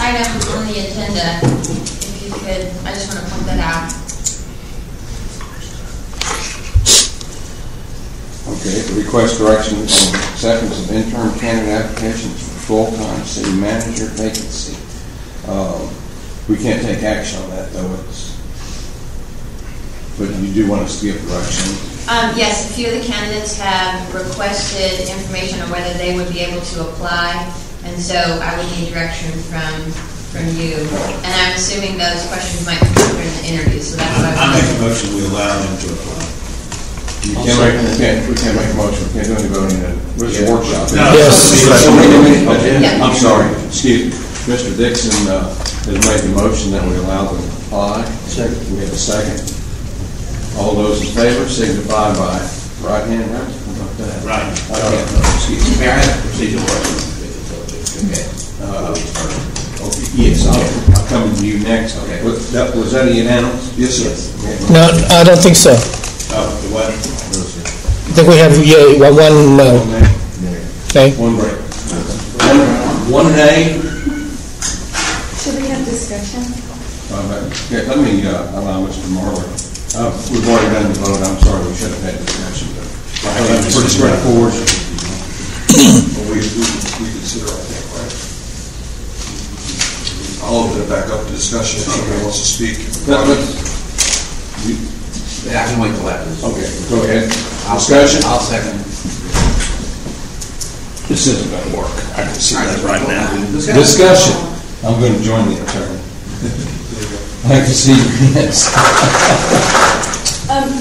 item on the agenda, if you could, I just want to point that out. Okay, request direction on acceptance of interim candidate applications for full-time city manager vacancy. We can't take action on that, though. But you do want us to give direction. Yes, a few of the candidates have requested information on whether they would be able to apply, and so I would need direction from you. And I'm assuming those questions might come up during the interview, so that's why I make a motion we allow them to apply. We can't make a motion. We can't do any voting. Where's the workshop? No, yes. Okay. I'm sorry. Excuse me. Mr. Dixon has made the motion that we allow them to apply. Second. We have a second. All those in favor signify by right hand. Right. Excuse me. Mayor, I have a procedural question. Okay. Yes, I'll come to you next. Okay. Was that unanimous? Yes, sir. No, I don't think so. Oh, the what? I think we have one no. Okay. One break. 1 day. Should we have discussion? Yeah, let me allow Mr. Marler. We've already done the vote. I'm sorry, we should have had discussion, but that's pretty straightforward. We consider all that, right? I'll open it back up to discussion if somebody wants to speak. Yeah, I can wait till after this. Okay, go ahead. Discussion? I'll second. This isn't going to work. I can see that right now. Discussion. I'm going to join the attorney. I can see yes.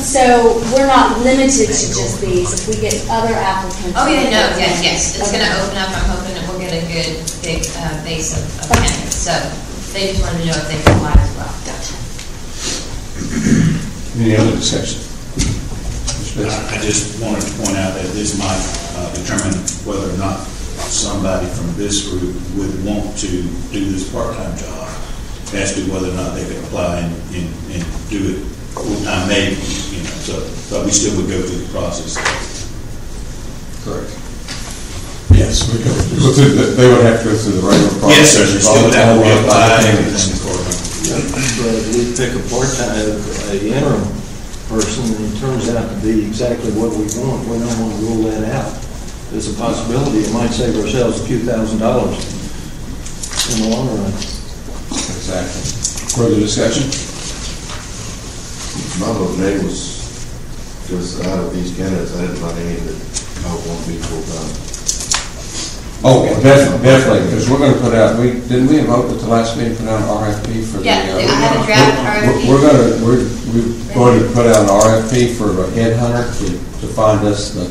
So we're not limited to just these. If we get other applicants. Oh, yeah, no, yes. It's going to open up. I'm hoping that we'll get a good, big base of candidates. So they just wanted to know if they can apply as well. Gotcha. Any other discussion? I just wanted to point out that this might determine whether or not somebody from this group would want to do this part-time job. As to whether or not they could apply and do it full-time, maybe, but we still would go through the process. Correct. Yes, we go through. They would have to go through the regular process. Yes, sir. They still would have to reapply. But we pick a part-time, an interim person, and it turns out to be exactly what we want. We don't want to rule that out. There's a possibility it might save ourselves a few $1,000s in the long run. Exactly. Further discussion? My vote nay was just out of these candidates, I didn't find any that I would want to be full-time. Oh, definitely, because we're going to put out. Didn't we vote at the last meeting put out an RFP for the? Yeah, I had a draft RFP. We're going to put out an RFP for a headhunter to find us the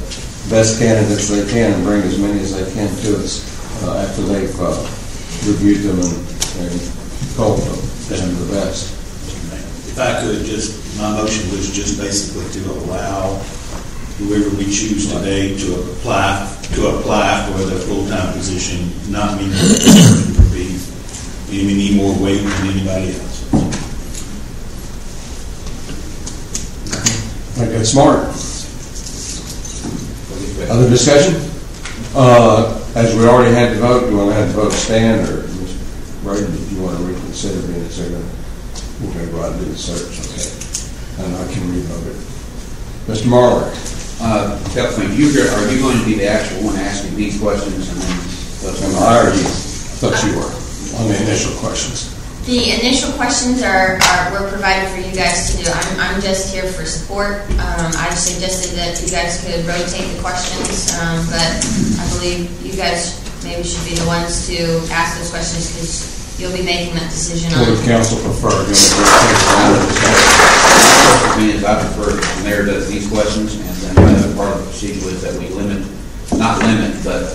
best candidates they can and bring as many as they can to us after they've reviewed them and told them the best. If I could, my motion was just basically to allow whoever we choose today to apply for the full-time position, not meaning that the person would be any more weight than anybody else. I think that's smart. Other discussion? As we already had to vote, do you want to have the vote stand, or Brady, do you want to reconsider being a second? We're going to go out and do the search, okay? And I can revote it. Mr. Marler. Are you going to be the actual one asking these questions? I already thought you were on the initial questions. The initial questions were provided for you guys to do. I'm just here for support. I suggested that you guys could rotate the questions, but I believe you guys maybe should be the ones to ask those questions because you'll be making that decision on. What would council prefer? I prefer the mayor does these questions, and then the other part of the procedure is that we not limit, but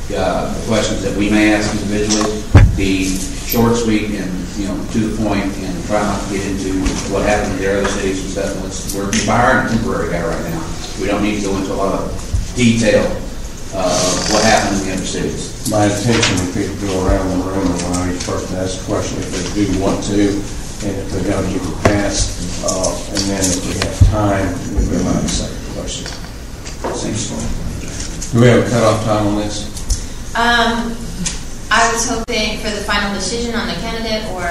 the questions that we may ask individually be short, sweet, and to the point, and try not to get into what happened in the other cities and stuff. We're hiring a temporary guy right now. We don't need to go into a lot of detail of what happened in the other cities. My intention would be to go around the room and allow each person to ask a question if they do want to, and if they don't, you can pass. And then if we have time, we'll be allowed a second question. Do we have a cutoff time on this? I was hoping for the final decision on the candidate, or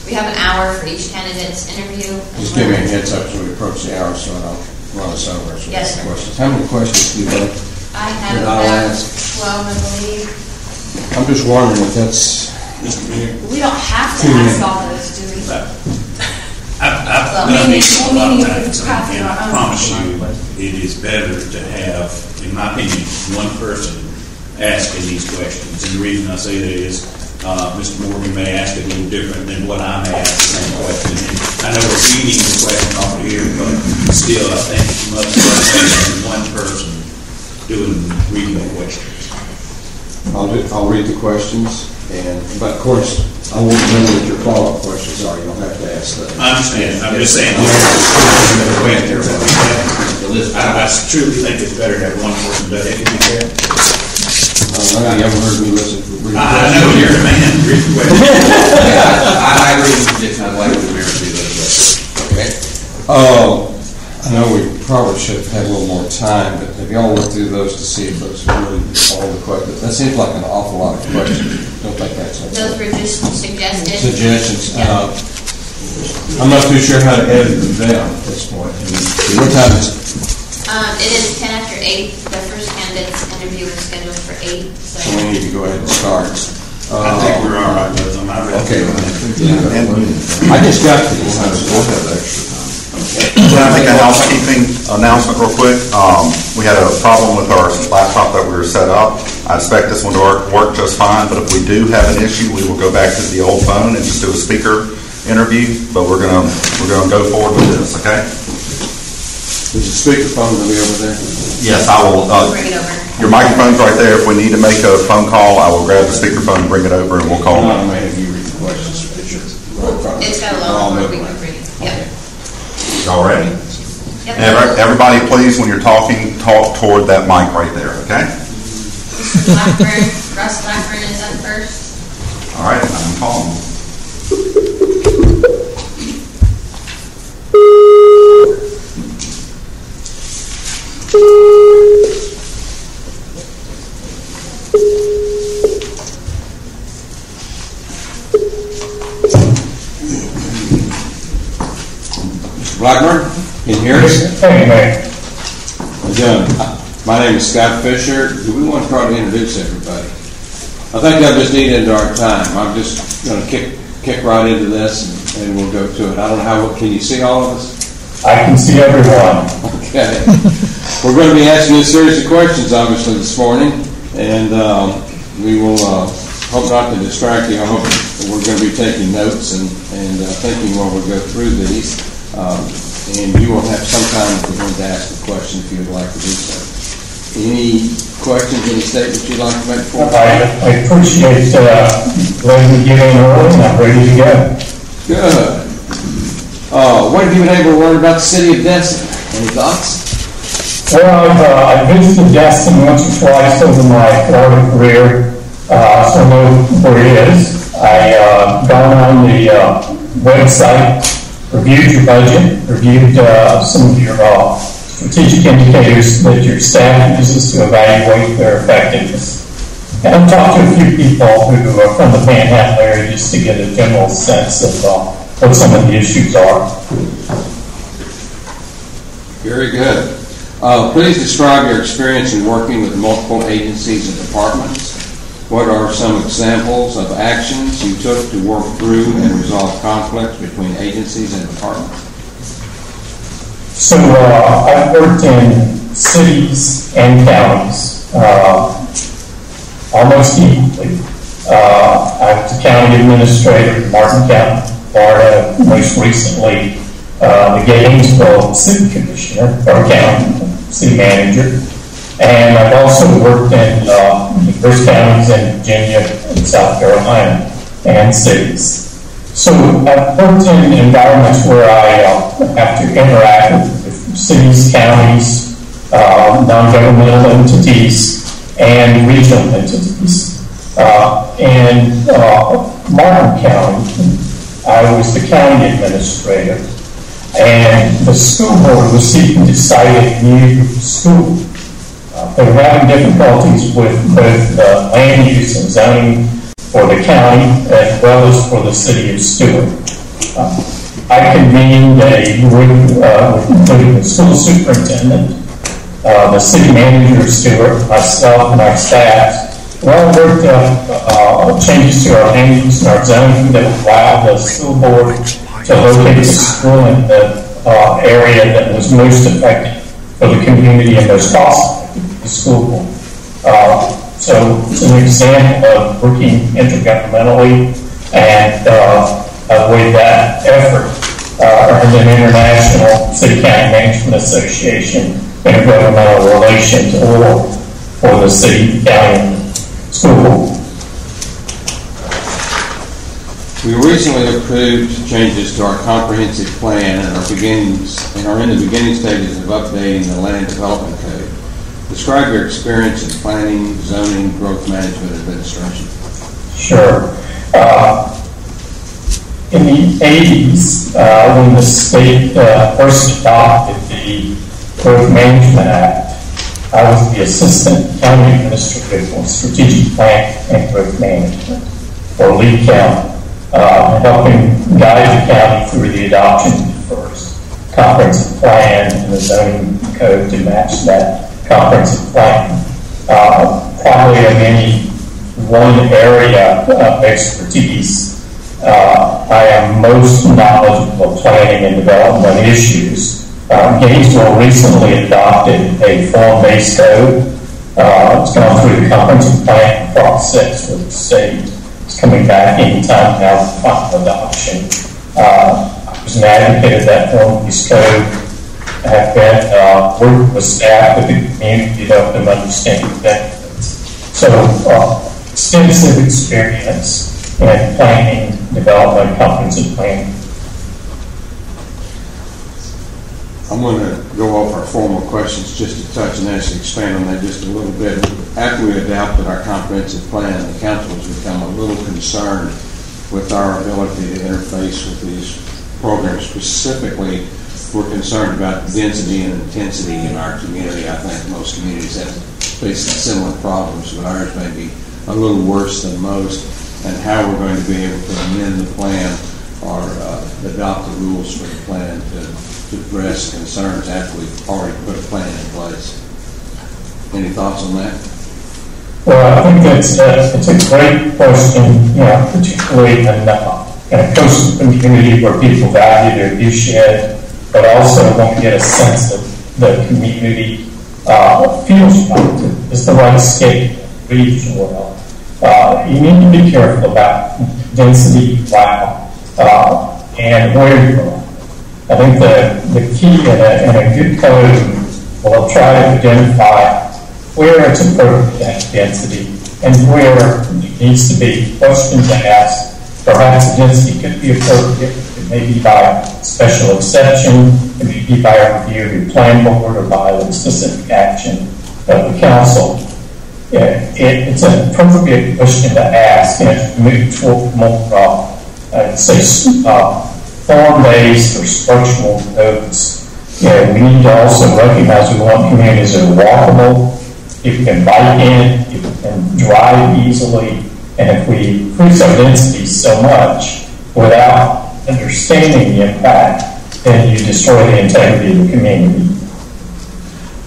we have an hour for each candidate's interview. Just give me a heads up so we approach the hour so I don't run us over. So Yes, sir. questions. How many questions do you have? I have That I'll about ask? 12, I believe. I'm just wondering if that's, Mr. Mayor? We don't have to Two ask minutes. all those, do we? I've Well, done maybe- this a maybe lot you of could times, craft and your I own. promise you, it is better to have, in my opinion, one person asking these questions. And the reason I say that is, Mr. Morgan may ask it a little different than what I'm asked the same question. And I know we're feeding the question off here, but still, I think it's much better than one person reading the questions. I'll read the questions, but of course, I won't know what your follow-up questions are. You don't have to ask that. I understand. I'm just saying. I truly think it's better to have one person do it. You haven't heard me listen. I know you're a man. Read the question. I agree with you, I'd like the mayor to do those. Okay. I know we probably should have had a little more time, but have y'all looked through those to see if those are really all the questions? That seems like an awful lot of questions. Don't think that's Those were just suggested. suggestions. Yeah. I'm not too sure how to edit them down at this point. What time is it? It is 10 after 8. The first candidate's interview is scheduled for 8. So So we need to go ahead and start. I think we're all right with them. Okay. I just got these. Can I make a housekeeping announcement real quick? We had a problem with our laptop that we were set up. I expect this one to work just fine, but if we do have an issue, we will go back to the old phone and just do a speaker interview, but we're gonna go forward with this, okay? Is the speakerphone going to be over there? Yes, I will. bring it over. Your microphone's right there. If we need to make a phone call, I will grab the speakerphone and bring it over and we'll call I them. may have you read the questions. It's got a long word we can read. Yep. Y'all ready? Yep. Everybody, please, when you're talking, talk toward that mic right there, okay? Mr. Blackburn, Russ Blackburn is up first. All right, I'm calling. Blackburn, can you hear us? Hey, Mayor. John, my name is Scott Fisher. Do we want to try to introduce everybody? I think that just need into our time. I'm just going to kick right into this and we'll go to it. I don't know can you see all of us? I can see everyone. Okay. We're going to be asking you a series of questions, obviously, this morning, and we will hope not to distract you. I hope we're going to be taking notes and thinking while we go through these. And you will have some time if you're going to ask a question if you would like to do so. Any questions, any statements you'd like to make for us? I appreciate letting me get in early, and I'm ready to go. Good. What have you been able to learn about the city of Destin? Any thoughts? Well, I've visited Destin once or twice over my Florida career, so I know where it is. I gone on the website, reviewed your budget, reviewed some of your strategic indicators that your staff uses to evaluate their effectiveness. And I've talked to a few people who are from the Panhandle area just to get a general sense of what some of the issues are. Very good. Please describe your experience in working with multiple agencies and departments. What are some examples of actions you took to work through and resolve conflicts between agencies and departments? So I've worked in cities and counties almost equally. I was a county administrator in Martin County, Florida, most recently the Gainesville City Commissioner, or county city manager. And I've also worked in diverse counties in Virginia and South Carolina and cities. So I've worked in environments where I have to interact with cities, counties, non-governmental entities, and regional entities. In Martin County, I was the county administrator, and the school board was seeking to site a new school. They were having difficulties with both land use and zoning for the county as well as for the city of Stewart. I convened a group including the school superintendent, the city manager of Stewart, myself, and our staff. We all worked up changes to our land use and our zoning that would allow the school board to locate the school in the area that was most effective for the community and most cost-effective for the school board. So it's an example of working intergovernmentally, and with that effort, earned an International City County Management Association Intergovernmental Relations Award for the city, county, and school board. We recently approved changes to our comprehensive plan and are in the beginning stages of updating the land development code. Describe your experience in planning, zoning, growth management, administration. Sure. In the 80s, when the state first adopted the Growth Management Act, I was the assistant county administrator for strategic plan and growth management for Lee County, helping guide the county through the adoption of the first comprehensive plan and the zoning code to match that comprehensive plan. Probably in any one area of expertise, I am most knowledgeable of planning and development issues. Gainesville recently adopted a form-based code. It's gone through the comprehensive plan process with the state. It's coming back anytime now for final adoption. I was an advocate of that form-based code. I have been working with staff with the community to help them understand the benefits. So, extensive experience in planning, development, comprehensive planning. I'm going to go off our formal questions just to touch and actually expand on that just a little bit. After we adopted our comprehensive plan, the council has become a little concerned with our ability to interface with these programs. Specifically, we're concerned about density and intensity in our community. I think most communities have facing similar problems, but ours may be a little worse than most, and how we're going to be able to amend the plan or adopt the rules for the plan to address concerns after we've already put a plan in place. Any thoughts on that? Well, I think it's a great question, particularly in a coastal community where people value their viewshed, but also want to get a sense of the community feels like it's the right scale, reads well. You need to be careful about density, and where you are. I think the key in a good code will try to identify where it's appropriate to have density and where it needs to be questions asked. Perhaps the density could be appropriate. It may be by special exception. It may be by a review of your plan board or by the specific action of the council. It's an appropriate question to ask, and it's moved toward more, form-based or structural codes. We need to also recognize we want communities that are walkable, people can bike in, people can drive easily, and if we increase our density so much without understanding the impact, then you destroy the integrity of the community.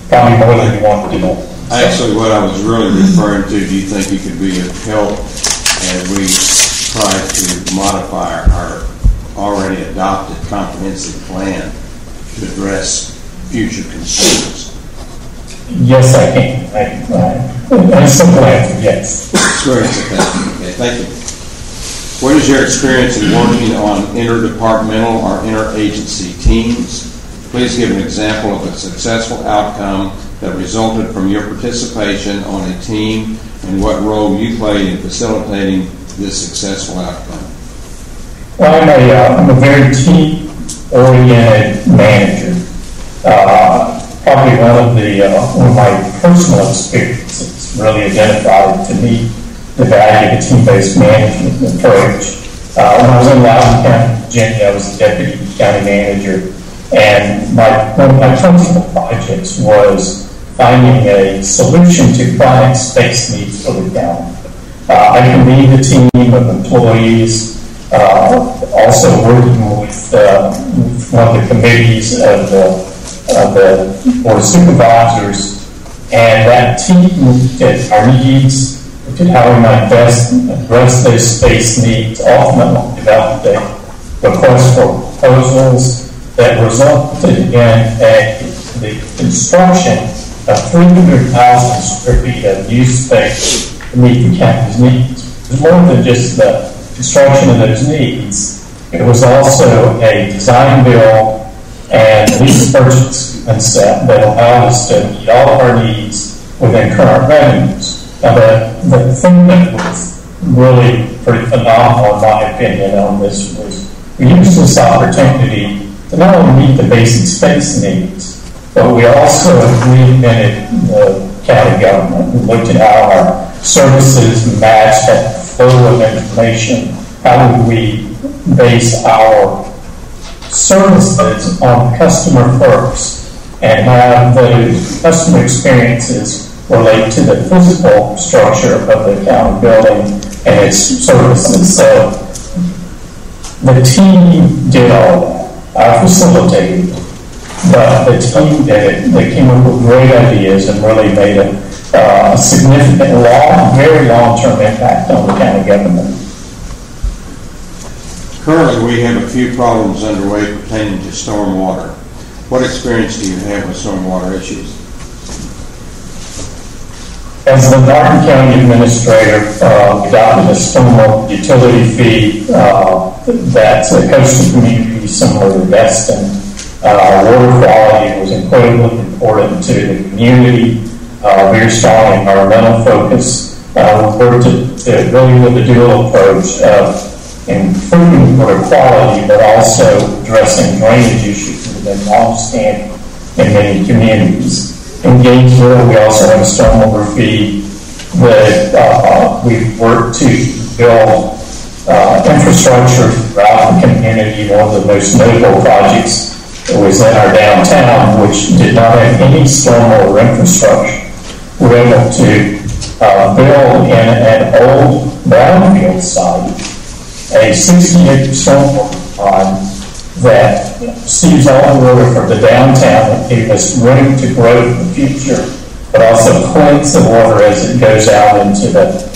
Probably more than you want to do. Actually, what I was really referring to, do you think you could be of help as we try to modify our already adopted comprehensive plan to address future concerns? Yes, I can. A simple answer, yes. Okay, thank you. What is your experience in working on interdepartmental or interagency teams? Please give an example of a successful outcome that resulted from your participation on a team and what role you played in facilitating this successful outcome. Well, I'm a very team-oriented manager. Probably one of my personal experiences really identified to me the value of a team-based management approach. When I was in Loudoun County, Virginia, I was the deputy county manager, and one of my principal projects was finding a solution to chronic space needs for the county. I convened a team of employees, also working with one of the committees of the Board of Supervisors, and that team looked at our needs, looked at how we might best address those space needs, ultimately developed a request for proposals that resulted in the construction of 300,000 square feet of new space to meet the county's needs. It was more than just the construction of those needs. It was also a design build and lease purchase concept that allowed us to meet all of our needs within current revenues. Now, the thing that was really pretty phenomenal, in my opinion, on this was we used this opportunity to not only meet the basic space needs, but we also reinvented the county government. We looked at how our services matched that flow of information. How would we base our services on customer first and have those customer experiences relate to the physical structure of the county building and its services. So the team did all that. I facilitated, but the team did it. They came up with great ideas and really made a significant, very long-term impact on the county government. Currently, we have a few problems underway pertaining to stormwater. What experience do you have with stormwater issues? As the Martin County Administrator, we adopted a stormwater utility fee that coastal communities similar to Destin. Water quality was incredibly important to the community. Very strong environmental focus. We worked to really with the dual approach of improving water quality, but also addressing drainage issues that have been long-standing in many communities. In Gainesville, we also have a stormwater fee that we've worked to build infrastructure throughout the community. One of the most notable projects was in our downtown, which did not have any stormwater infrastructure. We were able to build in an old brownfield site a 60-acre stormwater pond that sees all the water from the downtown and gave us room to grow in the future, but also cleanse the water as it goes out into the,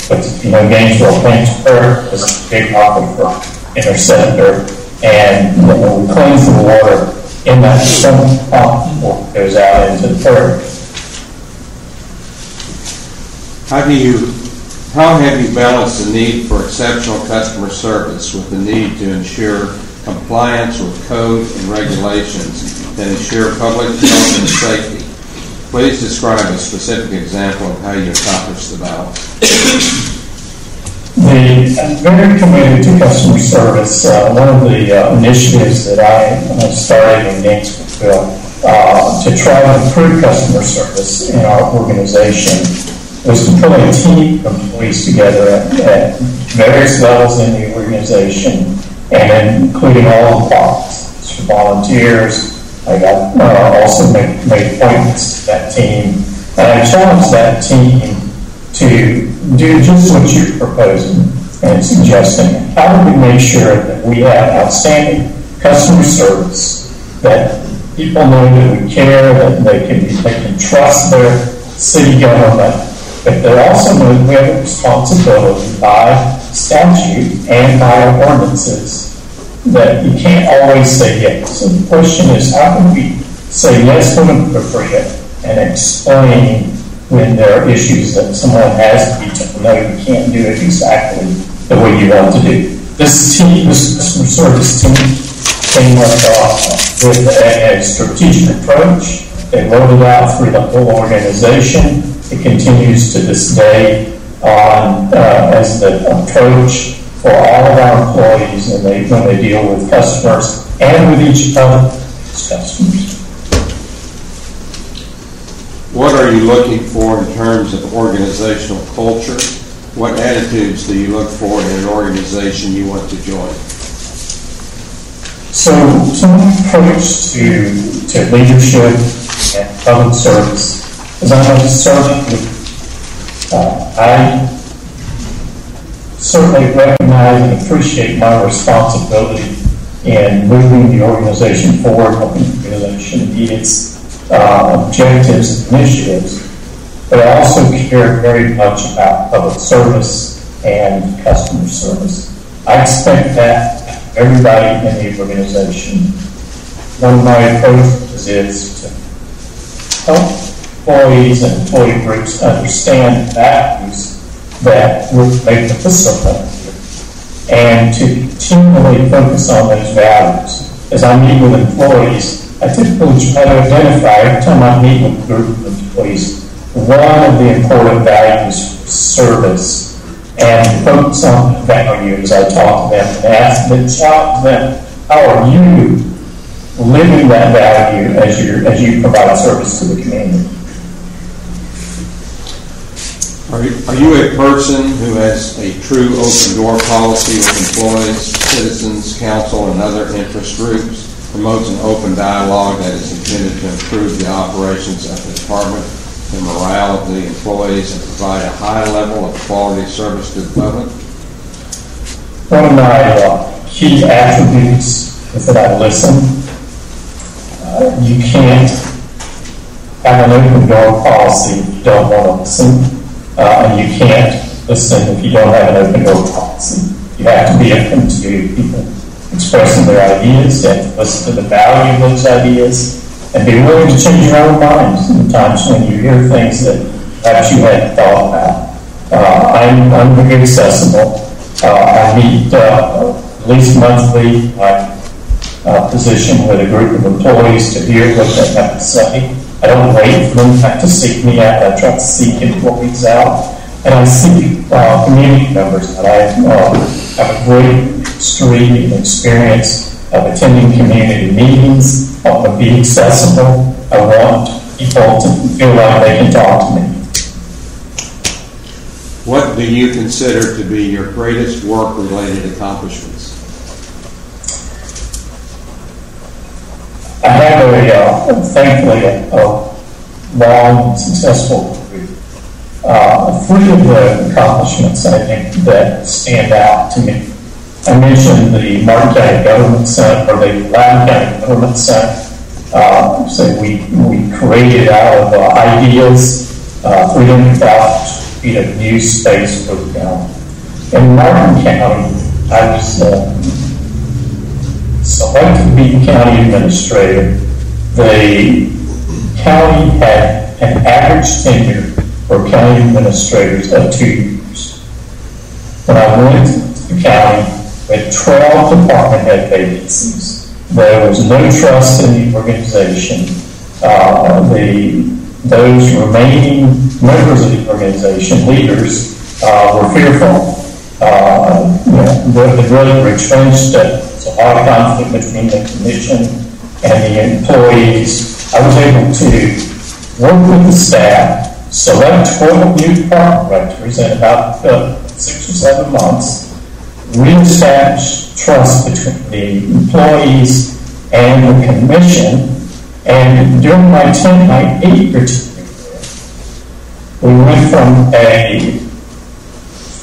Gainesville Plainsburg is a big aquifer interceptor, and we cleanse the water in that stormwater pond before it goes out into the prairie. How have you balanced the need for exceptional customer service with the need to ensure compliance with code and regulations that ensure public health and safety? Please describe a specific example of how you accomplished the balance. I'm very committed to customer service. One of the initiatives that I started in Gainesville to try to improve customer service in our organization was to put a team of employees together at various levels in the organization, and including all the departments. For volunteers, I got also made appointments to that team, and I challenged that team to do just what you're proposing and suggesting. How do we make sure that we have outstanding customer service, that people know that we care, that they can trust their city government, but they also know that we have a responsibility by statute and by our ordinances that you can't always say yes. So the question is, how can we say yes when appropriate and explain when there are issues that someone has to be told, no, you can't do it exactly the way you want to do. This customer service team came up with a strategic approach. They rolled it out through the whole organization. It continues to this day on as the approach for all of our employees when they deal with customers and with each other as customers. What are you looking for in terms of organizational culture? What attitudes do you look for in an organization you want to join? So my approach to leadership and public service As I'm a servant, I certainly recognize and appreciate my responsibility in moving the organization forward, helping the organization meet its objectives and initiatives. But I also care very much about public service and customer service. I expect that everybody in the organization. One of my approaches is to help employees and employee groups understand values that will make the facility and to continually focus on those values. As I meet with employees, I typically try to identify, every time I meet with a group of employees, one of the important values for service and focus on the value as I talk to them and ask them, challenge them, how are you living that value as you provide service to the community? Are you a person who has a true open door policy with employees, citizens, council, and other interest groups, promotes an open dialogue that is intended to improve the operations of the department, the morale of the employees, and provide a high level of quality service to the public? One of my key attributes is that I listen. You can't have an open door policy if you don't want to listen. And you can't listen if you don't have an open door policy. You have to be open to people expressing their ideas and listen to the value of those ideas and be willing to change your own mind sometimes when you hear things that perhaps you hadn't thought about. I'm very accessible. I meet at least monthly my position with a group of employees to hear what they have to say. I don't wait for them to seek me out. I try to seek employees out. And I seek community members. And I have a great history and experience of attending community meetings. I want to be accessible. I want people to feel like they can talk to me. What do you consider to be your greatest work-related accomplishments? I have thankfully, a long and successful career. Three of the accomplishments, I think, that stand out to me. I mentioned the Martin County Government Center, or the Loudoun County Government Center. So we created out of ideas 300,000 feet of new space for the county. In Martin County, I was selected to be county administrator. The county had an average tenure for county administrators of 2 years. When I went to the county, we had 12 department head vacancies. There was no trust in the organization. Those remaining members of the organization, leaders, were fearful. They really retrenched. There's a lot of conflict between the commission and the employees. I was able to work with the staff, select 12 new department directors in about 6 or 7 months, reestablish trust between the employees and the commission, and during my 8-year tenure, we went from a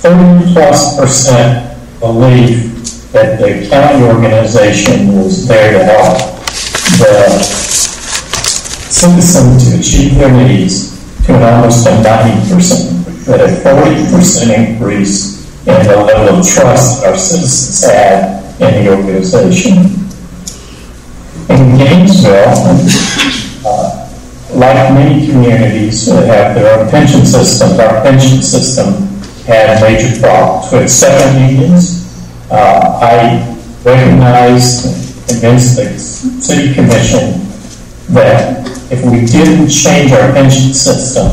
30+% belief that the county organization was there to help the citizen to achieve their needs to an almost a 90%, that a 40% increase in the level of trust our citizens had in the organization. In Gainesville, like many communities that have their own pension systems, our pension system had major problems. We had 7 unions. I recognized and convinced the city commission that if we didn't change our pension system,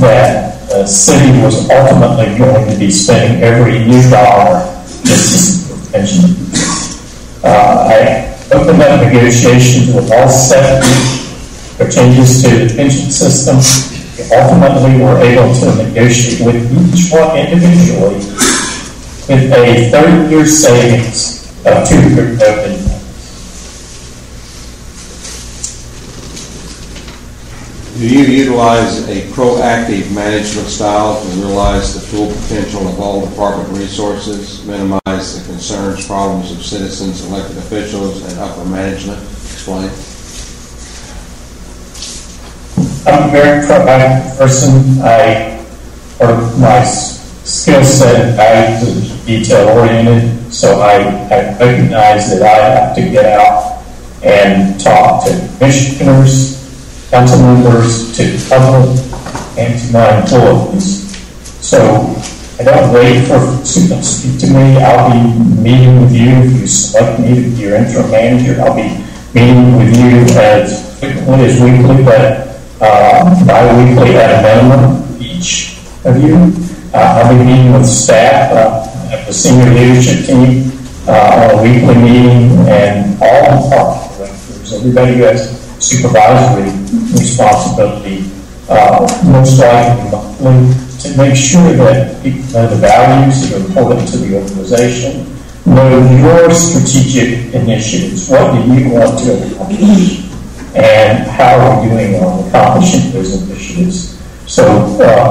that the city was ultimately going to be spending every new dollar just for pension. I opened up negotiations with all 7 for changes to the pension system. Ultimately, we're able to negotiate with each one individually with a 30-year savings of $200 million. Do Do you utilize a proactive management style to realize the full potential of all department resources, minimize the concerns, problems of citizens, elected officials, and upper management? Explain. I'm a very proactive person. My skill set and values is detail-oriented, so I recognize that I have to get out and talk to commissioners, council members, to the public, and to my employees. So I don't wait for someone to speak to me. I'll be meeting with you if you select me to be your interim manager. I'll be meeting with you as frequently as weekly, but bi-weekly at a minimum, each of you. I'll be meeting with staff, the senior leadership team on a weekly meeting, and all department directors, everybody who has supervisory responsibility, most likely monthly, to make sure that people know the values that are important to the organization, know your strategic initiatives. What do you want to accomplish? And how are we doing on accomplishing those initiatives? So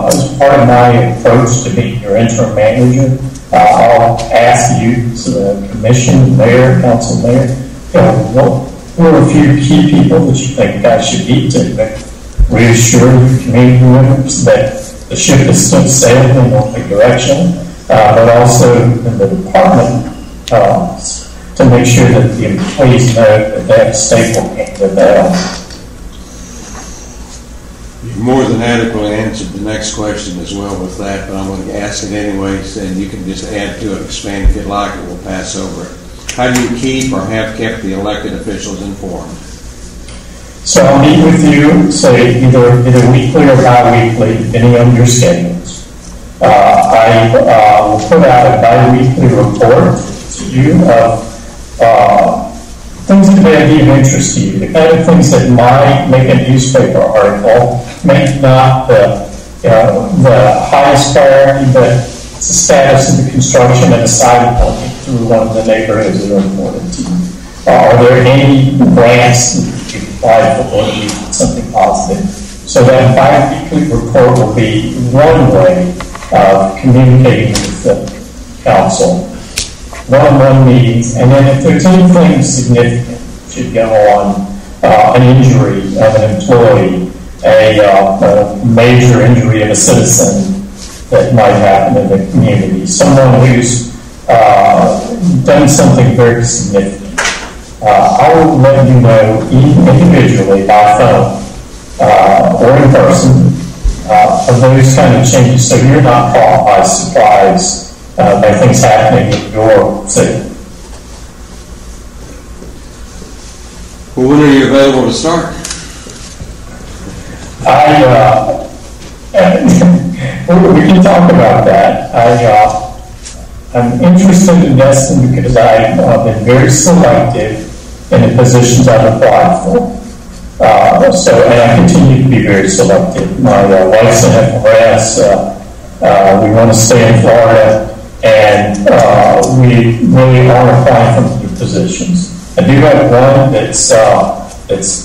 as part of my approach to being your interim manager, I'll ask you, so the commission, mayor, council mayor, what are a few key people that you think I should meet to reassure your community members that the ship is still sailing in the right direction, but also in the department to make sure that the employees know that they have a stable hand that they are. You more than adequately answered the next question as well with that, but I'm going to ask it anyways, and you can just add to it, expand if you'd like, or we'll pass over it. How do you keep or have kept the elected officials informed? So I'll meet with you, say either weekly or bi-weekly, depending on your schedules. I will put out a bi-weekly report to you of things that may be of interest to you, the kind of things that might make a newspaper article, maybe not the highest priority, but it's the status of the construction of a sidewalk through one of the neighborhoods that are important to you. Are there any grants that you applied for or something positive? So that bi-weekly report will be one way of communicating with the council. One-on-one meetings, and then if there's anything significant should go on, an injury of an employee, a major injury of a citizen that might happen in the community, someone who's done something very significant, I will let you know individually by phone or in person of those kind of changes, so you're not caught by surprise by things happening in your city. Well, when are you available to start? We can talk about that. I'm interested in Destin because I've been very selective in the positions I've applied for. And I continue to be very selective. My wife's an FRS. We want to stay in Florida. And we really are applying for new positions. I do have one that's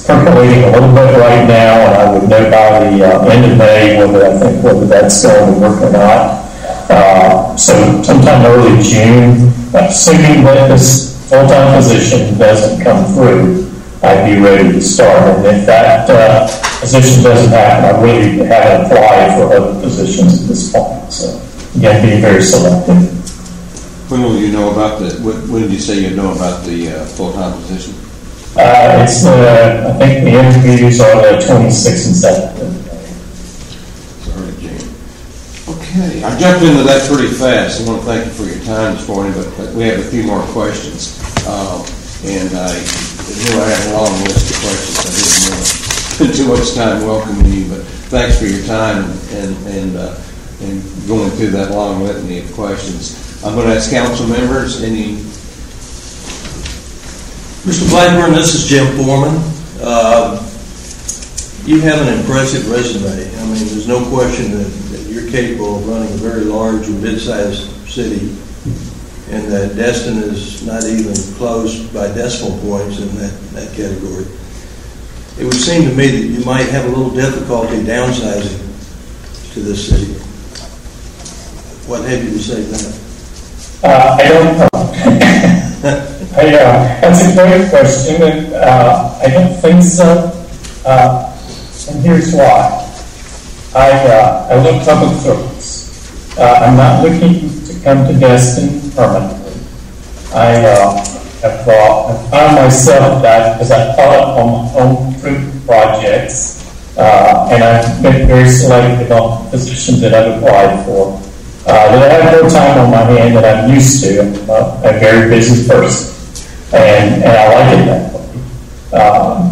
percolating a little bit right now, and I would know by the end of May whether that's going to work or not. So sometime early June, assuming that this full-time position doesn't come through, I'd be ready to start. And if that position doesn't happen, I really haven't applied for other positions at this point. So again, being very selective. When will you know about when did you say you know about the full-time position? I think the interviews are the 26th and 7th of May. Sorry, Jane. Okay, I jumped into that pretty fast. I want to thank you for your time this morning, but we have a few more questions. And I knew I had a long list of questions. I didn't want to spend too much time welcoming you, but thanks for your time and going through that long litany of questions. I'm going to ask council members, Mr. Blackburn, this is Jim Foreman. You have an impressive resume. I mean, there's no question that you're capable of running a very large and mid-sized city, and that Destin is not even close by decimal points in that category. it would seem to me that you might have a little difficulty downsizing to this city. What have you to say to that? I don't know. That's a great question, and I don't think so. And here's why. I love public service. I'm not looking to come to Destin permanently. I found myself that as I thought on my own fruit projects, and I've been very selective on the positions that I've applied for, that I have more time on my hand than I'm used to. I'm a very busy person, and I like it that way.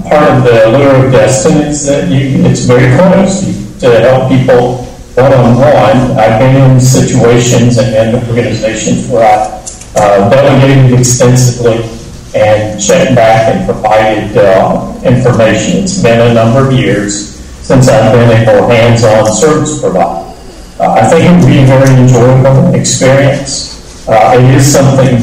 Part of the allure of Destin is that it's very close to help people one-on-one. I've been in situations and organizations where I delegated extensively and checked back and provided information. It's been a number of years since I've been a more hands-on service provider. I think it would be a very enjoyable experience. It is something,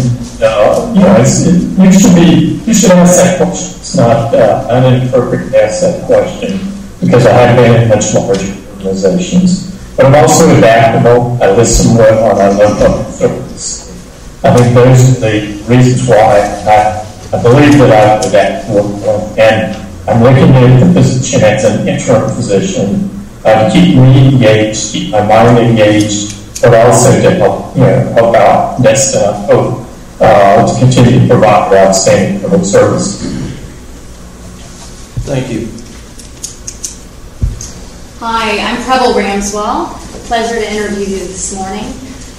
you should ask that question. It's not inappropriate to ask that question because I have been in much larger organizations. But I'm also adaptable. I listen well and I love public service. I think those are the reasons why I believe that I would adapt to work. And I'm looking at the position as an interim position to keep me engaged, keep my mind engaged, but also to help out Destin, I hope, to continue to provide outstanding public service. Thank you. Hi, I'm Preble Ramswell. Pleasure to interview you this morning.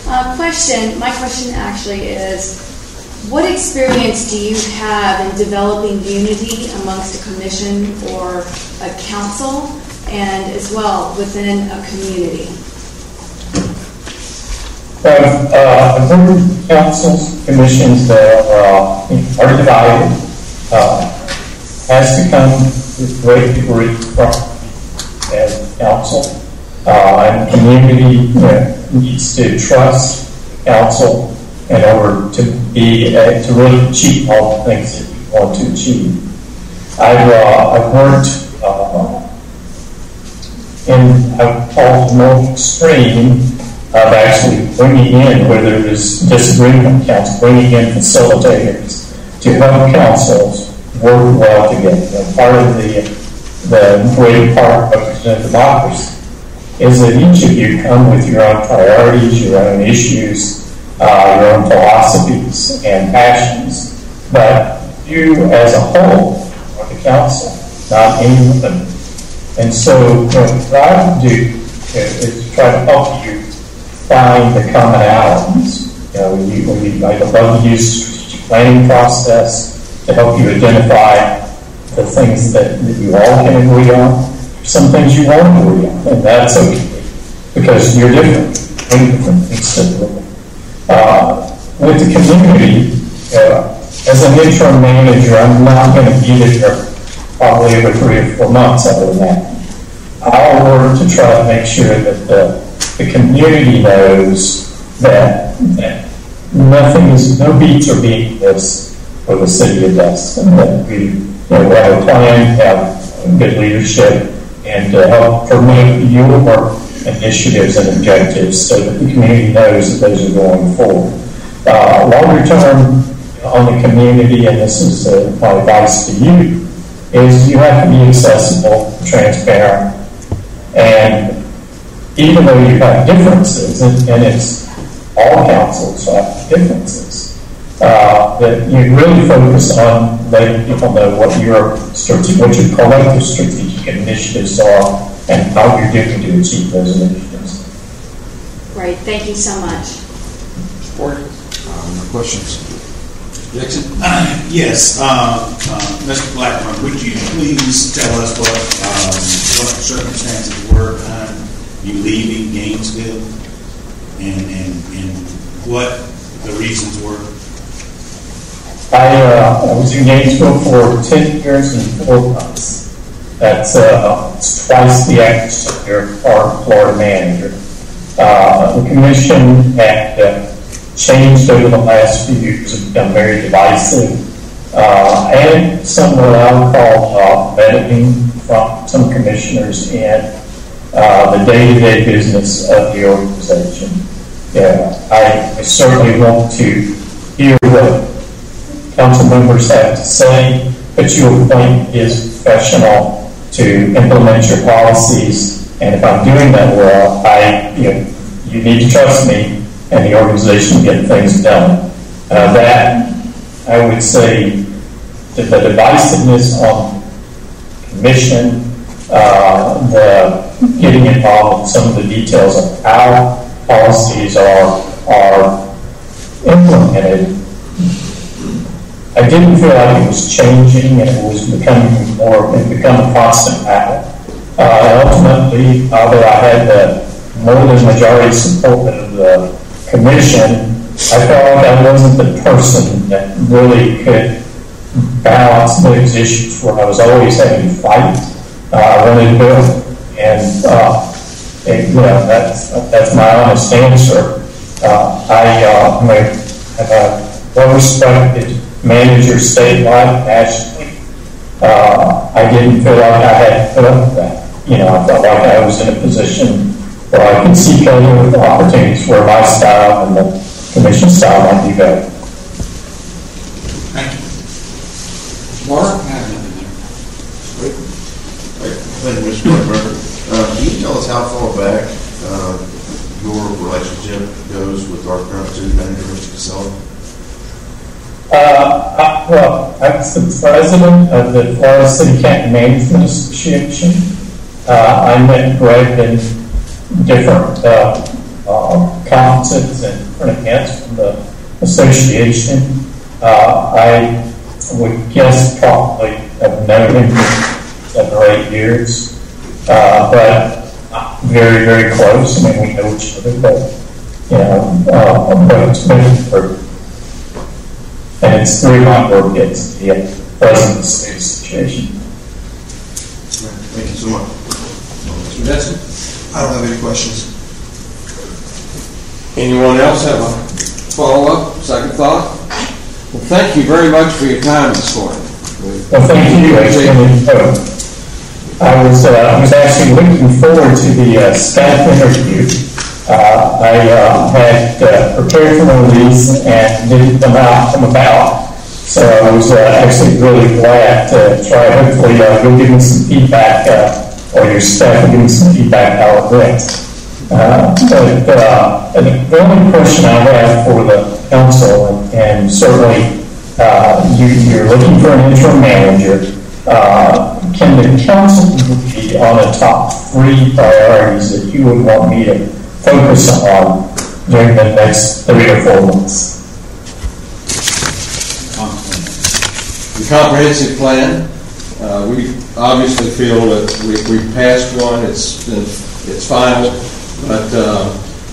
My question actually is, what experience do you have in developing unity amongst a commission or a council, and as well within a community? A group of councils, commissions that are divided has to come with great degree of trust as council. And the community needs to trust council in order to really achieve all the things that we want to achieve. I've worked in I call it more extreme of actually bringing in, where there is disagreement, council bringing in facilitators to help councils work well together. And part of the great part of representative democracy is that each of you come with your own priorities, your own issues, your own philosophies and passions, but you as a whole are the council, not any of them. And so what I would do is try to help you find the commonalities. I'd love to use the strategic planning process to help you identify the things that you all can agree on. Some things you won't agree on, and that's okay, because you're different. With the community, as an interim manager, I'm not going to be there probably every 3 or 4 months other than that. I'll work to try to make sure that the community knows that no beats are being missed for the city of Destin, that we have a plan, have good leadership, and to help promote your initiatives and objectives so that the community knows that those are going forward. Longer term on the community, and this is my advice to you, is you have to be accessible, transparent, and even though you have differences, and it's all councils have differences, that you really focus on letting people know what your collective strategic initiatives are and how you're doing to achieve those initiatives. Great, thank you so much. More questions? Jackson? Yes, Mr. Blackburn, would you please tell us what circumstances were behind you leaving Gainesville and what the reasons were? I was in Gainesville for 10 years and 4 months. That's twice the average tenure of our Florida manager. The commission had changed over the last few years and become very divisive. and some what I would call vetting from some commissioners in the day-to-day business of the organization. Yeah, I certainly want to hear what council members have to say, but your point is professional to implement your policies, and if I'm doing that well, you need to trust me and the organization to get things done. That, I would say, that the divisiveness on commission, the getting involved in some of the details of how policies are implemented, I didn't feel like it was changing and it was become a constant battle. Ultimately, although I had more than majority support of the commission, I felt like I wasn't the person that really could balance those issues where I was always having to fight. I wanted to build, and that's my honest answer. I have a well-respected manager statewide, nationally. I didn't feel like I had to put up with that. I felt like I was in a position where I could seek other opportunities where my style and the commission style might be better. Thank you. Mark? Thank you, Mr. Whitmer. Can you tell us how far back your relationship goes with our current city manager, Mr. Casella? Well, I was the president of the Florida City County Management Association. I met Greg in different conferences and different events from the association. I would guess probably have known him for 7 or 8 years, but very, very close. I mean, we know each other, but it's been for, and it's 3 months work gets the president of the state association. Thank you so much. Mr. Denson? I don't have any questions. Anyone else have a follow-up, second thought? Well, thank you very much for your time this morning. Well, thank you. I was actually looking forward to the staff interview. I had prepared for one of these and didn't come about. So I was actually really glad to try. Hopefully, you'll give me some feedback, or your staff will give me some feedback how it went. But the only question I have for the council, and certainly you're looking for an interim manager, can the council be on the top 3 priorities that you would want me to focus on during the next 3 or 4 months? The comprehensive plan. We obviously feel that we've passed one. It's final, but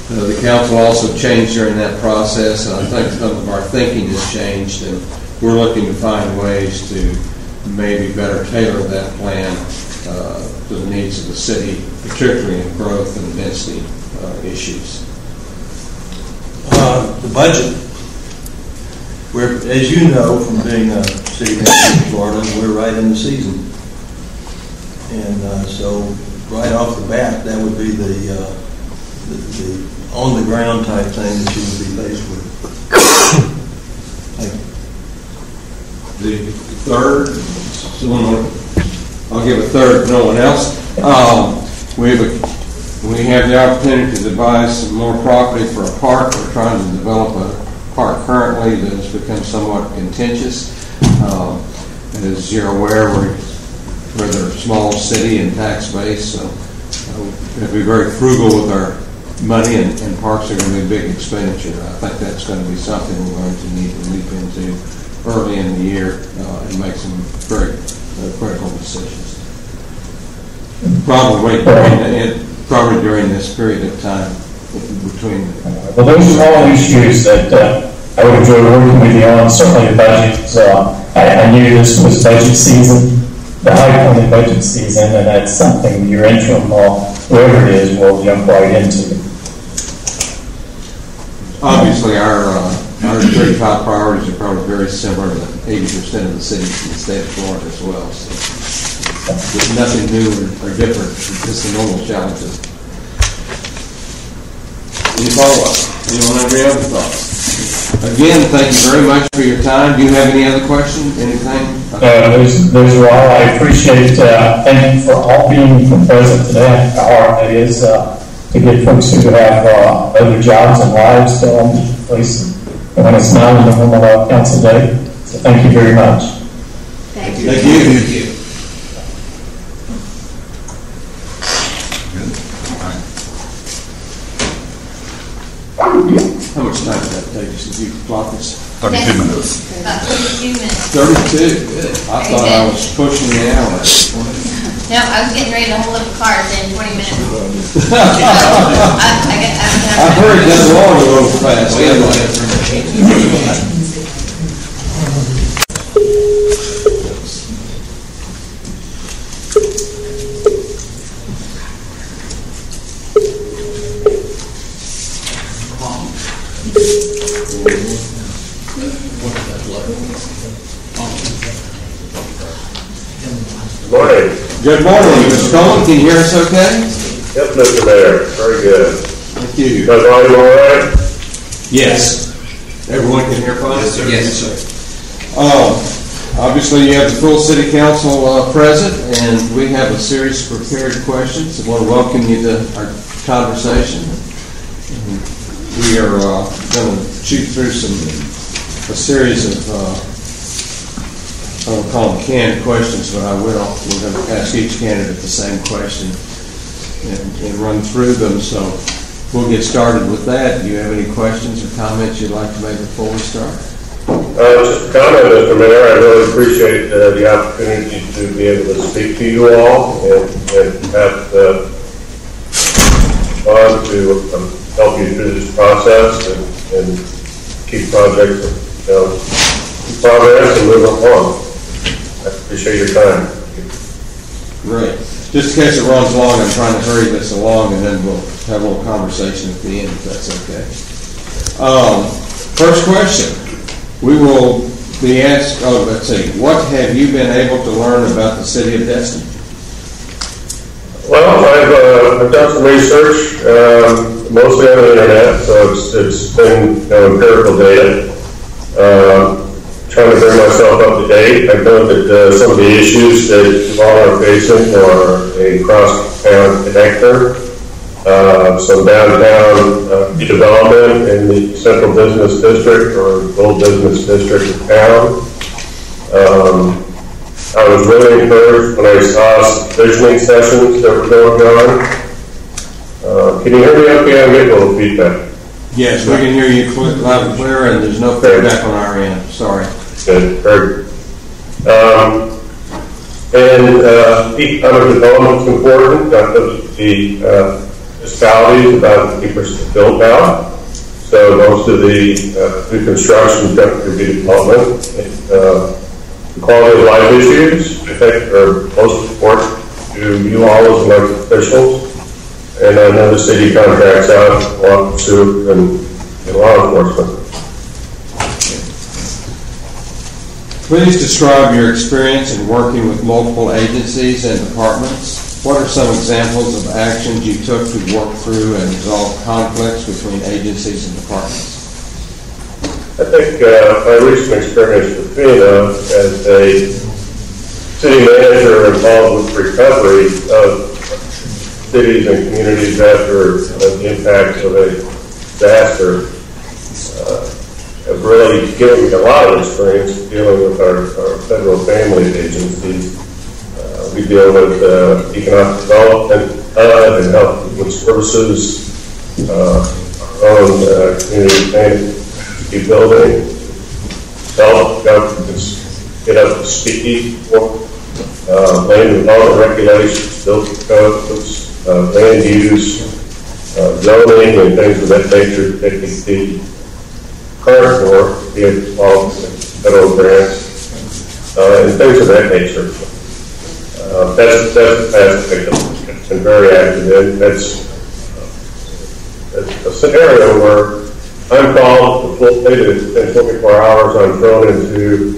the council also changed during that process, and I think some of our thinking has changed, and we're looking to find ways to maybe better tailor that plan to the needs of the city, particularly in growth and density issues. The budget. As you know from being a city manager in Florida, we're right in the season. And so right off the bat, that would be the on-the-ground type thing that you would be faced with. Thank you. The third, I'll give a third if no one else. We have the opportunity to devise some more property for a park. We're trying to develop a park currently that has become somewhat contentious. As you're aware, we're a small city and tax base, so we have to be very frugal with our money, and parks are going to be a big expenditure. I think that's going to be something we're going to need to leap into early in the year and make some very critical decisions. Probably during this period of time between. Well, those are all issues that I would enjoy working with you on. Certainly the budget. I knew this was budget season, the high point of budget season, and that's something your interim law, whoever it is, will jump right into. Obviously, our our three top priorities are probably very similar to 80% of the cities in the state of Florida as well. So there's nothing new or different. It's just the normal challenges. Any follow-up? Anyone have any other thoughts? Again, thank you very much for your time. Do you have any other questions? Anything? There's a lot. I appreciate, thank you for all being present today. How hard it is to get folks who have other jobs and lives to all the places when it's not in the normal council day. So thank you very much. Thank you. Thank you. Thank you. How much time did that take us? Did you plot this? 32 minutes. About 32 minutes. 32? Good. I thought I was pushing the hour. No, I was getting ready to hold up a car saying 20 minutes. I've heard it does long a little fast. Morning. Good morning, Mr. Coleman. Can you hear us okay? Yes, Mr. Mayor. Very good. Thank you. You guys all right? Yes. Everyone can hear fine? Yes, sir. Obviously, you have the full city council present, and we have a series of prepared questions. I want to welcome you to our conversation. We are going to shoot through a series of I don't call them canned questions, but I will. We're going to ask each candidate the same question and run through them. So we'll get started with that. Do you have any questions or comments you'd like to make before we start? Just a comment, Mr. Mayor. I really appreciate the opportunity to be able to speak to you all and have fun to help you through this process and keep projects progress and move along. I appreciate your time. Great. Just in case it runs long, I'm trying to hurry this along, and then we'll have a little conversation at the end, if that's okay. First question. We will be asked, let's see, what have you been able to learn about the city of Destin? Well, I've done some research, mostly on the internet, so it's been empirical data. Trying to bring myself up to date. I know that some of the issues that you all are facing are a cross-town connector, some downtown development in the central business district or gold business district of town. I was really encouraged when I saw some visioning sessions that were going on. Can you hear me okay? I'm getting a little feedback. Yes, we can hear you loud and clear, and there's no feedback on our end. Sorry. Good. Heard. Economic development is important. The municipalities about 50% built out. So most of the new construction is going to be development. The quality of life issues, I think, are most important to you all as elected officials. And I know the city contracts out law pursuit and law enforcement. Please describe your experience in working with multiple agencies and departments. What are some examples of actions you took to work through and resolve conflicts between agencies and departments? I think my recent experience with FEMA as a city manager involved with recovery of cities and communities after the impacts of a disaster have really given me a lot of experience dealing with our federal family agencies. We deal with economic development and health and services, our own community building, develop governments, get up to speed, land development regulations, building codes, land use, zoning, and things of that nature, taking the current work, be involved in federal grants, and things of that nature. That's the aspect that's been very active in. That's a scenario where I'm called, the full day within 24 hours, I'm thrown into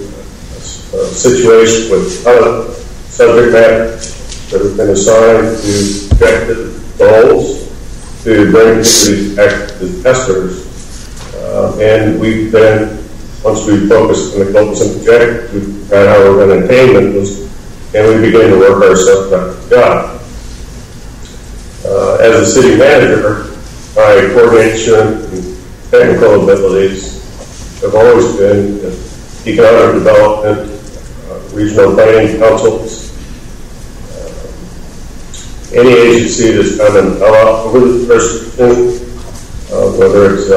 a situation with other subject matter that have been assigned to objective goals to bring to the testers. And we then, once we focus on the goals and objectives, we figure out how we're going to attain them, and we begin to work ourselves back to God. As a city manager, my coordination and technical abilities have always been economic development, regional planning councils, any agency that's done an over the person, whether it's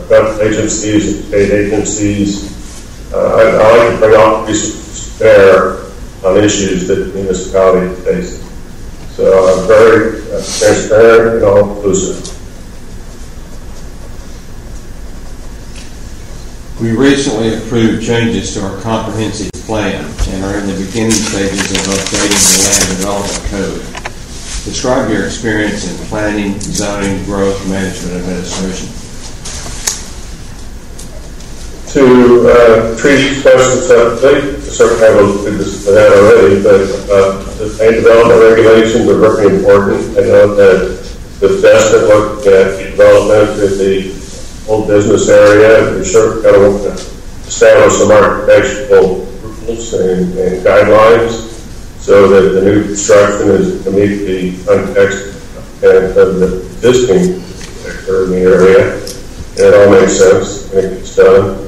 government agencies, state agencies. I like to bring all resources to bear on issues that the municipality faces. So I'm very transparent and all-inclusive. We recently approved changes to our comprehensive plan and are in the beginning stages of updating the land development code. Describe your experience in planning, zoning, growth, management, administration. To treat each question separately, certainly I will do this for that already, but the land development regulations are very important. I know that the best at looking at development in the whole business area, we sure kind of want to establish some architectural rules and guidelines so that the new construction is to meet the context of the existing sector in the area. And it all makes sense and it gets done.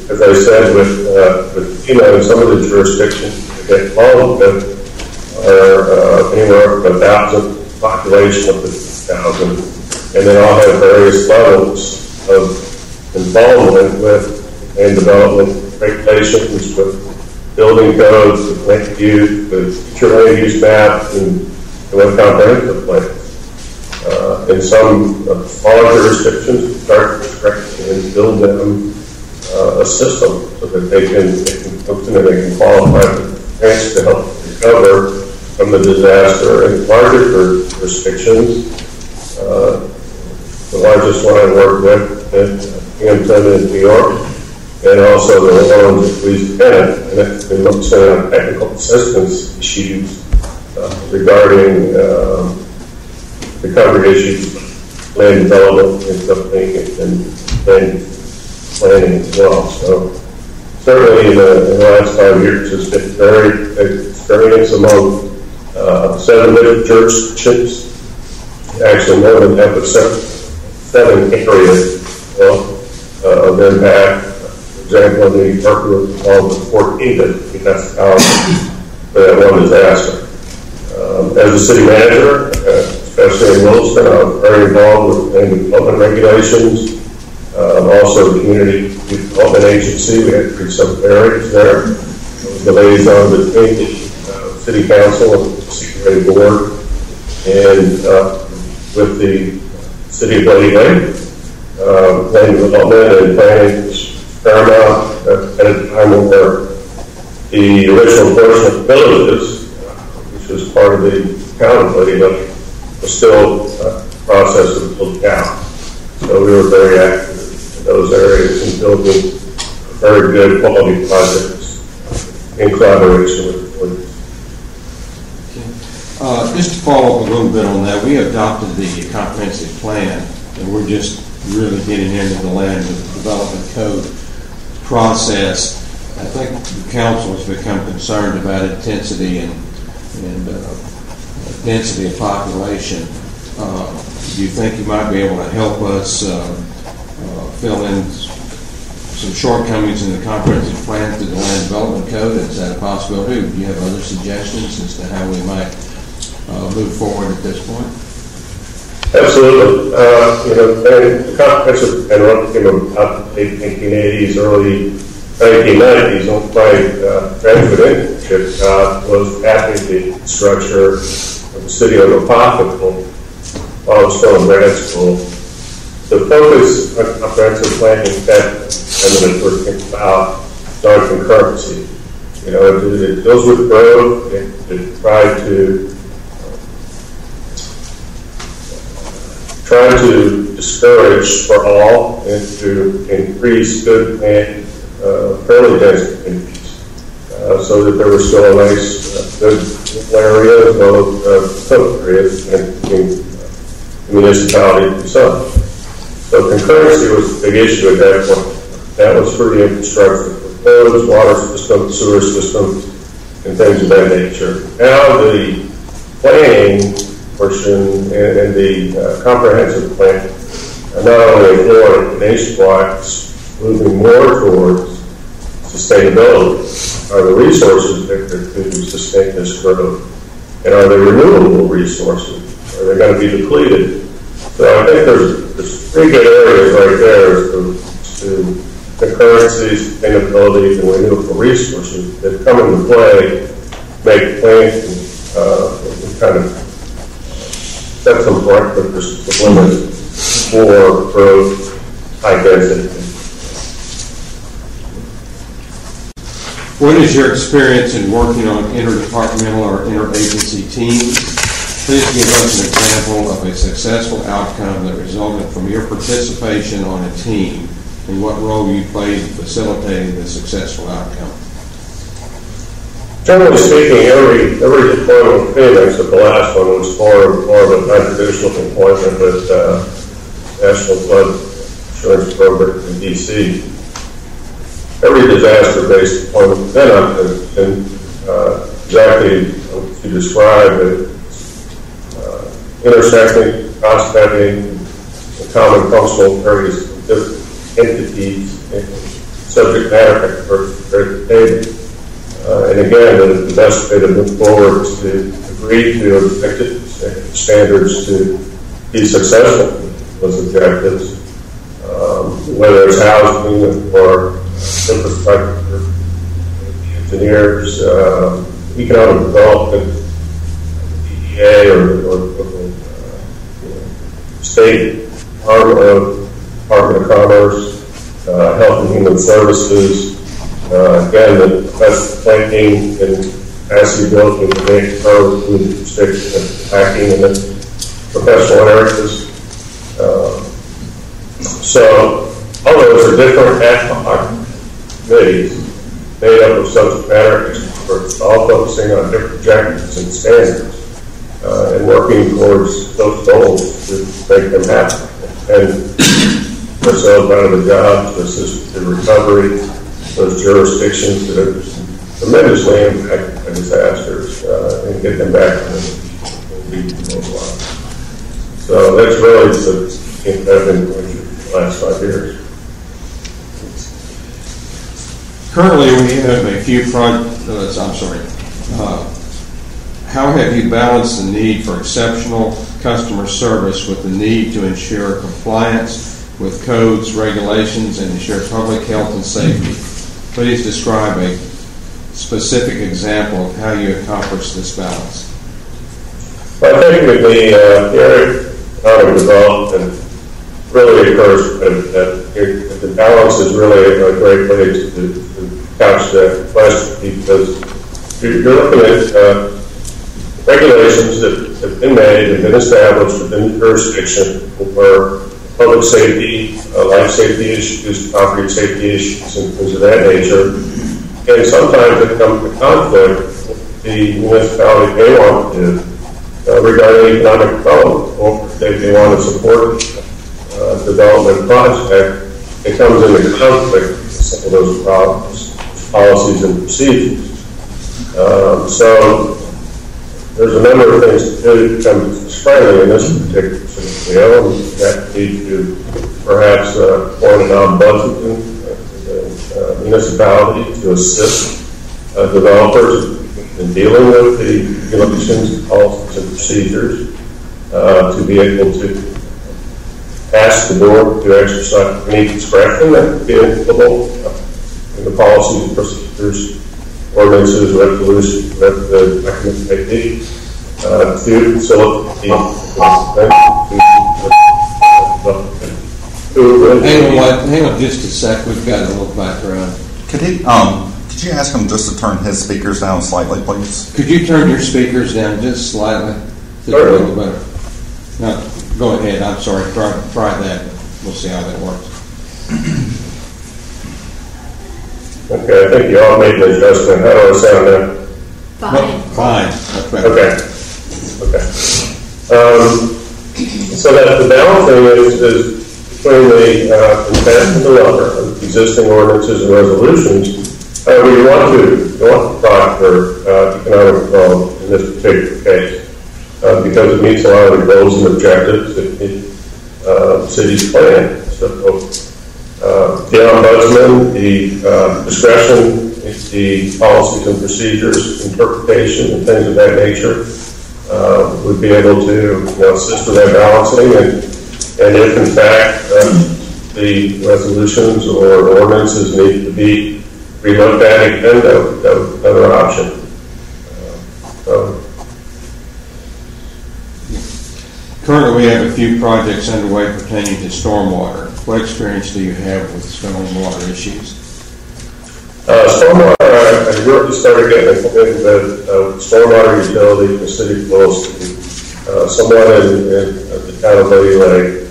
As I said, with in some of the jurisdictions that get involved with are anywhere from 1,000 population up to 1,000, and they all have various levels of involvement with land development regulations, with building codes, with land use, with future land use maps, and with comprehensive plans. In some smaller jurisdictions, start and build them a system so that they can function and they can qualify for grants to help recover from the disaster. In larger jurisdictions, the largest one I work with in Hampton in New York, and also the ones in Louisiana, and it's been focusing on technical assistance issues regarding recovery issues, land development and something, and land planning as well. So certainly in the last 5 years, it's been very experience among 7 different jurisdictions, actually more than that, but 7 areas of impact. For example, in New York, we're involved with 14 that's how for that one disaster. As a city manager, especially in Williston, I'm very involved with land development regulations. Also, the community development agency, we had 3 sub-areas there. The liaison between the city council and the security board, and with the city of Lady Lake, land development and planning was paramount at a time where the original portion of the villages, which was part of the town of Lady Lake, was still a process of built out. So we were very active in those areas and building very good quality projects in collaboration with the police. Just to follow up a little bit on that, we adopted the comprehensive plan, and we're just really getting into the land development code process. I think the council has become concerned about intensity and density of population. Do you think you might be able to help us fill in some shortcomings in the comprehensive plan through the land development code? Is that a possibility? Do you have other suggestions as to how we might move forward at this point? Absolutely. The comprehensive plan came about the late 1980s, early 1990s. On my graduate internship was at the structure of the city of Apophical while I was still in grad school. The focus on comprehensive planning that I'm going to about non-concurrency. It deals with growth. It tried to trying to discourage for all and to increase good and fairly dense communities, so that there was still a nice, good area as well as coastal areas and municipality themselves. So concurrency was a big issue at that point. That was for the infrastructure, for roads, water systems, sewer systems, and things of that nature. Now the planning portion and the comprehensive plan, not only in Florida, but nationwide, moving more towards sustainability. Are the resources that are to sustain this growth? And are they renewable resources? Are they going to be depleted? So I think there's three good areas right there to concurrency, sustainability, and renewable resources that come into play, make plans and kind of set some parameters, limits for growth, high density. What is your experience in working on interdepartmental or interagency teams? Please give us an example of a successful outcome that resulted from your participation on a team and what role you played in facilitating the successful outcome. Generally speaking, every deployment FEMA, except the last one, was more of a non-traditional deployment with National Flood Insurance Program in D.C. Every disaster-based deployment then has been exactly what you described, intersecting, cost-cutting, common functional areas of different entities and subject matter experts at the table. And again, the best way to move forward is to agree to objective standards to be successful with those objectives, whether it's housing or infrastructure, engineers, economic development, DEA or state Department of Commerce, Health and Human Services. Again, the best planning and capacity building to make growth with jurisdiction hacking in the professional areas. So all those are different ad hoc committees made up of subject matter experts, all focusing on different objectives and standards and working towards those goals to make them happen. And ourselves out of the job to assist in recovery, those jurisdictions that are tremendously impacted by disasters and get them back to the So that's really the thing that I've been going through the last 5 years. Currently, we have a few projects. How have you balanced the need for exceptional customer service with the need to ensure compliance with codes, regulations, and ensure public health and safety? Please describe a specific example of how you accomplish this balance. Well, I think with the area of economic development really occurs that the balance is really a great place to couch that question, because you're looking at regulations that have been made and been established within the jurisdiction where public safety, life safety issues, property safety issues, and things of that nature. And sometimes it comes to conflict with the municipality they want to do regarding economic development, or if they want to support development project, it comes into conflict with some of those problems, policies and procedures. So there's a number of things to come friendly in this particular scenario, and that need to perhaps form an ombudsman municipality to assist developers in dealing with the regulations, policies, and procedures, to be able to ask the board to exercise any discretion that would be applicable in the policies and procedures, ordinances, resolutions, whatever the document may be, to facilitate Hang on just a sec. We've got a little background. Could you ask him just to turn his speakers down slightly, please? Could you turn your speakers down just slightly? Sure. A little better. Now, Go ahead, I'm sorry, try that. We'll see how that works. Okay, I think you all made an adjustment. How do I sound now? Fine. Fine. That's better. Okay. So that the balancing is between the intent and the letter of existing ordinances and resolutions. We want to proctor economic development in this particular case because it meets a lot of the goals and objectives that the city's plan. So the ombudsman, the discretion, the policies and procedures, interpretation, and things of that nature would be able to assist with that balancing. And if in fact the resolutions or ordinances need to be relooked at again, that would be another option. Currently, we have a few projects underway pertaining to stormwater. What experience do you have with stormwater issues? Stormwater, I really started getting into the stormwater utility in the city of Williston, somewhat in the town of Lady Lake,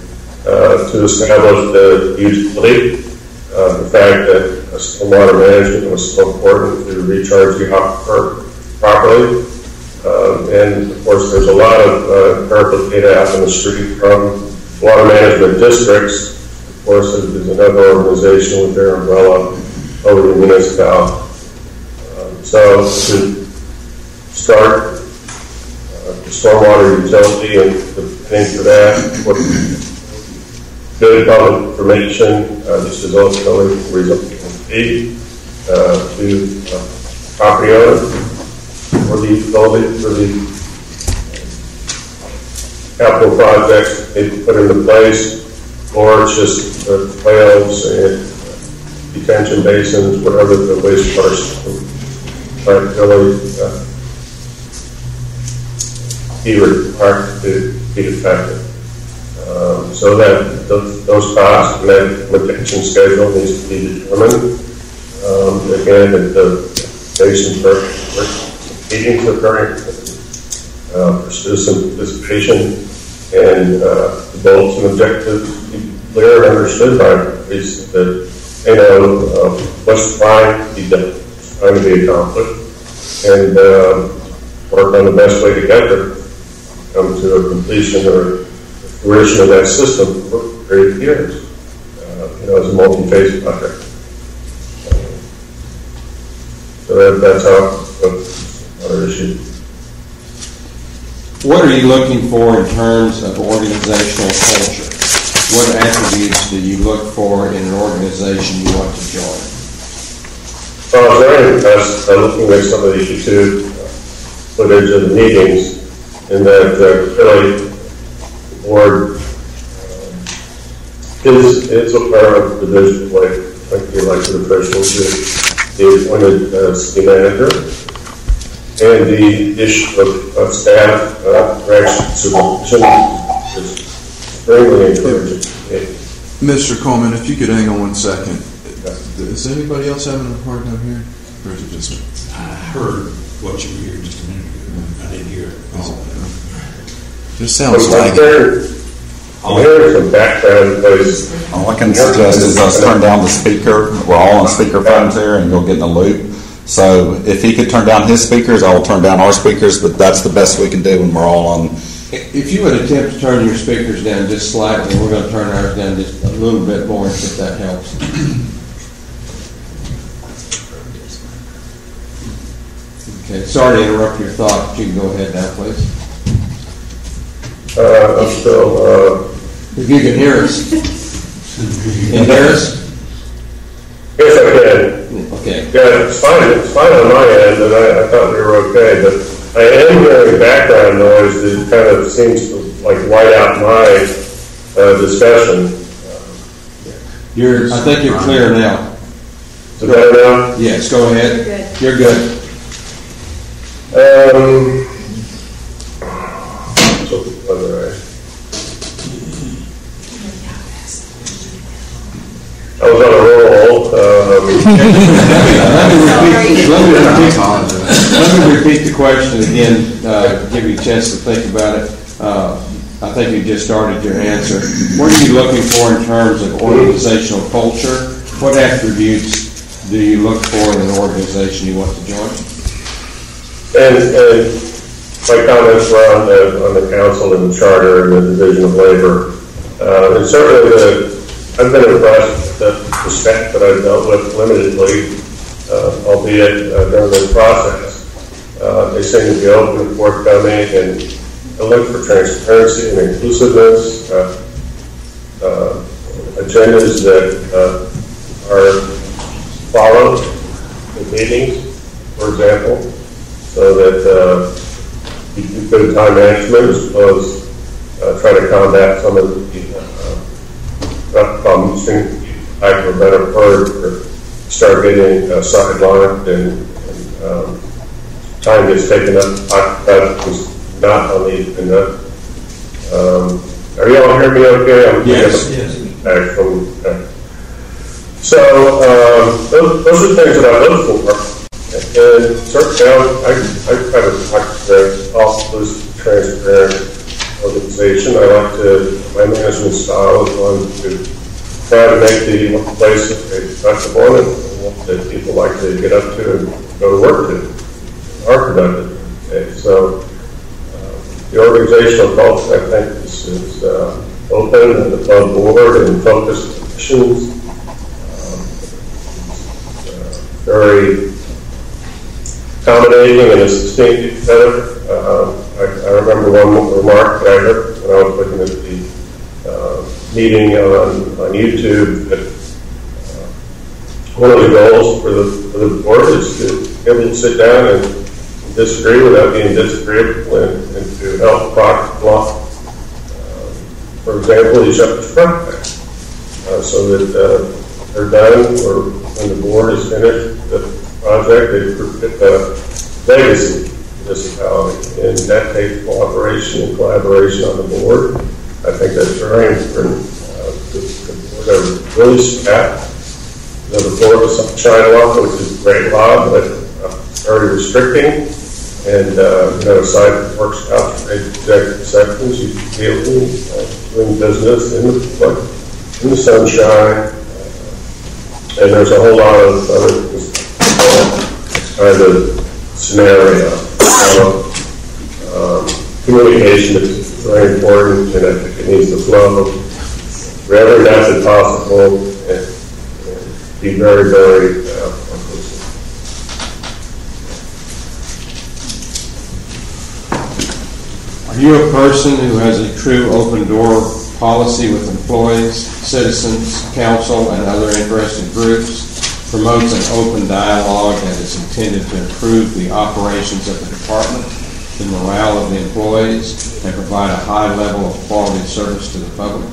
to establish the utility. The fact that stormwater management was so important to recharge the aquifer properly. And of course, there's a lot of current data out in the street from water management districts. Of course, there's another organization with their umbrella over the municipality. So to start the stormwater utility and the thing for that, good public information. This is also resulting in fee to property owners for the utility, for the capital projects they put into place, or it's just wells and detention basins, whatever the wastewater system might really be required to be effective. So that those costs and that implementation schedule needs to be determined. Again, at the basin meetings occurring, pursue some participation, and the goals and objectives be clear and understood by everybody that they know what's trying to be done, what's trying to be accomplished, and work on the best way to get there, come to a completion or fruition of that system for a period of years, as a multi-phase project. So that's our issue. What are you looking for in terms of organizational culture? What attributes do you look for in an organization you want to join? Well, I was very impressed looking at some of the YouTube footage of the meetings, in that really the board is a part of the division, like the elected officials, the appointed city manager, and the issue of staff direction supervision is extremely encouraging. Mr. Coleman, if you could hang on 1 second. Is anybody else having a hard time hearing? Or is it just me? I heard what you were hearing just a minute ago. I didn't hear it. Just sounds like I'm hearing some background noise. All I can suggest is us turn down the speaker. We're all on speaker phones here, and you'll get in a loop. So if he could turn down his speakers, I will turn down our speakers, but that's the best we can do when we're all on. If you would attempt to turn your speakers down just slightly, we're going to turn ours down just a little bit more, if that helps. Okay, sorry to interrupt your thought, but you can go ahead now, please. I'm still... If you can hear us. Can you hear us? Yes, I can. Okay. Yeah, it's fine on my end, and I thought we were okay, but I am hearing background noise that kind of seems to like white out my discussion. I think you're clear now. Is it better now? Yes, go ahead. You're good. I was on a roll. Let me repeat the question again, give you a chance to think about it. I think you just started your answer. What are you looking for in terms of organizational culture? What attributes do you look for in an organization you want to join? And my comments were on the council and the charter and the division of labor. And certainly I've been impressed with the staff that I've dealt with limitedly, albeit during this process. They seem to be open and forthcoming and look for transparency and inclusiveness, agendas that are followed in meetings, for example, so that you do good time management as well as try to combat some of the problems. I for a better word, or start getting sidelined and time gets taken up. That was not on the agenda. Are you all hearing me okay? Yes. So those are things that I look for. And certainly I try to practice that also transparent organization. My management style is one to try to make the place respectable and that people like to get up to and go to work to, are productive. Okay, so the organizational culture, I think, is open and above board and focused on missions. Very accommodating and a sustained together. I remember one remark that I heard when I was looking at the meeting on YouTube that one of the goals for the board is to be able to sit down and disagree without being disagreeable and to help project law. For example, these shepherd's projects, so that they're done, or when the board is finished the project, they get the legacy municipality, and that takes cooperation and collaboration on the board. I think that's very important. The board are really staffed. The board is sunshine law, which is a great law, but very restricting. And aside from workshops, executive sessions, you can deal with doing business in the sunshine. And there's a whole lot of other kind of scenario. Communication is very important, and I think it needs to flow wherever that's possible and be very, very inclusive. Are you a person who has a true open door policy with employees, citizens, council, and other interested groups? Promotes an open dialogue that is intended to improve the operations of the department, the morale of the employees, and provide a high level of quality service to the public?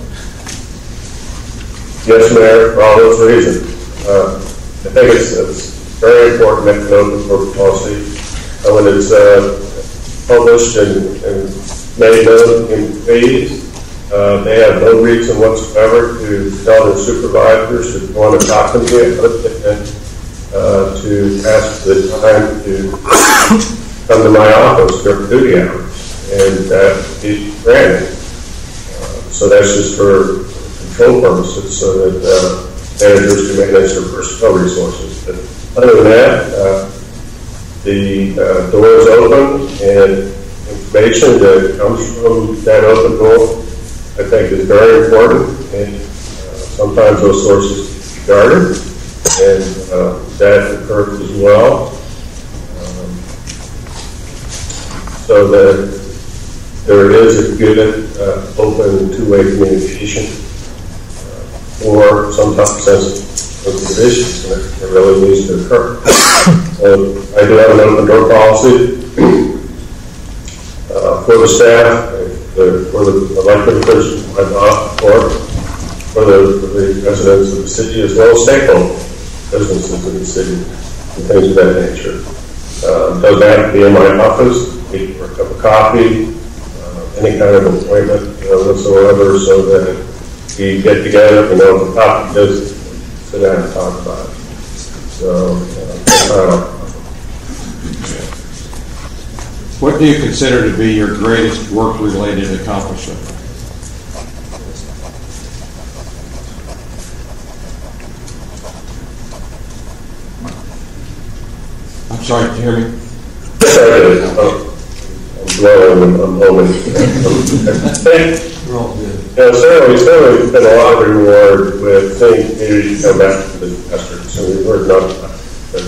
Yes, Mayor, for all those reasons. I think it's very important to have an open door policy. When it's published and made known in fees, they have no reason whatsoever to tell their supervisors who want to talk to me and to ask the time to come to my office during duty hours, and that be granted. So that's just for control purposes, so that managers can manage their personnel resources. But other than that, the door is open, and information that comes from that open door, I think, is very important, and sometimes those sources can be guarded, and that occurs as well. So that there is a good, open, two-way communication for sometimes sensitive issues, and it really needs to occur. I do have an open door policy for the staff, for the elected officials, for the residents of the city, as well as stakeholder businesses in the city, and things of that nature. Doesn't have to be in my office, meet for a cup of coffee, any kind of appointment whatsoever, so that we get together and know the topic is, sit down and talk about it. So, what do you consider to be your greatest work-related accomplishment? sorry, did you hear me? I'm dwelling, I'm hoping. We're all good. Certainly there's been a lot of reward with seeing communities come back to the district, so we've heard enough about it.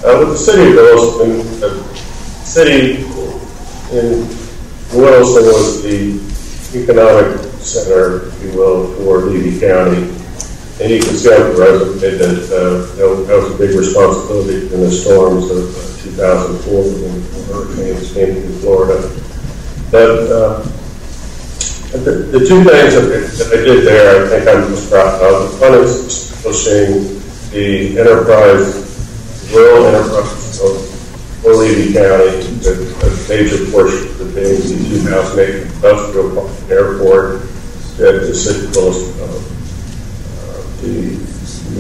But with the city of Williston, the city in Williston was the economic center, if you will, for Levy County. And you can see how the president did that was a big responsibility in the storms of 2004 when hurricanes came to Florida. But the two things that I did there, I think I'm most proud of. One is establishing the rural enterprise for Levy County, a major portion of the things in 2008 industrial park and airport that the city of Williston. The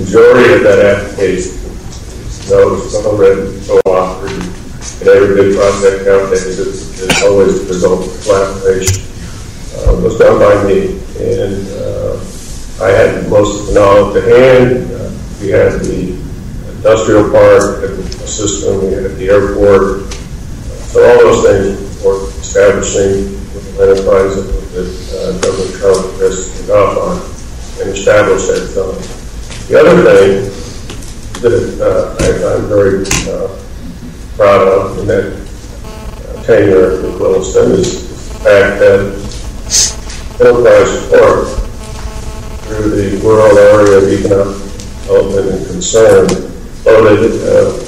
majority of that application was already co-offered, and every big project nowadays is always the result of collaboration. It was done by me, and I had most of the knowledge at hand. We had the industrial park, the system, we had the airport. So all those things were establishing the enterprise that Governor Trump has signed off on and established that zone. The other thing that I'm very proud of in that tenure with Williston is the fact that enterprise support through the rural area of economic development and concern loaded,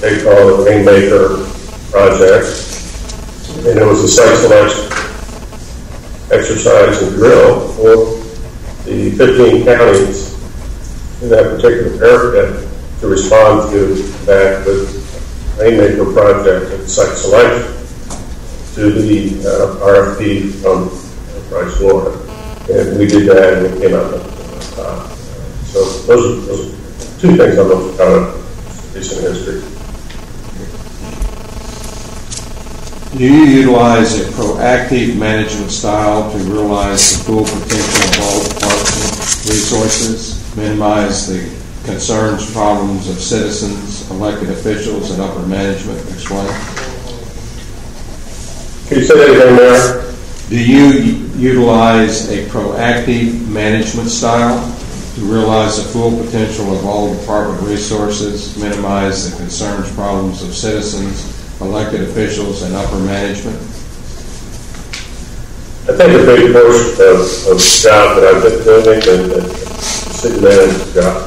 they call it Rainmaker project, and it was a site selection exercise and drill for the 15 counties in that particular area to respond to that with Rainmaker project and site selection to the RFP from Enterprise Florida. And we did that and it came out on top. So those are two things I'm most proud of in recent history. Do you utilize a proactive management style to realize the full potential of all department resources, minimize the concerns, problems of citizens, elected officials, and upper management? Explain. Can you say that again, Mayor? Do you utilize a proactive management style to realize the full potential of all department resources, minimize the concerns, problems of citizens, elected officials, and upper management? I think a big portion of the job that I've been doing and the city manager's job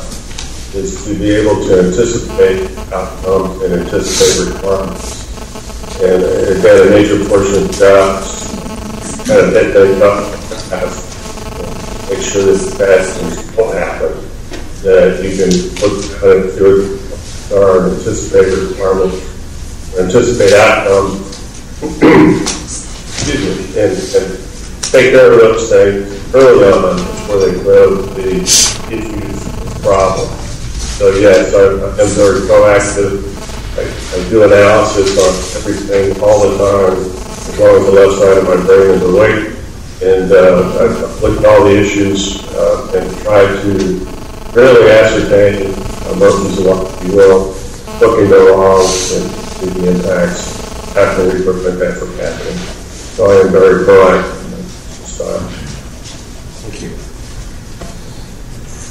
is to be able to anticipate outcomes and anticipate requirements. And again, a major portion of the job is kind of head things up, make sure that bad things don't happen, that you can look at it through and anticipate requirements, anticipate outcomes, excuse me, and take care of those things early on before they grow to the issues, problems. So yes, I'm very proactive. I do analysis on everything all the time, as long as the left side of my brain is awake. And I've looked at all the issues and tried to really ascertain motives of what, if you will, what can go wrong and see the impacts after we prevent that from happening. So I am very proactive in this style. Thank you.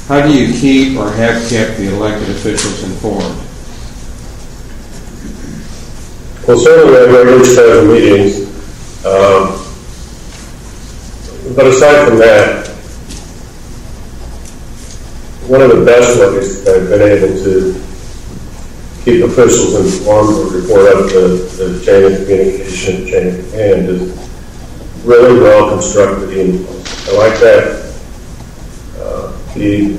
How do you keep or have kept the elected officials informed? Well, certainly I have regular scheduled meetings. But aside from that, one of the best ways that I've been able to keep officials informed or report up the chain of communication, chain of command is really well-constructed emails. I like that. Be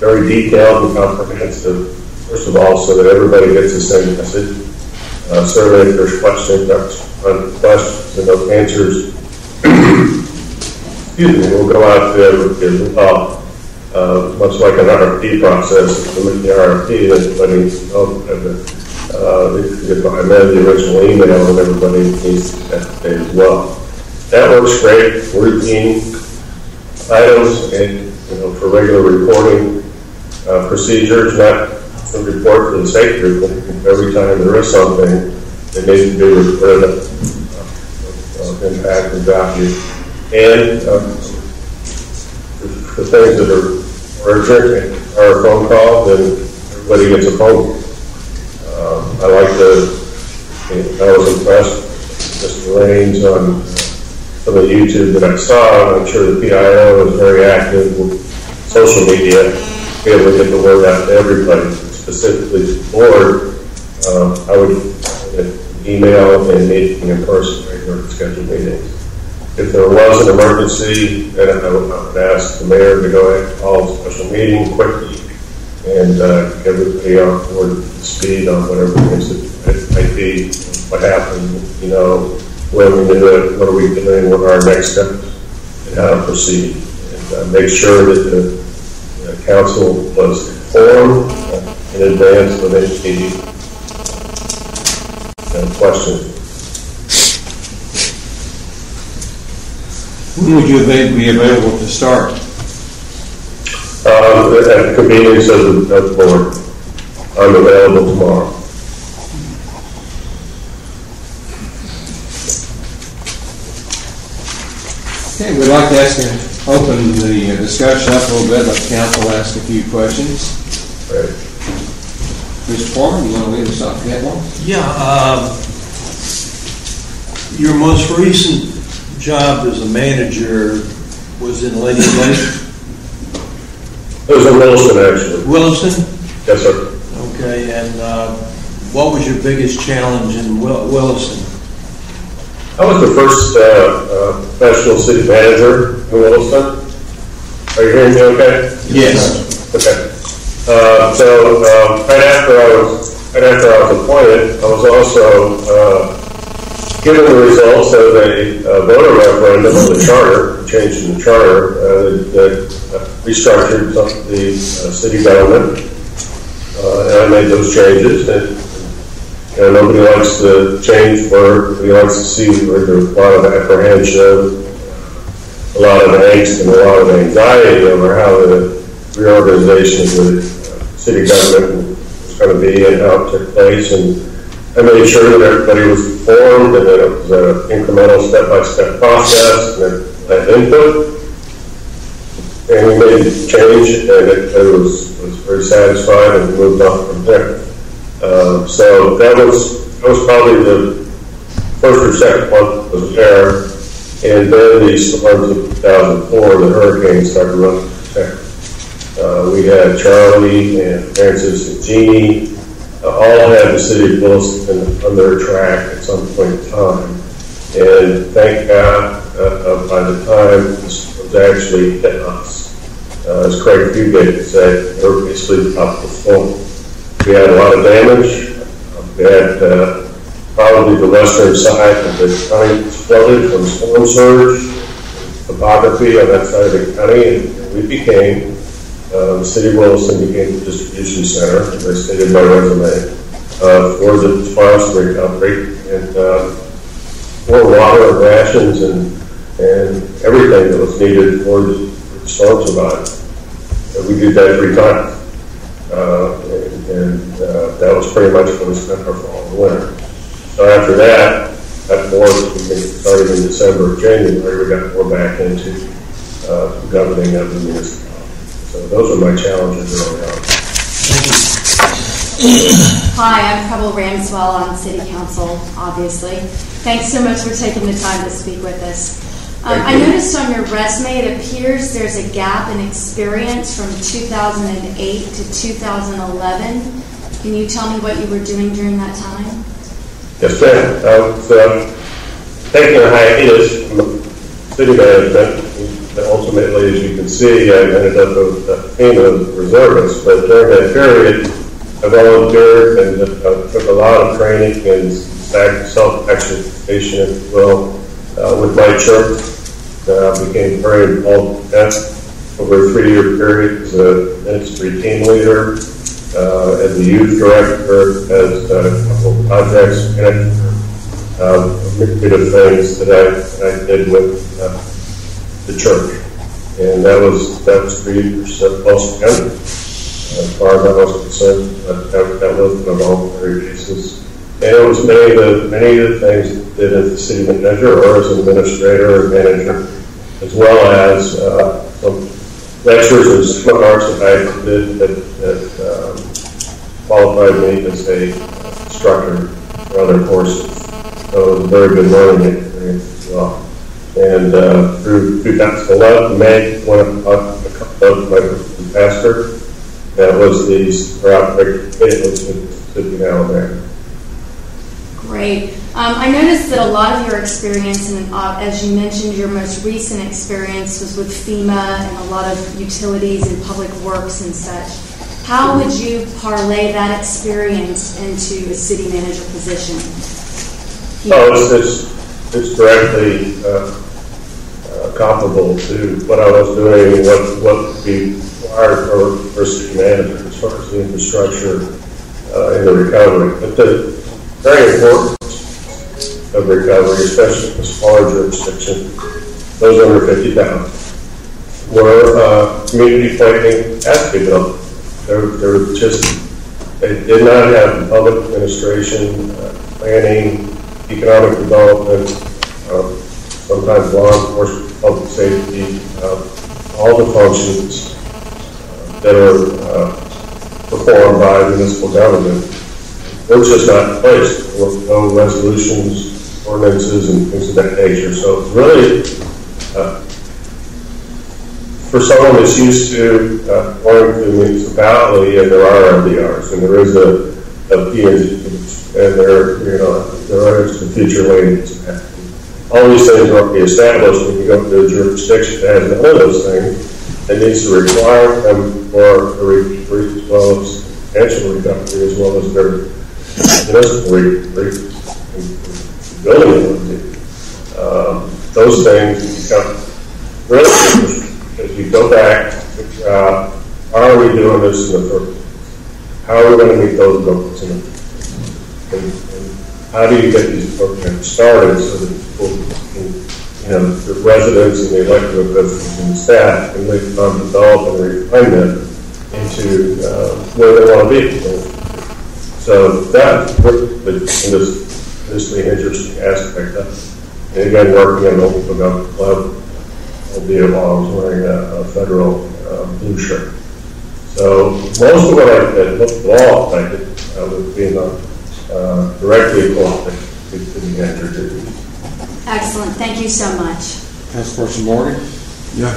very detailed and comprehensive, first of all, so that everybody gets the same message. Certainly if there's questions and no answers, excuse me, we'll go out to everybody as well. Much like an RFP process, with the RFP, everybody needs to know if I read the original email, and everybody needs that day as well. That works great. Routine items and for regular reporting procedures, not to report for the sake of reporting. Every time there is something, that need to be rid of impact and value. And the things that are urgent are a phone call, then everybody gets a phone. I was impressed with Mr. Raines on some of the YouTube that I saw, and I'm sure the PIO is very active with social media to be able to get the word out to everybody, specifically to the board. I would email and meet in person, regular scheduled meetings. If there was an emergency, then I would ask the mayor to go ahead and call a special meeting quickly and get everybody on board speed on whatever it might be, what happened, when we do it, what are we doing, what are our next steps, and how to proceed. And make sure that the council was informed in advance of any questions. When would you be available to start? At the convenience of the board. I'm available tomorrow. Okay, we'd like to open the discussion up a little bit, let the council ask a few questions. Right. Mr. Foreman, you want to lead us off? You have one? Yeah. Your most recent job as a manager was in Lady Lake? It was in Williston, actually. Williston? Yes, sir. Okay, and what was your biggest challenge in Williston? I was the first professional city manager in Williston. Are you hearing me okay? Yes. Okay. So right after I was appointed, I was also given the results of a voter referendum on the charter, change in the charter that restructured the city government, and I made those changes. And nobody likes to change work. Nobody likes to see where there's a lot of apprehension, a lot of angst, and a lot of anxiety over how the reorganization of the city government was going to be and how it took place. And I made sure that everybody was informed and that it was an incremental step-by-step process and that input. And we made a change, and it was very satisfied, and we moved on from there. So that was probably the first or second one was there, and then the storms of 2004, the hurricanes started running there. We had Charlie and Francis and Jeannie, all had the city of Williston on their track at some point in time. And thank God, by the time this was actually hit us, as Craig Fugate said, they were basically top of the storm. We had a lot of damage. We had probably the western side of the county was flooded from storm surge, topography on that side of the county, and we became, the city of Williston became the distribution center, as I stated in my resume, for the response to recovery, and for water and rations and everything that was needed for the storm survival. We did that 3 times. That was pretty much what we spent our fall and winter. So after that board, we started in December or January, we got more back into governing of the municipality. So those are my challenges early on. Hi, I'm Pebble Ramswell on City Council, obviously. Thanks so much for taking the time to speak with us. I noticed on your resume it appears there's a gap in experience from 2008 to 2011. Can you tell me what you were doing during that time? Yes, ma'am. I was taking a hiatus from city management. Ultimately, as you can see, I ended up with FEMA reservist. But during that period, I volunteered and took a lot of training and self-exercisation, if you will, with my church. Became very involved in that over a 3-year period as a ministry team leader, as a youth director, as a couple of projects manager, a myriad of things that I did with the church. And that was 3 years plus together. As far as I was concerned, that was on a voluntary basis. And it was many of the things that did as the city manager or as an administrator or manager, as well as some lectures and seminars that I did that qualified me as a instructor for other courses. So it was a very good learning experience as well. And through 2011, May, when I became my pastor, that was the outbreak of Mississippi, Alabama. Great. I noticed that a lot of your experience, and as you mentioned, your most recent experience was with FEMA and a lot of utilities and public works and such. How would you parlay that experience into a city manager position? It's directly comparable to what I was doing and what would be required for a city manager as far as the infrastructure in the recovery. But the very important of recovery, especially in a smaller jurisdiction, those under 50,000, were community planning has to be built. They did not have public administration, planning, economic development, sometimes law enforcement, public safety, all the functions that are performed by municipal government. They're just not in place. There were no resolutions, ordinances, and things of that nature. So it's really, for someone that's used to going to the municipality, and there are MDRs, and there is a P&Z, and there is the future lands. All these things are already established when you go to a jurisdiction that has none of those things. It needs to require them for the recovery as well as financial recovery as well as their building. Those things become really interesting as you go back. How are we doing this in the first place? How are we going to meet those goals? And how do you get these programs started so that people can, the residents and the elected officials and the staff can develop and refine them into where they want to be. So that's the interesting aspect of it. And again, working in the local government club, albeit while I was wearing a federal blue shirt. So most of what I did, most of all I did, was being directly involved to the manager duties. Excellent. Thank you so much. Councilperson Morgan? Yeah,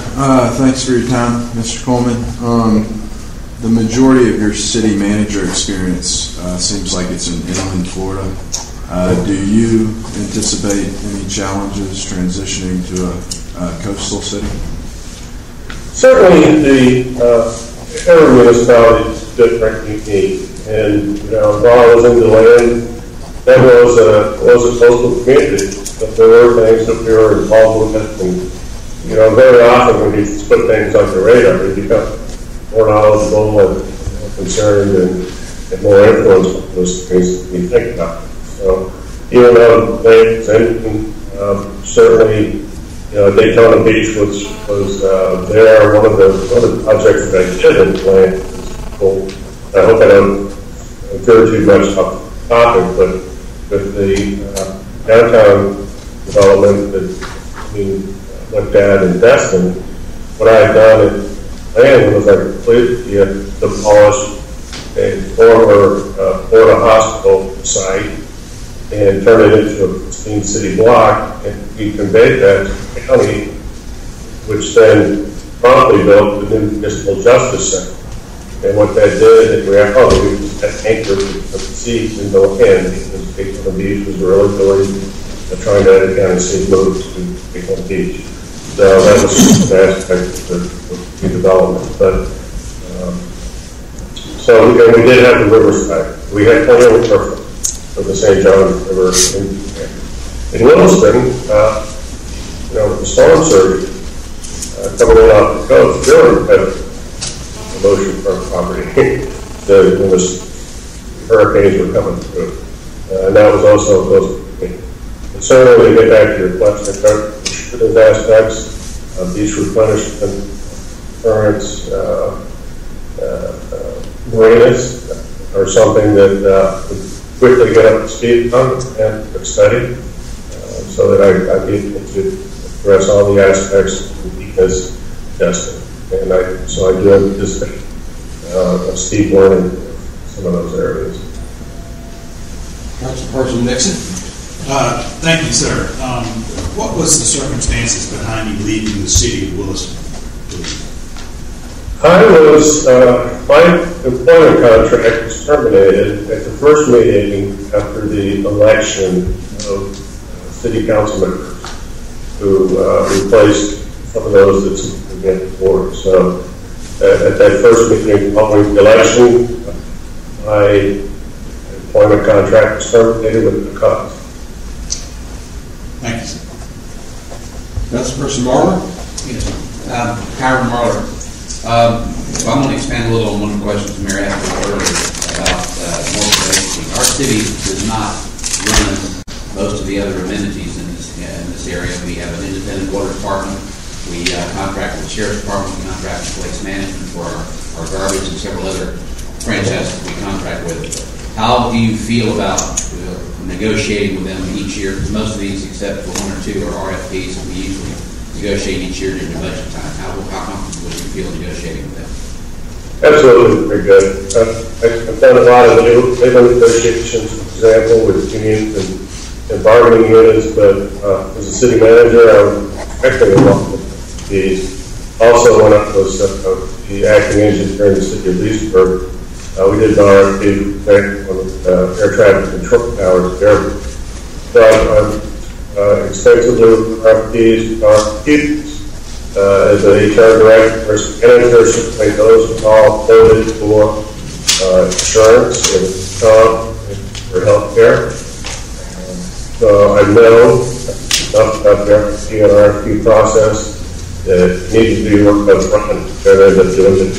thanks for your time, Mr. Coleman. The majority of your city manager experience seems like it's in inland Florida. Do you anticipate any challenges transitioning to a coastal city? Certainly, every municipality is different and unique. And while I was in the land, that was a coastal community. But there were things that we were involved with, and very often when you put things on the radar, you become more knowledgeable and concerned and more influenced with those things that you think about. So even though they certainly Daytona Beach was there. One of the projects that I did in the land was cool. I hope I don't veer too much off the topic, but with the downtown development that we looked at in Destin, what I had done at land was I completely demolished a former Florida hospital site and turned it into a pristine city block, and we conveyed that to the county, which then promptly built the new municipal justice center. And what that did in reality was that anchored the sea in the land, because Daytona Beach was really trying to kind of see moves to Daytona Beach. So that was an aspect of the development. But so we did have the riverside. We had plenty of river of the St. John River in Williston. The storm surge coming in off the coast, during ocean front property when the hurricanes were coming through. And that was also close to me. And certainly, to get back to your question, those aspects, beach replenishment, currents, marinas are something that quickly get up to speed on and study, so that I'm able to address all the aspects of weakness testing. And so I do anticipate a steep learning some of those areas. Councilperson Nixon. Thank you, sir. What was the circumstances behind you leaving the city of Williston? I was, my employment contract was terminated at the first meeting after the election of city council members who replaced some of those that simply went before. So at that first meeting following the election, my employment contract was terminated with the cause. Thank you, sir. Councilperson Marler. Yes, Kyron Marler. I'm going to expand a little on one of the questions the Mayor asked earlier about multiple agency. Our city does not run most of the other amenities in this area. We have an independent water department. We contract with the Sheriff's Department. We contract with Waste Management for our garbage and several other franchises we contract with. How do you feel about negotiating with them each year? Because most of these, except for one or two, are RFPs that we usually negotiate each year during the budget time. How comfortable would you feel negotiating with them? Absolutely, very good. I've done a lot of labor negotiations, for example, with unions and bargaining units, but as a city manager, I'm expecting a lot of these. Also, when I was the acting engineer in the city of Leesburg, we did an RFP on air traffic control towers there. But extensively RFPs, as an HR director, manager, certainly those are all coded for insurance and for health care. So I know enough about the RFP and RFP process that needs to be worked up front rather than doing the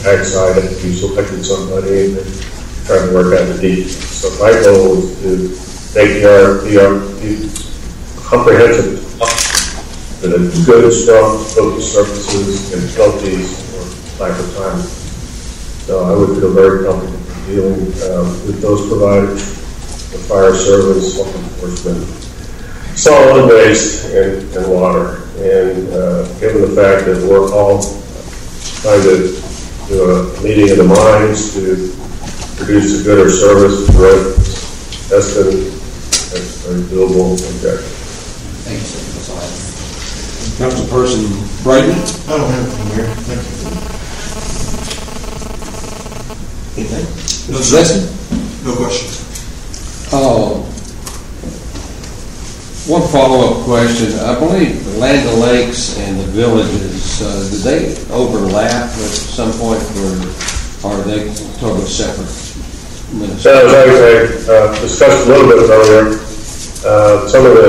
backside if you selected somebody and trying to work out the details. So my goal is to make the RFP comprehensive with a good, strong scope of services and penalties for lack of time. So I would feel very comfortable dealing with those providers, the fire service, law enforcement, solid waste, and water. And given the fact that we're all trying to do a meeting of the minds to produce a gooder service to residents, that's a very doable objective. Thank you, sir. That's all I have. Councilperson Brayden. I don't have anything, Mayor. Thank you. Anything? No, Mr. sir. Lesson? No questions. One follow-up question. I believe the Land O'Lakes and the villages, do they overlap at some point, or are they totally separate? So as I discussed a little bit earlier, some of the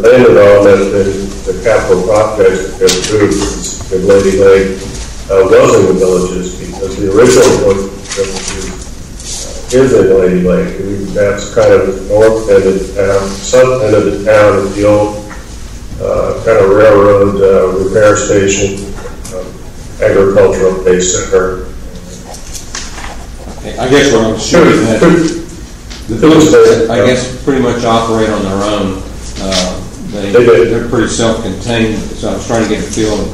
land development and the capital projects that go through in Lady Lake was in the villages, because the original village is in Lady Lake. That's kind of the north end of the town. South end of the town is the old kind of railroad repair station, agricultural base center. I guess what I'm shooting at, the villages, I guess, pretty much operate on their own. They're pretty self-contained, so I was trying to get a feel of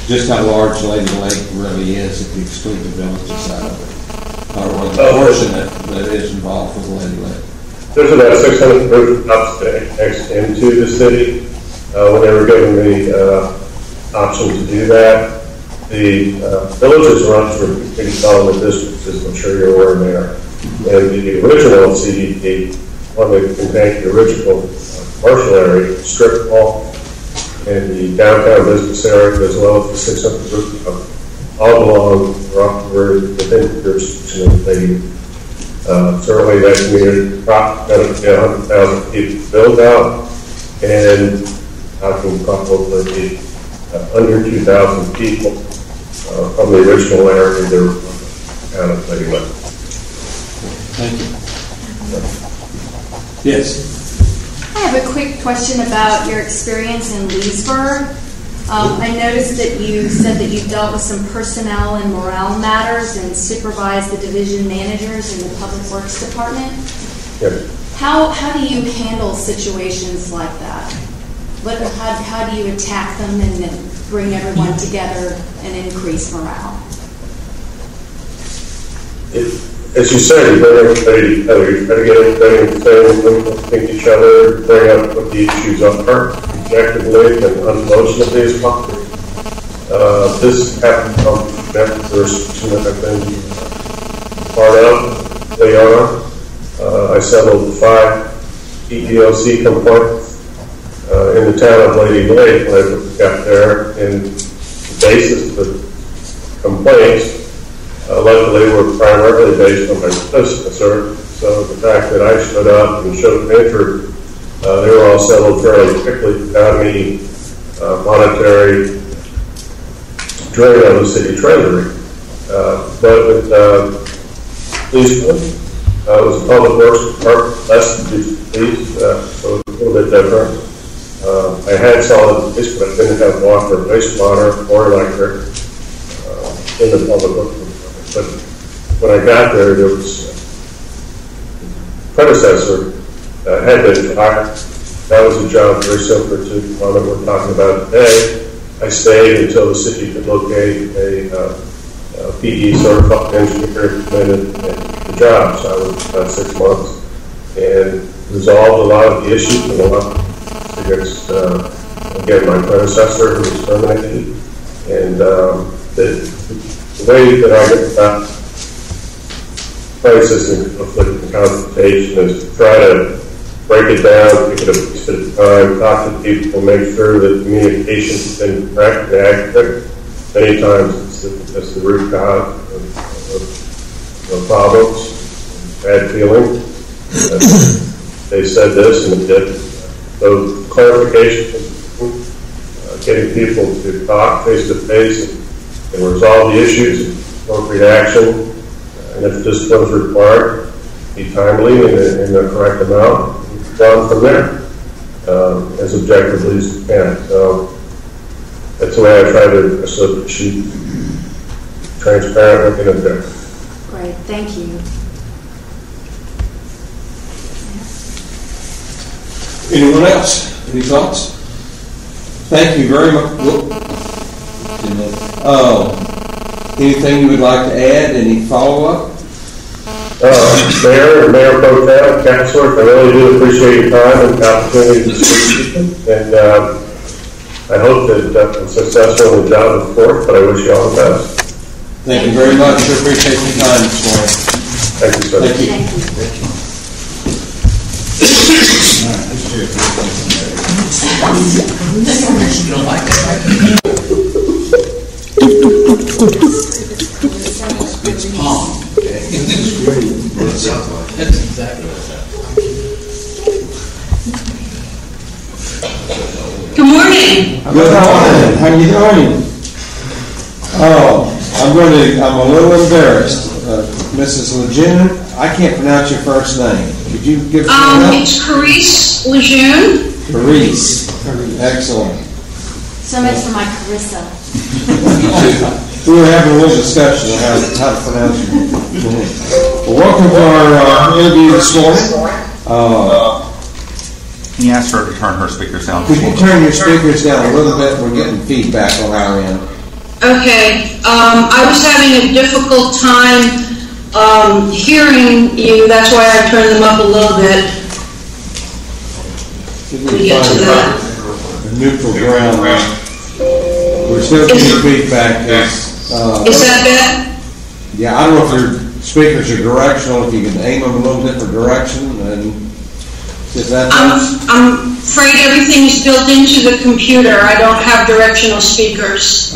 just how large Lady Lake really is if you exclude the villages out of it. Or the portion that is involved with Lady Lake. There's about 600 rooftops next into the city. When they were given the option to do that, the villages run through big development districts, as I'm sure you're aware, Mayor. And the original CDP, one that contained the original commercial area, strip mall, and the downtown business area, as well as the 600 rooftops, all belong within the jurisdiction of the lady. Certainly that community approximately 100,000 people built out, and I can probably be under 2,000 people from the original area that were kind of Lady Lake. Thank you. Yes. I have a quick question about your experience in Leesburg. I noticed that you said that you dealt with some personnel and morale matters and supervised the division managers in the Public Works Department. Yes. How do you handle situations like that? How do you attack them and then bring everyone together and increase morale? As you say, you bring everybody together. You try to get everybody in the same room, think each other, bring up what the issues are, objectively and unemotionally as possible. This happened from the jurisdiction that I've been part of, they are. I settled 5 EEOC complaints in the town of Lady Lake when I got there, and the basis of the complaints luckily were primarily based on my concern. So the fact that I stood up and showed interest, they were all settled fairly quickly without any monetary drain on the city treasury. But with policemen, it was a public works department, less than police, so it's a little bit different. I had solid waste, but I didn't have water, wastewater, or electric in the public works department. But when I got there, there was predecessor had been fired. That was a job very similar to the one that we're talking about today. I stayed until the city could locate a PE certified engineer implemented the job. So I was about 6 months and resolved a lot of the issues and a lot against, again, my predecessor who was terminated. And the way that I get about crisis and conflict and confrontation is to try to break it down, take it a piece at a time, talk to people, make sure that communication has been correct and accurate. Many times it's the root cause of problems, bad feeling. They said this and it did. So clarification, getting people to talk face to face and resolve the issues, appropriate action, and if discipline is required, be timely in the correct amount. Down from there, as objectively as you can. So that's the way I try to associate transparent looking at there. Great, thank you. Anyone else? Any thoughts? Thank you very much. Anything you would like to add? Any follow-up? Mayor and Mayor Pro Tem, Councilor, I really do appreciate your time and the opportunity to speak to you. And I hope that I'm successful in the job, of course, but I wish you all the best. Thank you very much. I appreciate your time this morning. Thank you, sir. Thank you. Thank you. It's palm. That's exactly what's happening. Good morning. Good morning. How you doing? I'm a little embarrassed. Mrs. Lejeune, I can't pronounce your first name. Could you give me It's Carice Lejeune. Carice. Excellent. So much for my Carissa. We were having a little discussion on how to pronounce your name. Well, welcome to our interview this morning. Can you ask her to turn her speakers down? Could you turn your speakers down a little bit? We're getting feedback on our end. Okay. I was having a difficult time hearing you. That's why I turned them up a little bit. We get to that. Neutral ground. We're still getting feedback. Is that bad? Yeah, I don't know if your speakers are directional. If you can aim them a little different direction, and if that helps. I'm afraid everything's built into the computer. I don't have directional speakers.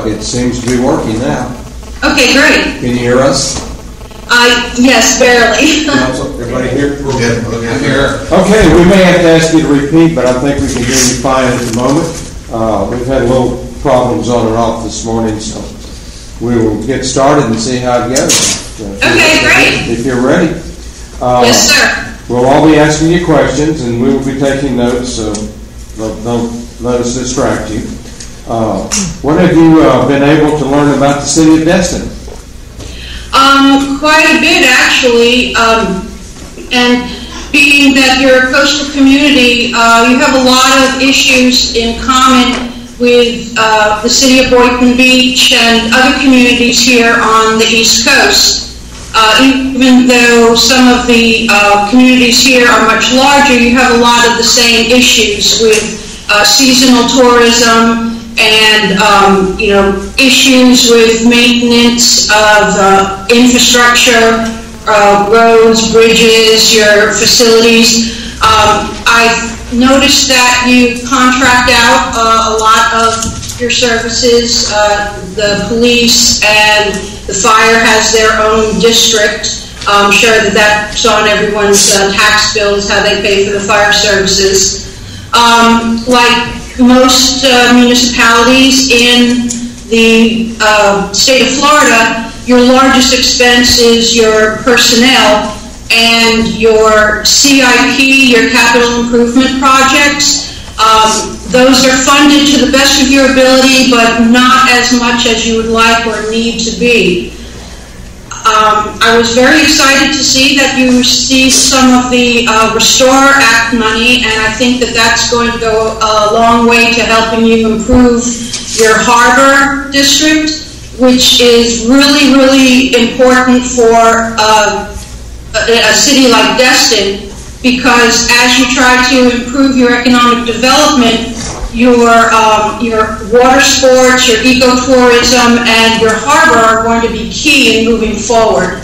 It seems to be working now. Okay, great. Can you hear us? Yes, barely. Everybody here? I'm here. Okay, we may have to ask you to repeat, but I think we can hear you fine at the moment. We've had a little problems on and off this morning, so we will get started and see how it goes. Okay, great. If you're ready. Yes, sir. We'll all be asking you questions, and we will be taking notes, so don't let us distract you. What have you been able to learn about the city of Destin? Quite a bit, actually. And being that you're a coastal community, you have a lot of issues in common with the city of Boynton Beach and other communities here on the East Coast. Even though some of the communities here are much larger, you have a lot of the same issues with seasonal tourism and issues with maintenance of infrastructure, roads, bridges, your facilities. I've noticed that you contract out a lot of your services. The police and the fire has their own district. I'm sure that that's on everyone's tax bills, how they pay for the fire services. Like most municipalities in the state of Florida, your largest expense is your personnel and your CIP, your capital improvement projects. Those are funded to the best of your ability, but not as much as you would like or need to be. I was very excited to see that you received some of the Restore Act money, and I think that that's going to go a long way to helping you improve your harbor district, which is really, really important for a city like Destin, because as you try to improve your economic development, your water sports, your ecotourism, and your harbor are going to be key in moving forward.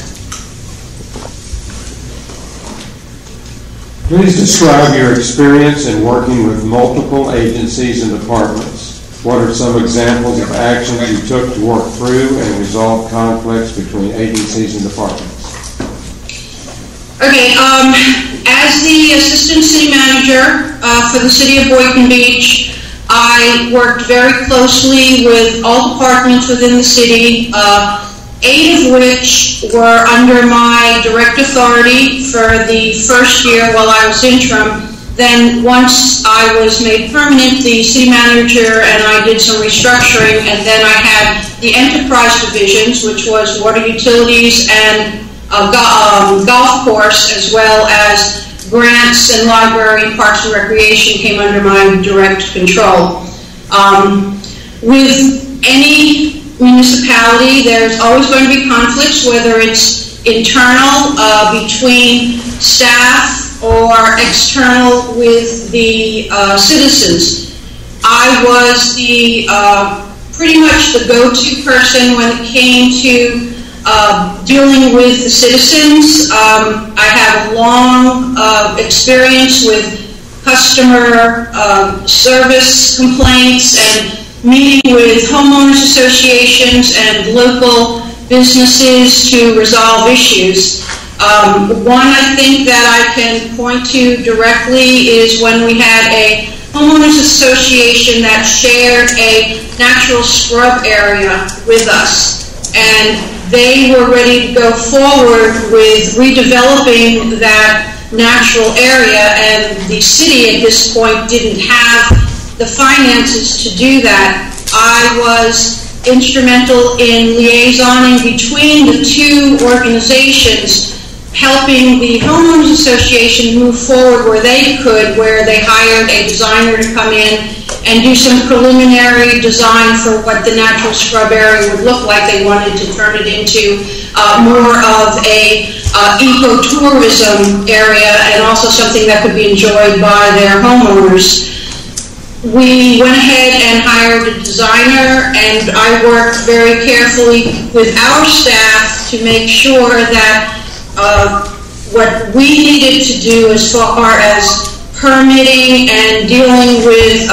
Please describe your experience in working with multiple agencies and departments. What are some examples of actions you took to work through and resolve conflicts between agencies and departments? Okay, as the Assistant City Manager for the City of Boynton Beach, I worked very closely with all departments within the city, 8 of which were under my direct authority for the first year while I was interim. Then once I was made permanent, the city manager and I did some restructuring, and then I had the enterprise divisions, which was water utilities and golf course, as well as grants and library and parks and recreation came under my direct control. With any municipality, there's always going to be conflicts, whether it's internal between staff or external with the citizens. I was the pretty much the go-to person when it came to dealing with the citizens. I have a long experience with customer service complaints and meeting with homeowners associations and local businesses to resolve issues. One I think that I can point to directly is when we had a homeowners association that shared a natural scrub area with us, and they were ready to go forward with redeveloping that natural area, and the city at this point didn't have the finances to do that. I was instrumental in liaisoning between the two organizations, helping the homeowners association move forward where they could, where they hired a designer to come in and do some preliminary design for what the natural scrub area would look like. They wanted to turn it into more of a ecotourism area, and also something that could be enjoyed by their homeowners. We went ahead and hired a designer, and I worked very carefully with our staff to make sure that what we needed to do as far as permitting and dealing with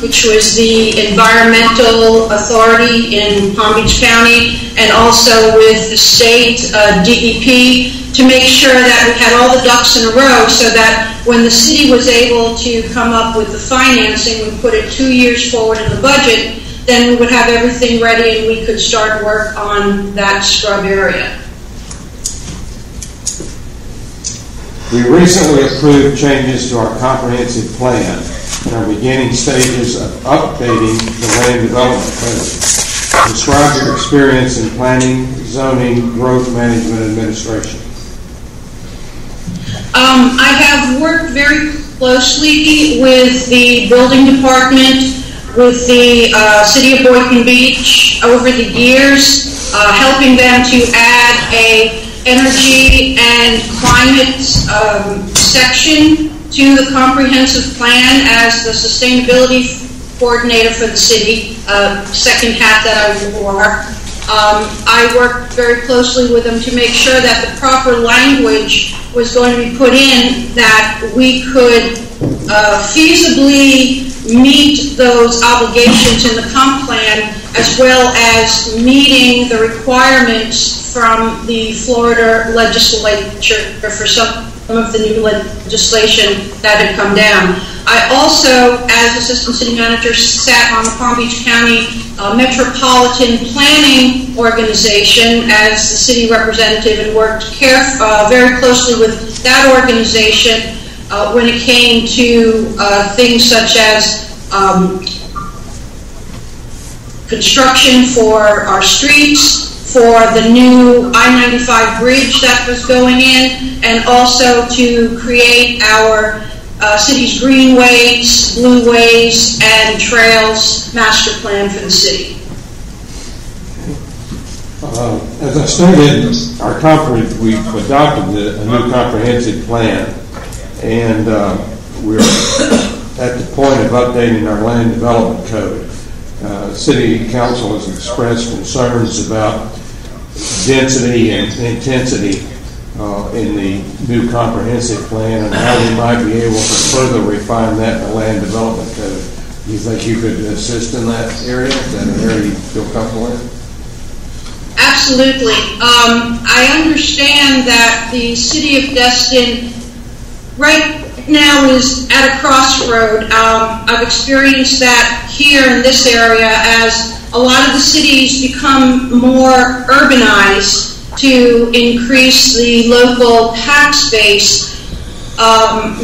which was the environmental authority in Palm Beach County, and also with the state DEP, to make sure that we had all the ducks in a row, so that when the city was able to come up with the financing, we put it 2 years forward in the budget, then we would have everything ready and we could start work on that scrub area. We recently approved changes to our comprehensive plan and are beginning stages of updating the land development code. Describe your experience in planning, zoning, growth management, administration. I have worked very closely with the building department, with the City of Boynton Beach over the years, helping them to add a energy and climate section to the comprehensive plan as the sustainability coordinator for the city, second hat that I wore. I worked very closely with them to make sure that the proper language was going to be put in, that we could feasibly meet those obligations in the comp plan, as well as meeting the requirements from the Florida legislature for some of the new legislation that had come down. I also, as Assistant City Manager, sat on the Palm Beach County Metropolitan Planning Organization as the city representative and worked very closely with that organization when it came to things such as construction for our streets, for the new I-95 bridge that was going in, and also to create our city's greenways, blueways, and trails master plan for the city. As I stated, we've adopted a new comprehensive plan, and we're at the point of updating our land development code. City Council has expressed concerns about density and intensity in the new comprehensive plan, and how we might be able to further refine that in the land development code. Do you think you could assist in that area? Is that an area you feel comfortable in? Absolutely. I understand that the city of Destin right now is at a crossroad. I've experienced that here in this area as a lot of the cities become more urbanized to increase the local tax base.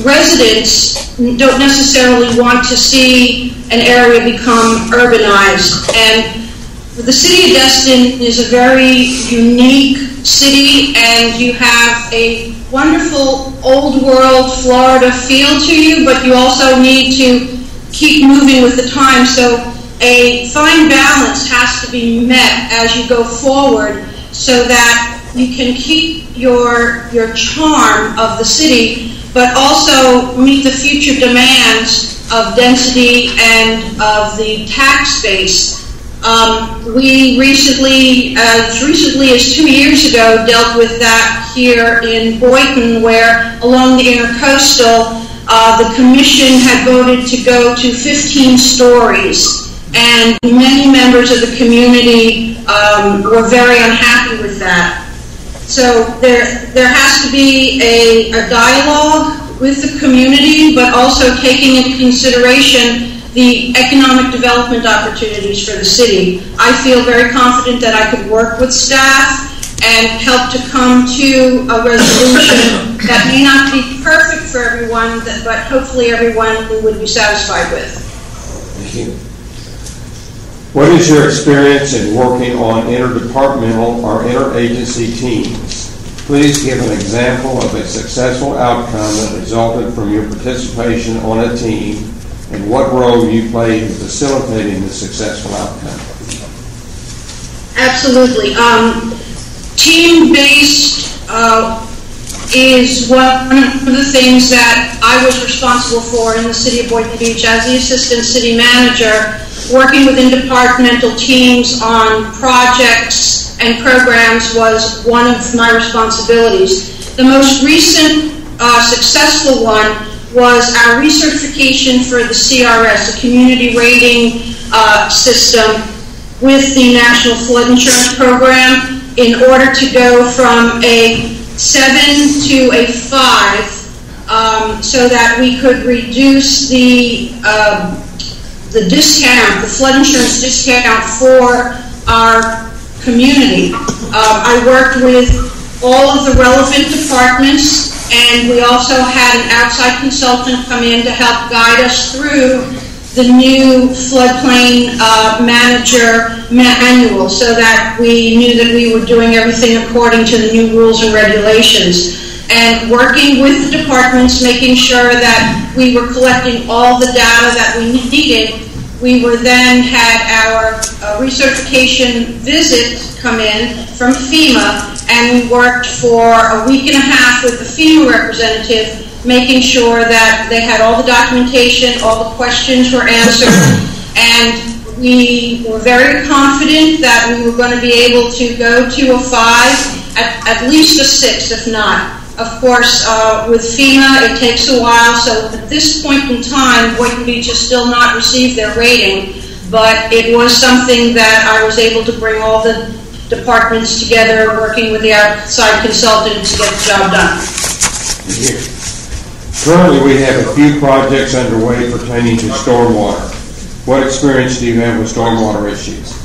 Residents don't necessarily want to see an area become urbanized. And the city of Destin is a very unique city, and you have a wonderful old world Florida feel to you, but you also need to keep moving with the time. So a fine balance has to be met as you go forward, so that you can keep your charm of the city, but also meet the future demands of density and of the tax base. We recently, as recently as 2 years ago, dealt with that here in Boynton, where along the intercoastal, the commission had voted to go to 15 stories, and many members of the community were very unhappy with that. So there has to be a dialogue with the community, but also taking into consideration the economic development opportunities for the city. I feel very confident that I could work with staff and help to come to a resolution that may not be perfect for everyone, but hopefully everyone would be satisfied with. Thank you. What is your experience in working on interdepartmental or interagency teams? Please give an example of a successful outcome that resulted from your participation on a team, and what role you played in facilitating the successful outcome. Absolutely. Team-based is one of the things that I was responsible for in the city of Boynton Beach as the assistant city manager, working with interdepartmental teams on projects and programs was one of my responsibilities. The most recent successful one was our recertification for the CRS, a community rating system with the National Flood Insurance Program, in order to go from a 7 to a 5, so that we could reduce the discount, the flood insurance discount for our community. I worked with all of the relevant departments, and we also had an outside consultant come in to help guide us through the new floodplain manager manual, so that we knew that we were doing everything according to the new rules and regulations. and working with the departments, making sure that we were collecting all the data that we needed. We were then had our recertification visit come in from FEMA, and we worked for a week and a half with the FEMA representative, making sure that they had all the documentation, all the questions were answered, and we were very confident that we were going to be able to go to a 5, at least a 6, if not. Of course, with FEMA, it takes a while, so at this point in time, Boynton Beach has still not received their rating, but it was something that I was able to bring all the departments together, working with the outside consultant to get the job done. Currently, we have a few projects underway pertaining to stormwater. What experience do you have with stormwater issues?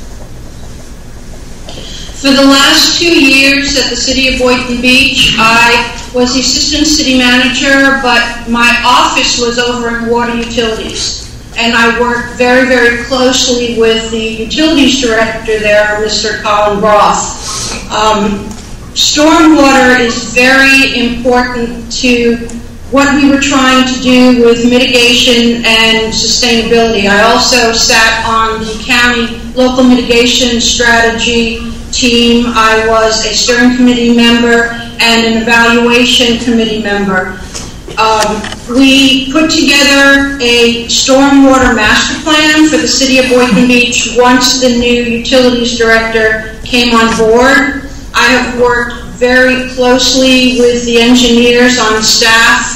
For the last 2 years at the City of Boynton Beach, I was the assistant city manager, but my office was over in water utilities. And I worked very, very closely with the utilities director there, Mr. Colin Groff. Stormwater is very important to what we were trying to do with mitigation and sustainability. I also sat on the county local mitigation strategy team. I was a steering committee member and an evaluation committee member. We put together a stormwater master plan for the City of Boynton Beach once the new utilities director came on board. I have worked very closely with the engineers on staff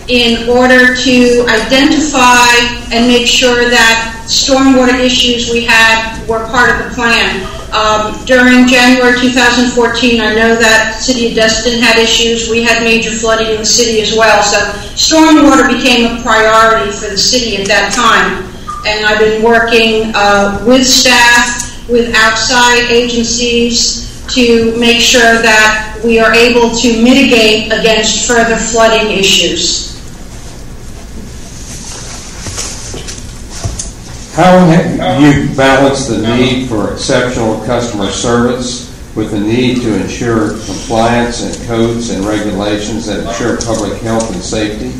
in order to identify and make sure that stormwater issues we had were part of the plan. During January 2014, I know that the City of Destin had issues. We had major flooding in the city as well. So stormwater became a priority for the city at that time. And I've been working with staff, with outside agencies to make sure that we are able to mitigate against further flooding issues. How have you balanced the need for exceptional customer service with the need to ensure compliance and codes and regulations that ensure public health and safety?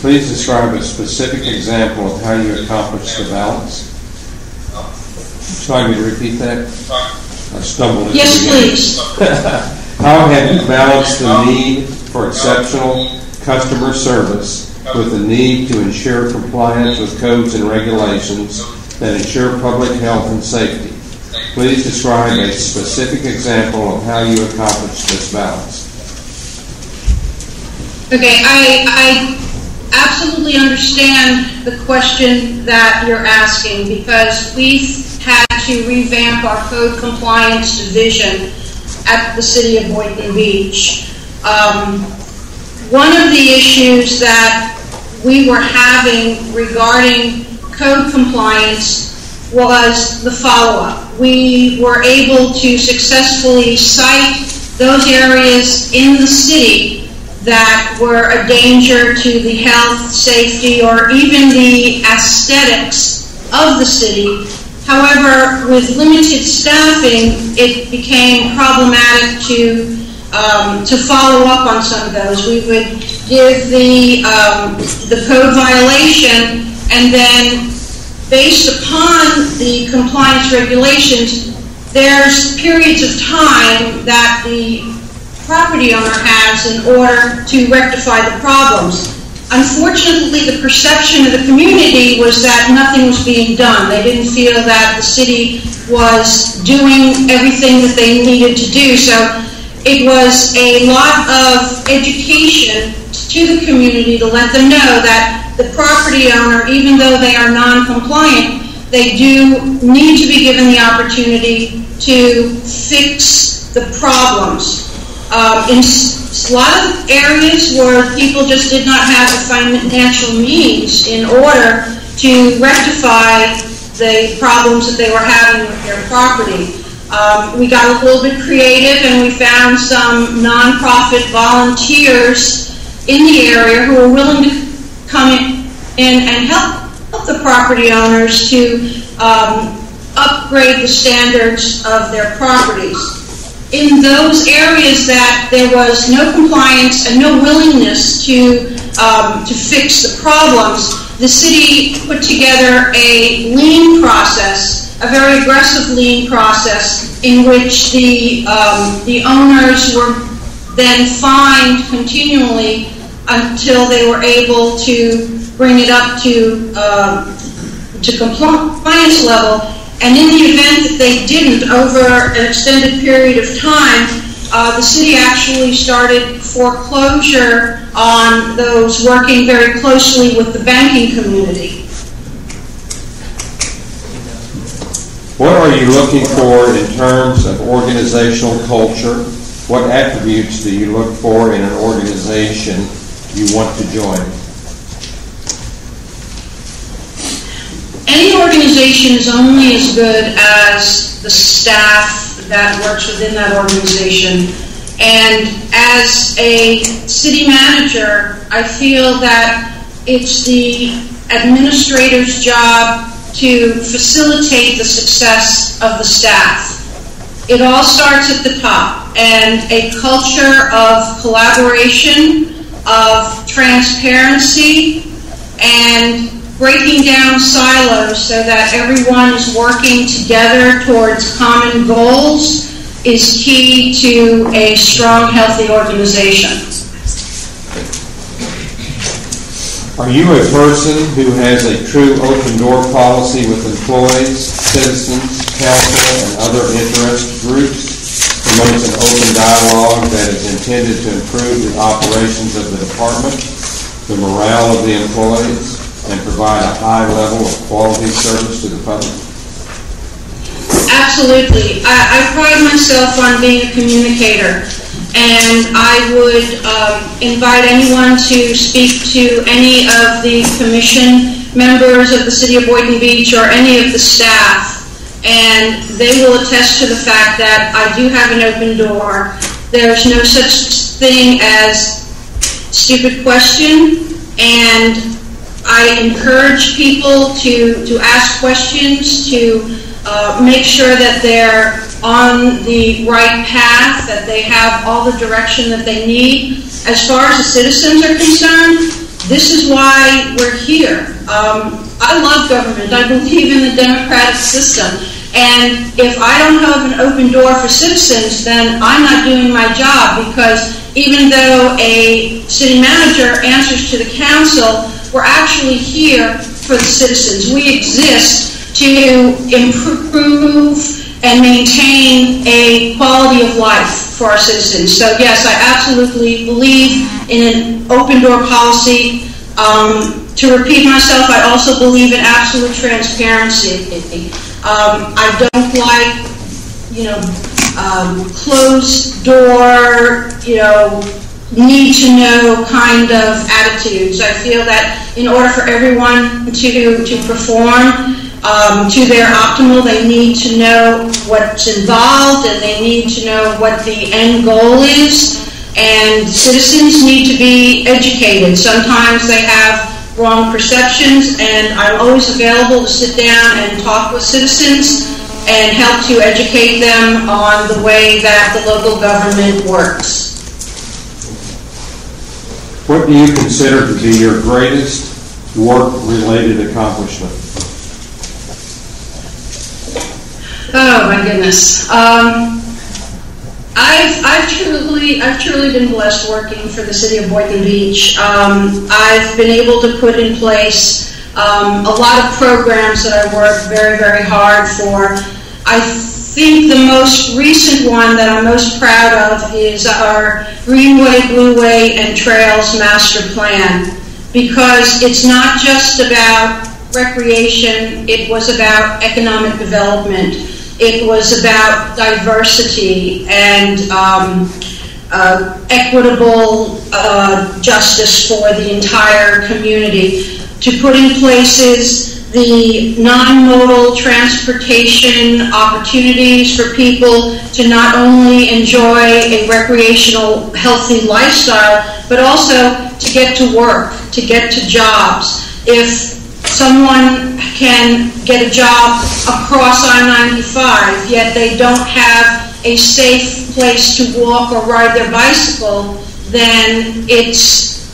Please describe a specific example of how you accomplished the balance. Would you like me to repeat that? I stumbled. Yes, please. How have you balanced the need for exceptional customer service with the need to ensure compliance with codes and regulations that ensure public health and safety? Please describe a specific example of how you accomplished this balance. Okay, I absolutely understand the question that you're asking, because we've had to revamp our code compliance division at the City of Boynton Beach. One of the issues that we were having regarding code compliance was the follow-up. We were able to successfully cite those areas in the city that were a danger to the health, safety, or even the aesthetics of the city. However, with limited staffing, it became problematic to follow up on some of those. We would give the code violation, and then based upon the compliance regulations, there's periods of time that the property owner has in order to rectify the problems. Unfortunately, the perception of the community was that nothing was being done. They didn't feel that the city was doing everything that they needed to do. So it was a lot of education to the community to let them know that the property owner, even though they are non-compliant, they do need to be given the opportunity to fix the problems. In a lot of areas where people just did not have the financial means in order to rectify the problems that they were having with their property. We got a little bit creative, and we found some nonprofit volunteers in the area who were willing to come in and help the property owners to upgrade the standards of their properties. in those areas that there was no compliance and no willingness to fix the problems, the city put together a lien process, a very aggressive lien process, in which the owners were then fined continually until they were able to bring it up to compliance level. And in the event that they didn't, over an extended period of time, the city actually started foreclosure on those working very closely with the banking community. What are you looking for in terms of organizational culture? What attributes do you look for in an organization you want to join? Any organization is only as good as the staff that works within that organization. And as a city manager, I feel that it's the administrator's job to facilitate the success of the staff. It all starts at the top, and a culture of collaboration, of transparency, and breaking down silos so that everyone is working together towards common goals is key to a strong, healthy organization. Are you a person who has a true open door policy with employees, citizens, council, and other interest groups? Promotes an open dialogue that is intended to improve the operations of the department, the morale of the employees, and provide a high level of quality service to the public? Absolutely. I pride myself on being a communicator, and I would invite anyone to speak to any of the commission members of the City of Boynton Beach or any of the staff, and they will attest to the fact that I do have an open door. There's no such thing as stupid question, and I encourage people to ask questions, to make sure that they're on the right path, that they have all the direction that they need. As far as the citizens are concerned, this is why we're here. I love government. I believe in the democratic system. And if I don't have an open door for citizens, then I'm not doing my job, because even though a city manager answers to the council, we're actually here for the citizens. We exist to improve and maintain a quality of life for our citizens. So yes, I absolutely believe in an open door policy. To repeat myself, I also believe in absolute transparency. I don't like, closed door, need to know kind of attitudes. I feel that in order for everyone to perform to their optimal, they need to know what's involved, and they need to know what the end goal is. And citizens need to be educated. Sometimes they have wrong perceptions, and I'm always available to sit down and talk with citizens and help to educate them on the way that the local government works. What do you consider to be your greatest work-related accomplishment? Oh my goodness. I've truly been blessed working for the City of Boynton Beach. I've been able to put in place a lot of programs that I work very, very hard for. I think the most recent one that I'm most proud of is our Greenway, Blueway, and Trails Master Plan, because it's not just about recreation, it was about economic development. It was about diversity and equitable justice for the entire community. To put in places the non-modal transportation opportunities for people to not only enjoy a recreational, healthy lifestyle, but also to get to work, to get to jobs. If someone can get a job across I-95, yet they don't have a safe place to walk or ride their bicycle, then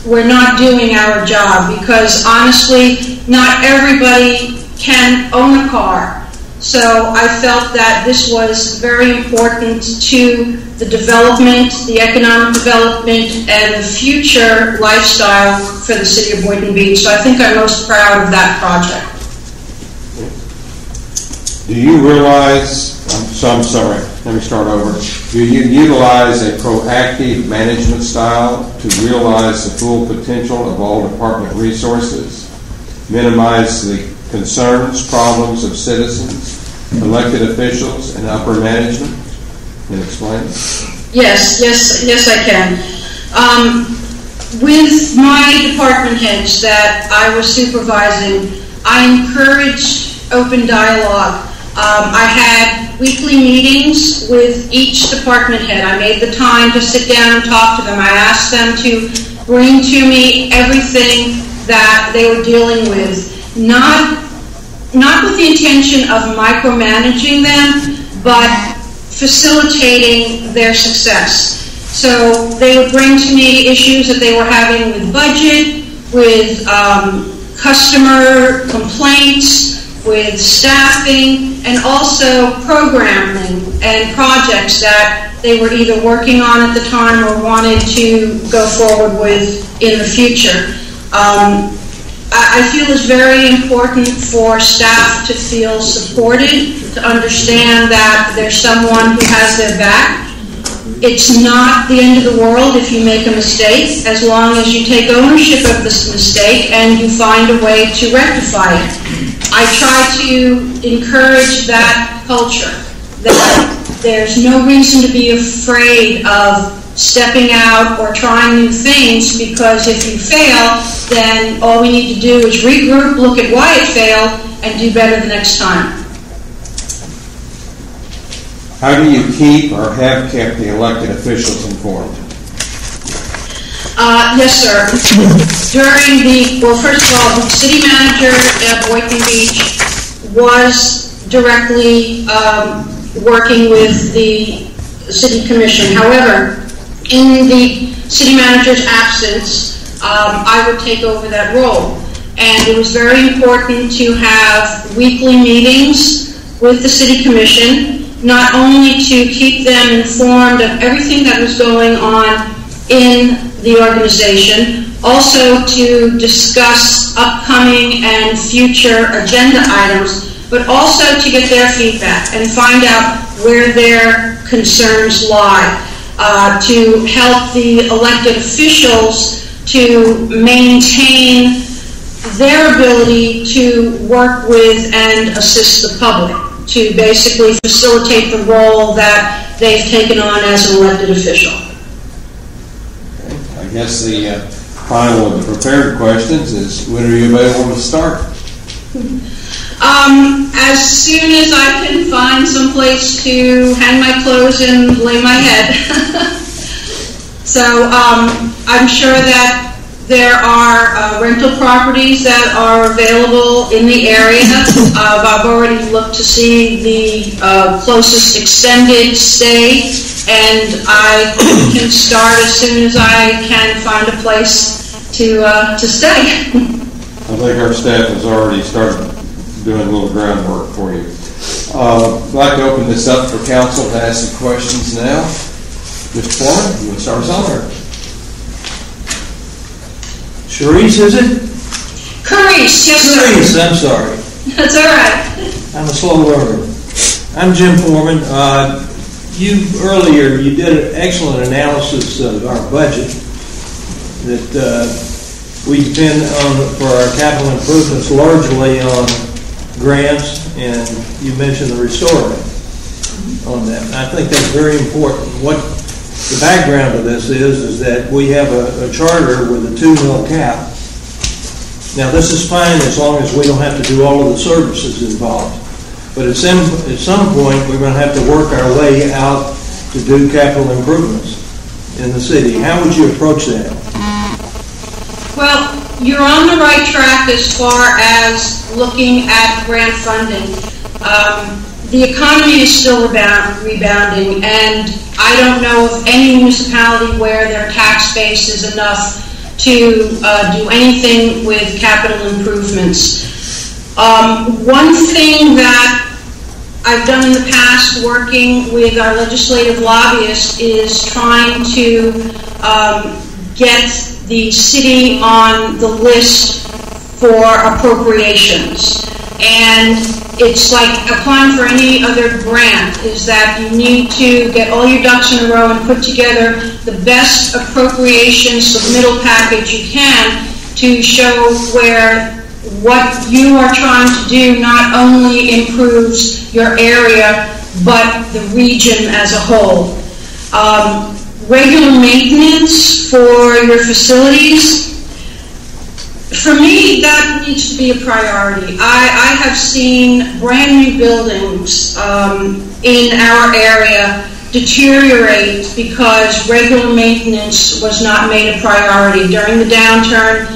we're not doing our job, because honestly, not everybody can own a car. So I felt that this was very important to the development, the economic development, and the future lifestyle for the city of Boynton Beach. So I think I'm most proud of that project. Do you realize, I'm sorry, let me start over. Do you utilize a proactive management style to realize the full potential of all department resources, minimize the concerns, problems of citizens, elected officials, and upper management? Can you explain? Yes, I can. With my department heads that I was supervising, I encouraged open dialogue. I had weekly meetings with each department head. I made the time to sit down and talk to them. I asked them to bring to me everything that they were dealing with, not with the intention of micromanaging them, but facilitating their success. So they would bring to me issues that they were having with budget, with customer complaints, with staffing, and also programming and projects that they were either working on at the time or wanted to go forward with in the future. I feel it's very important for staff to feel supported, to understand that there's someone who has their back. It's not the end of the world if you make a mistake, as long as you take ownership of this mistake and you find a way to rectify it. I try to encourage that culture, that there's no reason to be afraid of stepping out or trying new things, because if you fail, then all we need to do is regroup, look at why it failed, and do better the next time. How do you keep or have kept the elected officials informed? Yes, sir. First of all, the city manager at Boynton Beach was directly working with the city commission. However, in the city manager's absence, I would take over that role. And it was very important to have weekly meetings with the city commission, not only to keep them informed of everything that was going on in the organization, also to discuss upcoming and future agenda items, but also to get their feedback and find out where their concerns lie, to help the elected officials to maintain their ability to work with and assist the public, to basically facilitate the role that they've taken on as an elected official. I guess the final of the prepared questions is, when are you available to start? As soon as I can find some place to hang my clothes and lay my head. So I'm sure that there are rental properties that are available in the area. I've already looked to see the closest extended stay, and I can start as soon as I can find a place to stay. I think our staff has already started doing a little groundwork for you. I'd like to open this up for council to ask some questions now. Mr. Foreman, you want to start us off? Charisse, is it? Carice, yes, sir. Charisse, I'm sorry. That's all right. I'm a slow learner. I'm Jim Foreman. Earlier you did an excellent analysis of our budget that we depend on for our capital improvements largely on grants, and you mentioned the restoring on that. And I think that's very important. What the background of this is that we have a charter with a 2 mil cap. Now this is fine as long as we don't have to do all of the services involved. But at some point we're going to have to work our way out to do capital improvements in the city. How would you approach that? Well, you're on the right track as far as looking at grant funding. The economy is still rebounding, and I don't know of any municipality where their tax base is enough to do anything with capital improvements. One thing that I've done in the past working with our legislative lobbyists is trying to get the city on the list for appropriations. And it's like applying for any other grant, is that you need to get all your ducks in a row and put together the best appropriations submittal package you can to show where what you are trying to do not only improves your area, but the region as a whole. Regular maintenance for your facilities, for me, that needs to be a priority. I have seen brand new buildings in our area deteriorate because regular maintenance was not made a priority. During the downturn,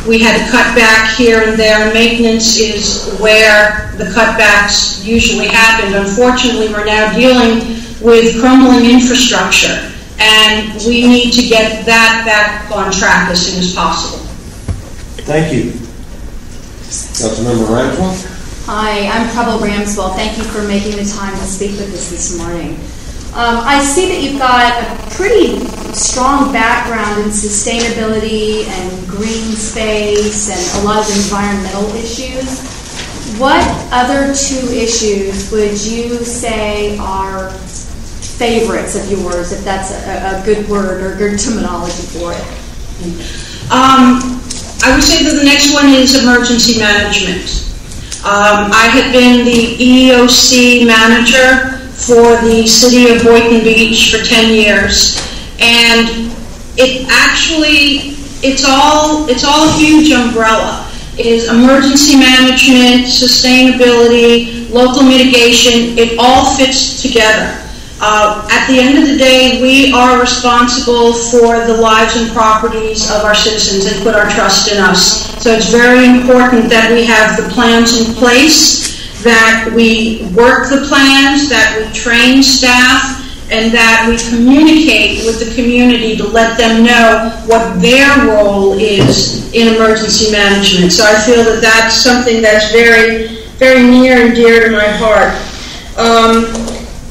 we had to cut back here and there. Maintenance is where the cutbacks usually happened. Unfortunately, we're now dealing with crumbling infrastructure, and we need to get that back on track as soon as possible. Thank you. Councilmember Ramswell. Hi, I'm Preble Ramswell. Thank you for making the time to speak with us this morning. I see that you've got a pretty strong background in sustainability and green space and a lot of environmental issues. What other two issues would you say are favorites of yours, if that's a good word or good terminology for it? I would say that the next one is emergency management. I had been the EEOC manager for the city of Boynton Beach for 10 years, and it's all a huge umbrella. It is emergency management, sustainability, local mitigation. It all fits together. At the end of the day, we are responsible for the lives and properties of our citizens and put our trust in us. So it's very important that we have the plans in place, that we work the plans, that we train staff, and that we communicate with the community to let them know what their role is in emergency management. So I feel that that's something that's very, very near and dear to my heart.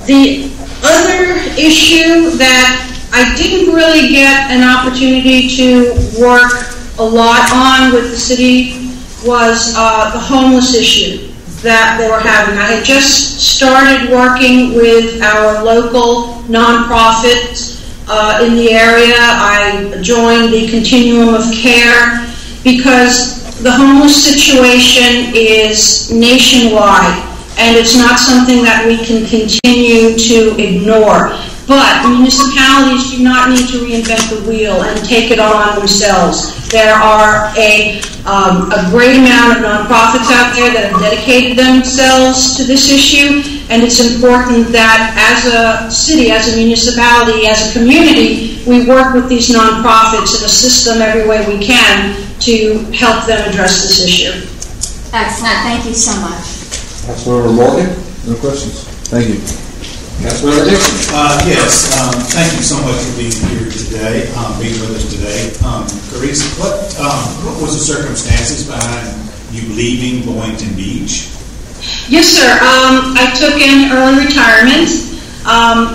The other issue that I didn't really get an opportunity to work a lot on with the city was the homeless issue that they were having. I had just started working with our local nonprofit in the area. I joined the Continuum of Care because the homeless situation is nationwide, and it's not something that we can continue to ignore. But municipalities do not need to reinvent the wheel and take it on themselves. There are a great amount of nonprofits out there that have dedicated themselves to this issue, and it's important that as a city, as a municipality, as a community, we work with these nonprofits and assist them every way we can to help them address this issue. Excellent. Thank you so much. Councilmember Morgan? No questions. Thank you. Councilmember Dixon? Yes, thank you so much for being here today, being with us today. Carice, what was the circumstances behind you leaving Boynton Beach? Yes, sir. I took an early retirement.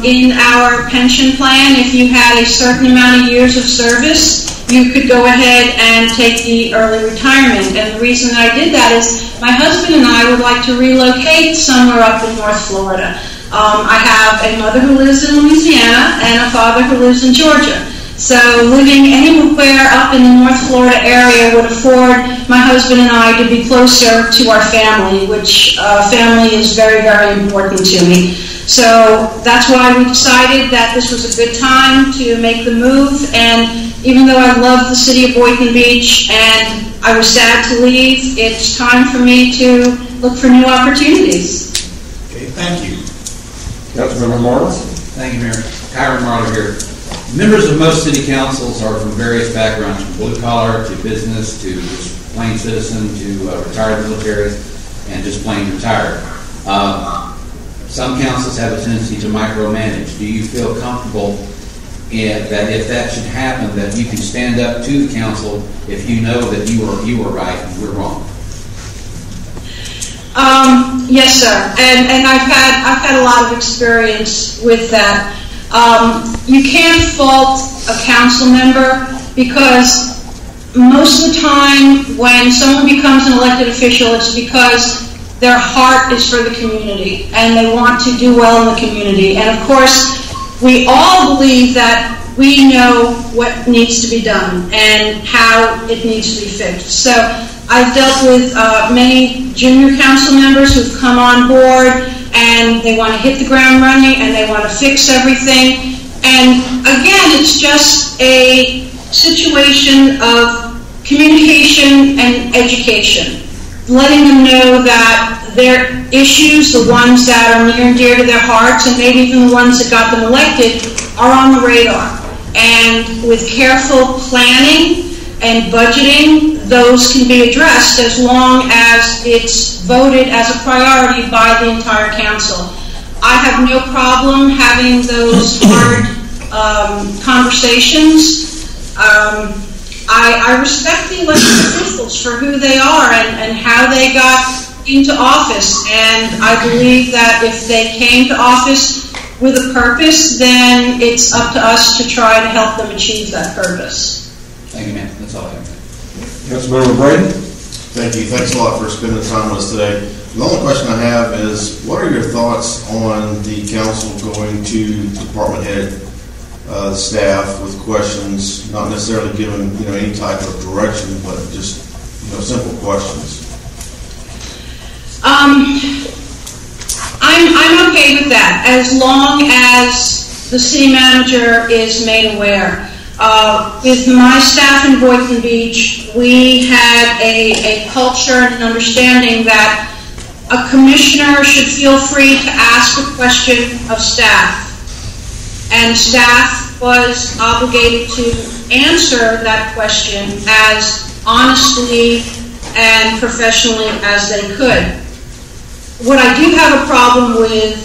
In our pension plan, if you had a certain amount of years of service, you could go ahead and take the early retirement. And the reason I did that is my husband and I would like to relocate somewhere up in North Florida. I have a mother who lives in Louisiana and a father who lives in Georgia. So living anywhere up in the North Florida area would afford my husband and I to be closer to our family, which family is very, very important to me. So that's why we decided that this was a good time to make the move. And even though I love the city of Boynton Beach and I was sad to leave, it's time for me to look for new opportunities. Okay, thank you. Councilmember Martin? Thank you, Mayor. Kyron Marler here. Members of most city councils are from various backgrounds, from blue collar to business to just plain citizen to retired military and just plain retired. some councils have a tendency to micromanage. Do you feel comfortable that if that should happen, that you can stand up to the council if you know that you were right and we're wrong? Yes, sir. And I've had a lot of experience with that. You can't fault a council member because most of the time when someone becomes an elected official, it's because their heart is for the community and they want to do well in the community. And of course, we all believe that we know what needs to be done and how it needs to be fixed. So I've dealt with many junior council members who've come on board and they want to hit the ground running and they want to fix everything. And again, it's just a situation of communication and education, letting them know that their issues, the ones that are near and dear to their hearts, and maybe even the ones that got them elected, are on the radar. And with careful planning and budgeting, those can be addressed as long as it's voted as a priority by the entire council. I have no problem having those hard conversations. I respect the elected officials for who they are and how they got into office, and I believe that if they came to office with a purpose, then it's up to us to try to help them achieve that purpose. Thank you, ma'am. That's all I have. Councilmember Brady? Thank you. Thanks a lot for spending time with us today. The only question I have is, what are your thoughts on the council going to department head staff with questions, not necessarily given any type of direction, but just simple questions? I'm okay with that, as long as the city manager is made aware. With my staff in Boynton Beach, we had a culture and an understanding that a commissioner should feel free to ask a question of staff, and staff was obligated to answer that question as honestly and professionally as they could. What I do have a problem with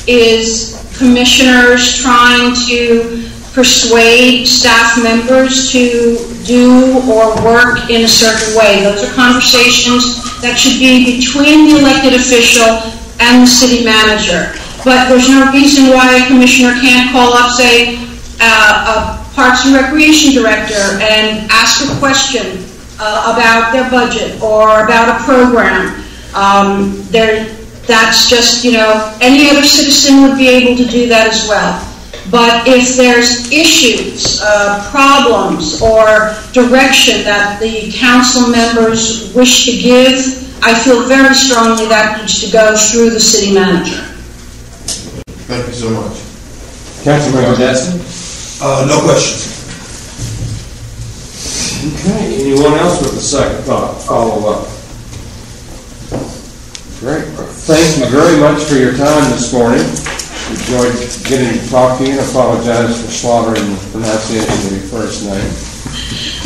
is commissioners trying to persuade staff members to do or work in a certain way. Those are conversations that should be between the elected official and the city manager. But there's no reason why a commissioner can't call up, say, a Parks and Recreation director and ask a question about their budget or about a program. That's just, any other citizen would be able to do that as well. But if there's issues, problems, or direction that the council members wish to give, I feel very strongly that needs to go through the city manager. Thank you so much. Councilmember Destin? No questions. Okay, anyone else with a second thought, follow-up? Great. Thank you very much for your time this morning. Enjoyed getting to talk to you, and apologize for slaughtering the pronunciation of your first name.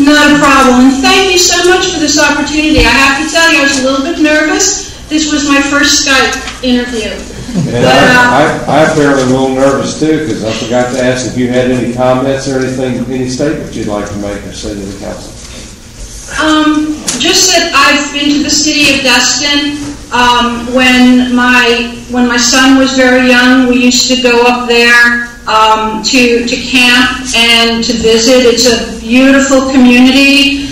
Not a problem. And thank you so much for this opportunity. I have to tell you, I was a little bit nervous. This was my first Skype interview. And I felt a little nervous too, because I forgot to ask if you had any comments or anything, any statements you'd like to make or say to the council. Just that I've been to the city of Destin. When my son was very young, we used to go up there to camp and to visit. It's a beautiful community.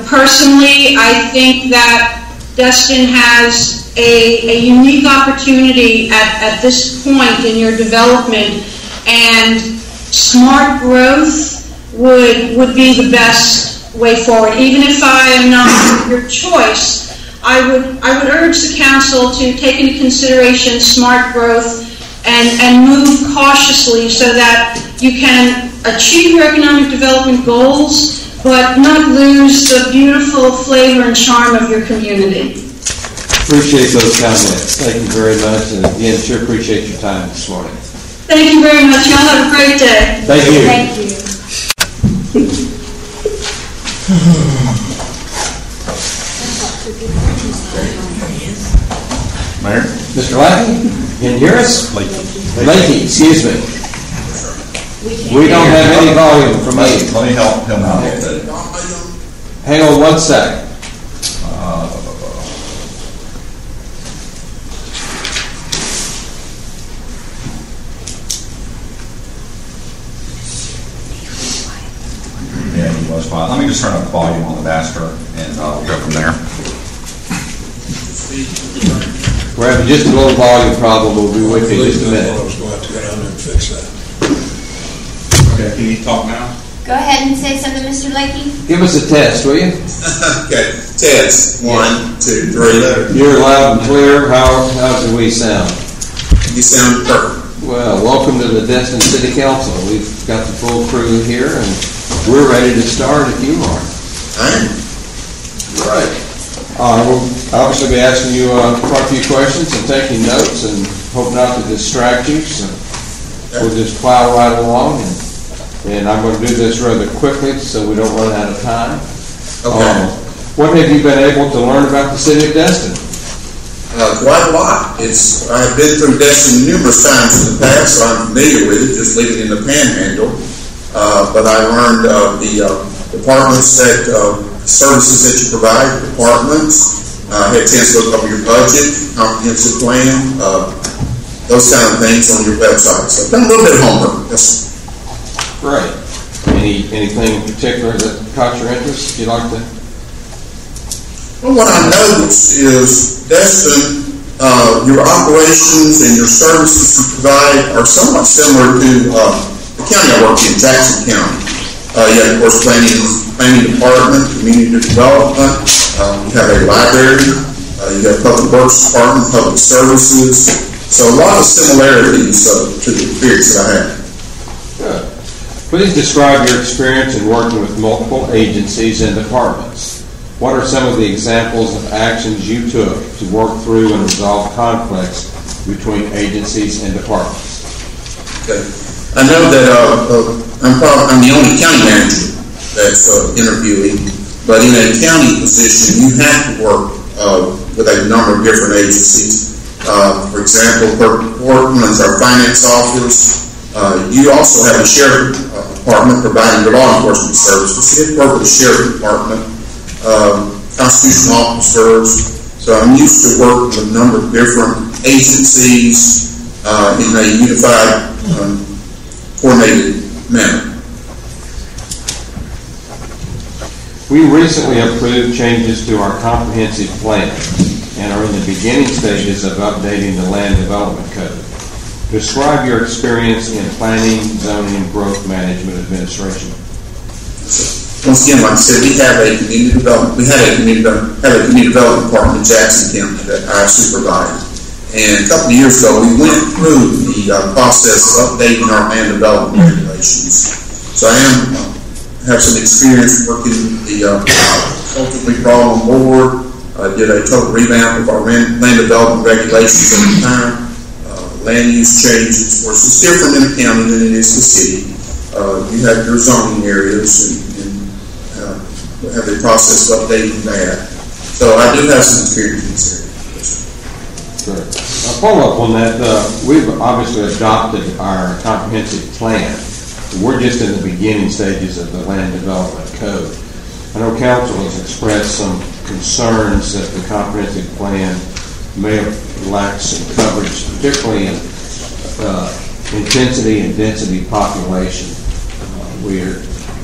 Personally, I think that Destin has a unique opportunity at this point in your development, and smart growth would be the best way forward. Even if I am not your choice, I would urge the council to take into consideration smart growth and move cautiously so that you can achieve your economic development goals, but not lose the beautiful flavor and charm of your community. Appreciate those comments. Thank you very much, and again, sure appreciate your time this morning. Thank you very much. Y'all have a great day. Thank you. Thank you. Mayor? Mr. Lackey, can you hear us? Lakey, excuse me. We don't have any volume from me. Let me help him out. Hang on one second. Yeah, he was fine. Let me just turn up the volume on the master, and we'll go from there. We're having just a little volume problem. We'll be with you in just a minute. I was going to have to go down there and fix that. Okay, can you talk now? Go ahead and say something, Mr. Lakey. Give us a test, will you? Okay, test. 1, 2, 3. You're loud and clear. How do we sound? You sound perfect. Well, welcome to the Destin City Council. We've got the full crew here, and we're ready to start if you are. I am. Right. We'll obviously be asking you quite a few questions and taking notes, and hope not to distract you. So we'll just plow right along, and I'm going to do this rather quickly so we don't run out of time. Okay. What have you been able to learn about the city of Destin? Quite a lot. I've been through Destin numerous times in the past, so I'm familiar with it, just living in the Panhandle. But I learned the departments that, services that you provide, departments. I had a chance to look up your budget, comprehensive plan, those kind of things on your website. So I've done a little bit of homework. Yes. Great. Anything in particular that caught your interest you'd like to? Well, what I noticed is Destin, your operations and your services you provide are somewhat similar to the county I work in, Jackson County. You have, of course, planning department, community development. You have a library. You have public works department, public services. So a lot of similarities to the experience that I had. Good. Please describe your experience in working with multiple agencies and departments. What are some of the examples of actions you took to work through and resolve conflicts between agencies and departments? Okay. I know that I'm the only county manager that's interviewing, but in a county position, you have to work with a number of different agencies. For example, Portland is our finance office. You also have a sheriff department providing the law enforcement services. You have to work with the sheriff department. Constitutional officers. So I'm used to working with a number of different agencies in a unified, coordinated manner. We recently approved changes to our comprehensive plan and are in the beginning stages of updating the land development code. Describe your experience in planning, zoning, and growth management administration. Once again, like I said, we had a community development department in Jackson County that I supervised. And a couple of years ago, we went through the process of updating our land development regulations. So I have some experience working the ultimately brought on board. I did a total revamp of our land development regulations at the time. Land use changes. Of course, it's different in the county than it is the city. You have your zoning areas and have the process of updating that. So I do have some experience in this area. Sure. I'll follow up on that. We've obviously adopted our comprehensive plan. We're just in the beginning stages of the land development code. I know council has expressed some concerns that the comprehensive plan may have lacked some coverage, particularly in intensity and density population. We're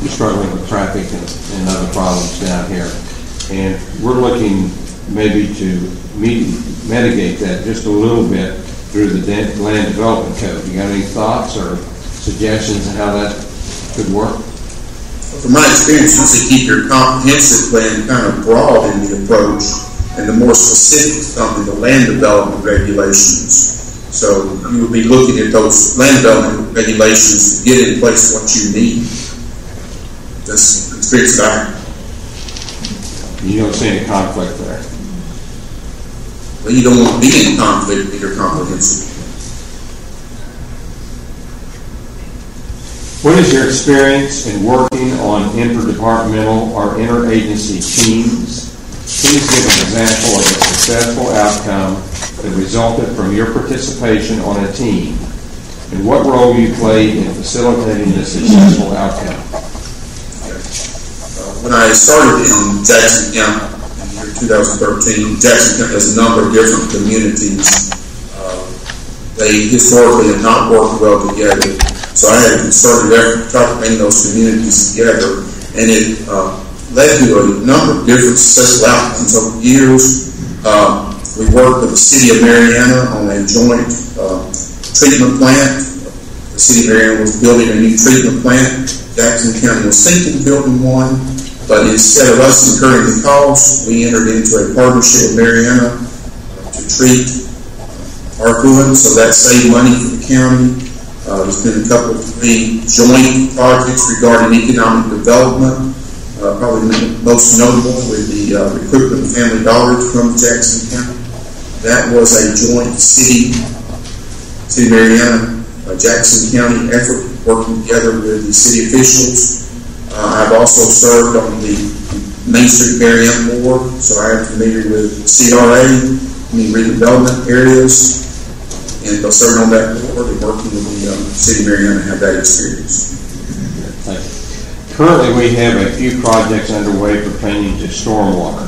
struggling with traffic and other problems down here. And we're looking maybe to mitigate that just a little bit through the land development code. You got any thoughts or suggestions on how that could work? From my experience, once you keep your comprehensive plan kind of broad in the approach, and the more specific something, the land development regulations. So you would be looking at those land development regulations to get in place what you need. That's the experience that I have. You don't see any conflict there? Well, you don't want to be in conflict with your comprehensive. What is your experience in working on interdepartmental or interagency teams? Please give an example of a successful outcome that resulted from your participation on a team, and what role you played in facilitating this successful outcome? When I started in Jackson County in the year 2013, Jackson County has a number of different communities. They historically have not worked well together, so I had a concerted effort to try to bring those communities together, and it led to a number of different successful outcomes over the years. We worked with the City of Marianna on a joint treatment plant. The City of Marianna was building a new treatment plant. Jackson County was thinking of building one, but instead of us incurring the cost, we entered into a partnership with Marianna to treat our goods, so that saved money for the county. There's been a couple of 3 joint projects regarding economic development, probably most notable with the recruitment of Family Dollar from Jackson County. That was a joint City of Marianna, Jackson County effort, working together with the city officials. I've also served on the Main Street Marianna Board, so I am familiar with CRA, redevelopment areas. And by serving on that board and working with the City of Marianna, have that experience. Thank you. Currently, we have a few projects underway pertaining to stormwater.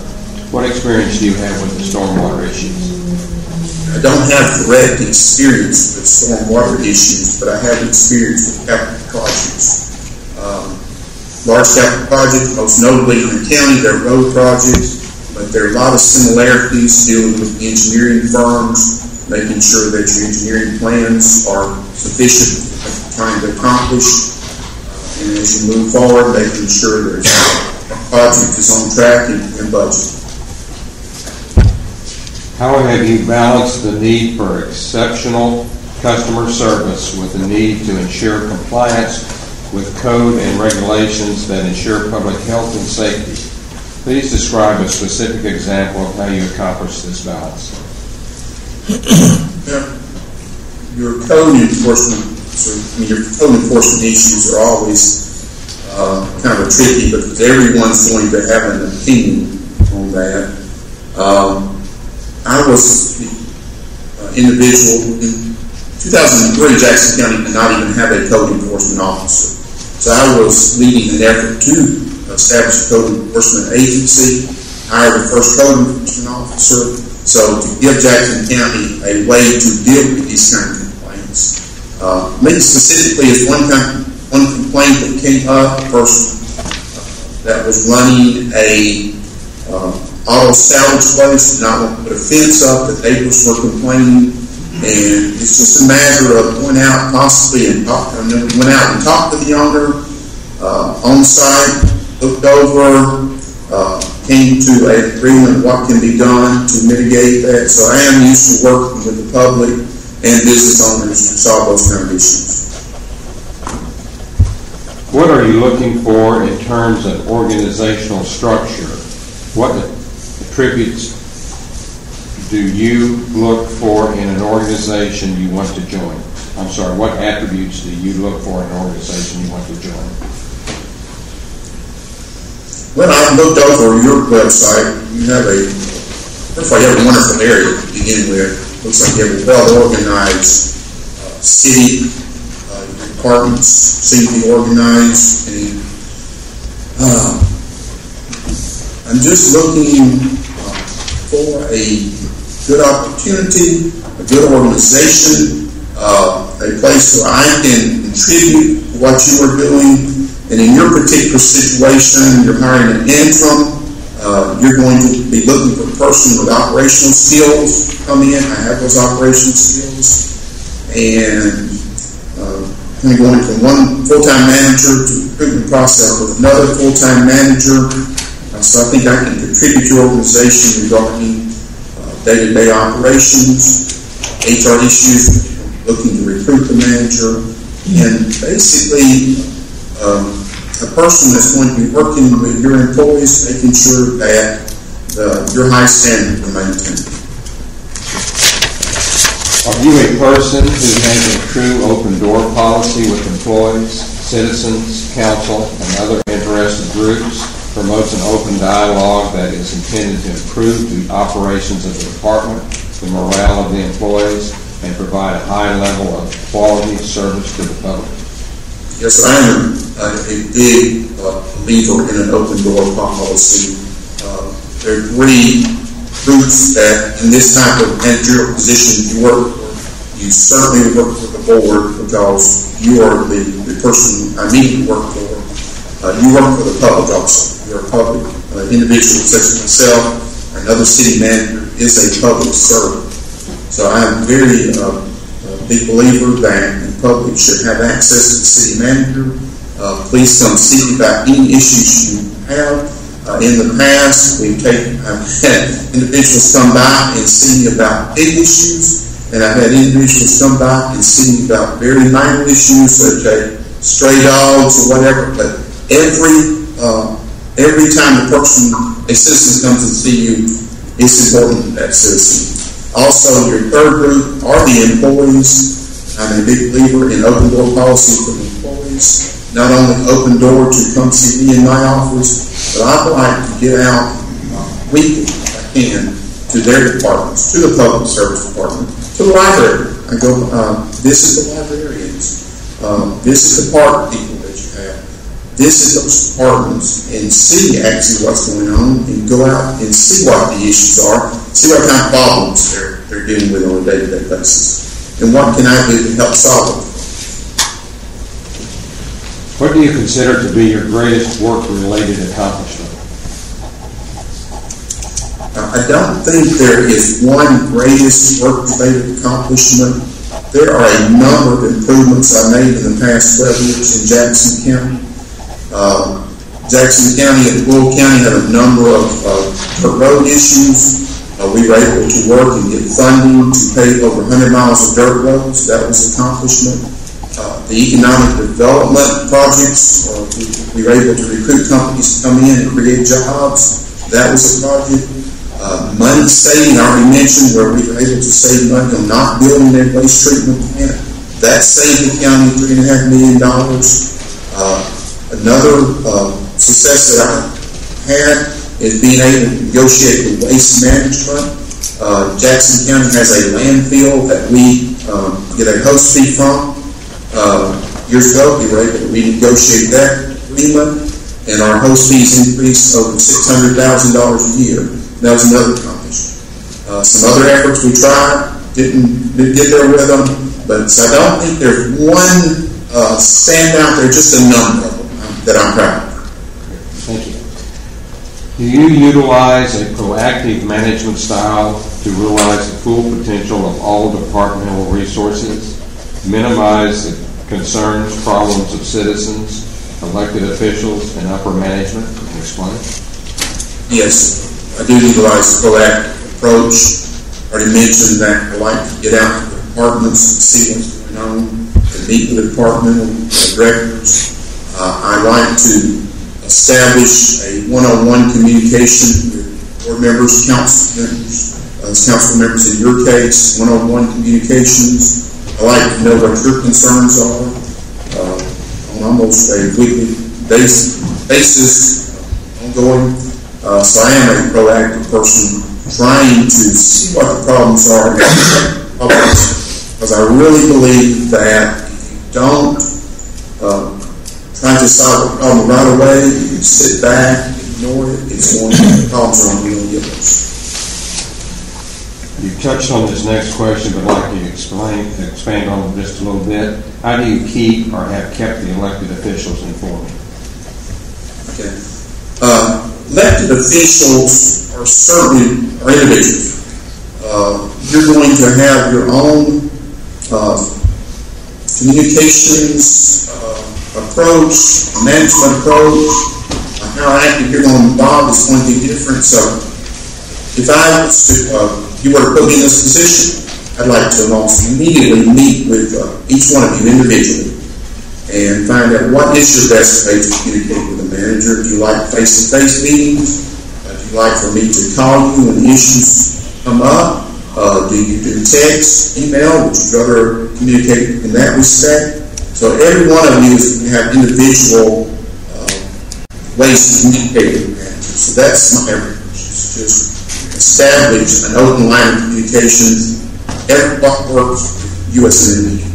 What experience do you have with the stormwater issues? I don't have direct experience with stormwater issues, but I have experience with capital projects. Large capital projects, most notably in the county, they're road projects, but there are a lot of similarities dealing with engineering firms, making sure that your engineering plans are sufficient at the time to accomplish, and as you move forward, making sure that the project is on track and budget. How have you balanced the need for exceptional customer service with the need to ensure compliance with code and regulations that ensure public health and safety? Please describe a specific example of how you accomplish this balance. Your code enforcement issues are always kind of tricky because everyone's going to have an opinion on that. I was the individual in 2003. Jackson County did not even have a code enforcement officer, so I was leading an effort to establish a code enforcement agency, hire the first code enforcement officer. So to give Jackson County a way to deal with these kind of complaints. Maybe specifically is one complaint that came up, a person that was running a auto salvage place, did not want to put a fence up, the neighbors were complaining, and it's just a matter of going out possibly and went out and talked to the owner on site, looked over, came to an agreement what can be done to mitigate that. So I am used to working with the public and business owners to solve those kind of issues. What are you looking for in terms of organizational structure? What attributes do you look for in an organization you want to join? I'm sorry, what attributes do you look for in an organization you want to join? When I looked over your website, you have first of all, you have a wonderful area to begin with. Looks like you have a well-organized city, departments seem to be organized, and I'm just looking for a good opportunity, a good organization, a place where I can contribute to what you are doing. And in your particular situation, you're hiring an interim. You're going to be looking for a person with operational skills to come in. I have those operational skills. And kind of going from one full-time manager to the recruitment process with another full-time manager. So I think I can contribute to your organization regarding day-to-day operations, HR issues, looking to recruit the manager, and basically a person that's going to be working with your employees, making sure that your high standards are maintained. Are you a person who has a true open door policy with employees, citizens, council, and other interested groups, promotes an open dialogue that is intended to improve the operations of the department, the morale of the employees, and provide a high level of quality service to the public? Yes, I am a big believer in an open door policy. There are three groups that in this type of managerial position you work for. You certainly work for the board because you are the person I need to work for. You work for the public also. You're a public individual such as myself. Another city manager is a public servant. So I am very big believer that the public should have access to the city manager. Please come see me about any issues you have. In the past, I've had individuals come by and see me about big issues, and I've had individuals come by and see me about very minor issues such as stray dogs or whatever. But every time a citizen comes to see you, it's important to that citizen. Also, your third group are the employees. I'm a big believer in open door policy for the employees. Not only open door to come see me in my office, but I'd like to get out weekly, if I can, to their departments, to the public service department, to the library. I go visit the librarians, visit the park people that you have, visit those departments and see actually what's going on, and go out and see what the issues are, see what kind of problems they're dealing with on a day-to-day basis, and what can I do to help solve them. What do you consider to be your greatest work-related accomplishment? I don't think there is one greatest work-related accomplishment. There are a number of improvements I made in the past 12 years in Jackson County. Jackson County and Bull County had a number of road issues. We were able to work and get funding to pave over 100 miles of dirt roads. That was an accomplishment. The economic development projects, we were able to recruit companies to come in and create jobs. That was a project. Money saving, I already mentioned, where we were able to save money on not building a waste treatment plant. That saved the county $3.5 million. Another success that I had is being able to negotiate with waste management. Jackson County has a landfill that we get a host fee from. Years ago, we were able to renegotiate that agreement, and our host fees increased over $600,000 a year. That was another accomplishment. Some other efforts we tried, didn't get there with them, but so I don't think there's one stand out there, just a number of them that I'm proud of. Thank you. Do you utilize a proactive management style to realize the full potential of all departmental resources, minimize the concerns, problems of citizens, elected officials, and upper management? Can you explain? Yes, I do utilize a proactive approach. I already mentioned that I like to get out to the departments and see what's going on, and meet with the departmental directors. I like to establish a one-on-one communication with board members, council members in your case, one-on-one communications. I like to know what your concerns are on almost a weekly basis, ongoing. So I am a proactive person trying to see what the problems are because I really believe that if you don't try to solve a problem right away, you sit back, ignore it, the problems are only going to get worse. You touched on this next question, but I'd like you to expand on it just a little bit. How do you keep or have kept the elected officials informed? Okay. Elected officials are certainly individuals. You're going to have your own communications approach, management approach. How active you're going to involve is going to be different. So if I was to you were to put me in this position, I'd like to almost immediately meet with each one of you individually and find out what is your best way to communicate with the manager. Do you like face-to-face meetings? Do you like for me to call you when issues come up? Do you do text, email? Would you rather communicate in that respect? So every one of you is going to have individual ways to communicate with the manager. So that's my approach. Just establish an open line of communication. Everybody works with USNB.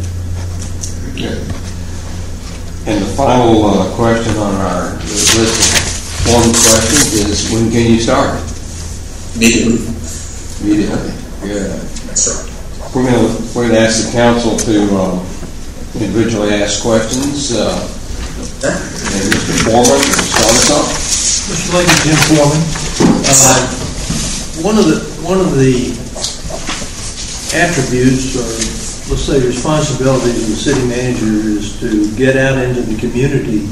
Okay. And the final question on our list of form questions is, when can you start? Immediately. Immediately. Good. That's right. We're going to ask the council to individually ask questions. And Mr. Foreman will start us off. Mr. Lady, Jim Foreman. One of the attributes, or let's say responsibilities of the city manager, is to get out into the community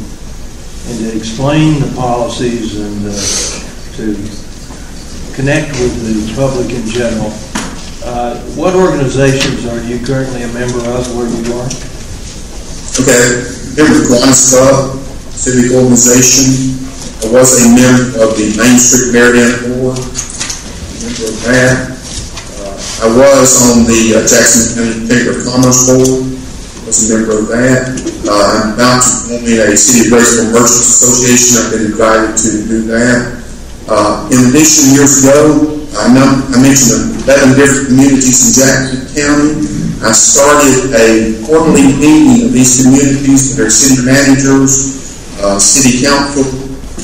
and to explain the policies and to connect with the public in general. What organizations are you currently a member of where you are? Okay, member of the Kiwanis Club, civic organization. I was a member of the Main Street Mariana Board, member of that. I was on the Jackson County Chamber of Commerce Board, was a member of that. I'm about to form a City of Graceville Merchants Association. I've been invited to do that. In addition, years ago, I mentioned 11 different communities in Jackson County. I started a quarterly meeting of these communities with their city managers, city council,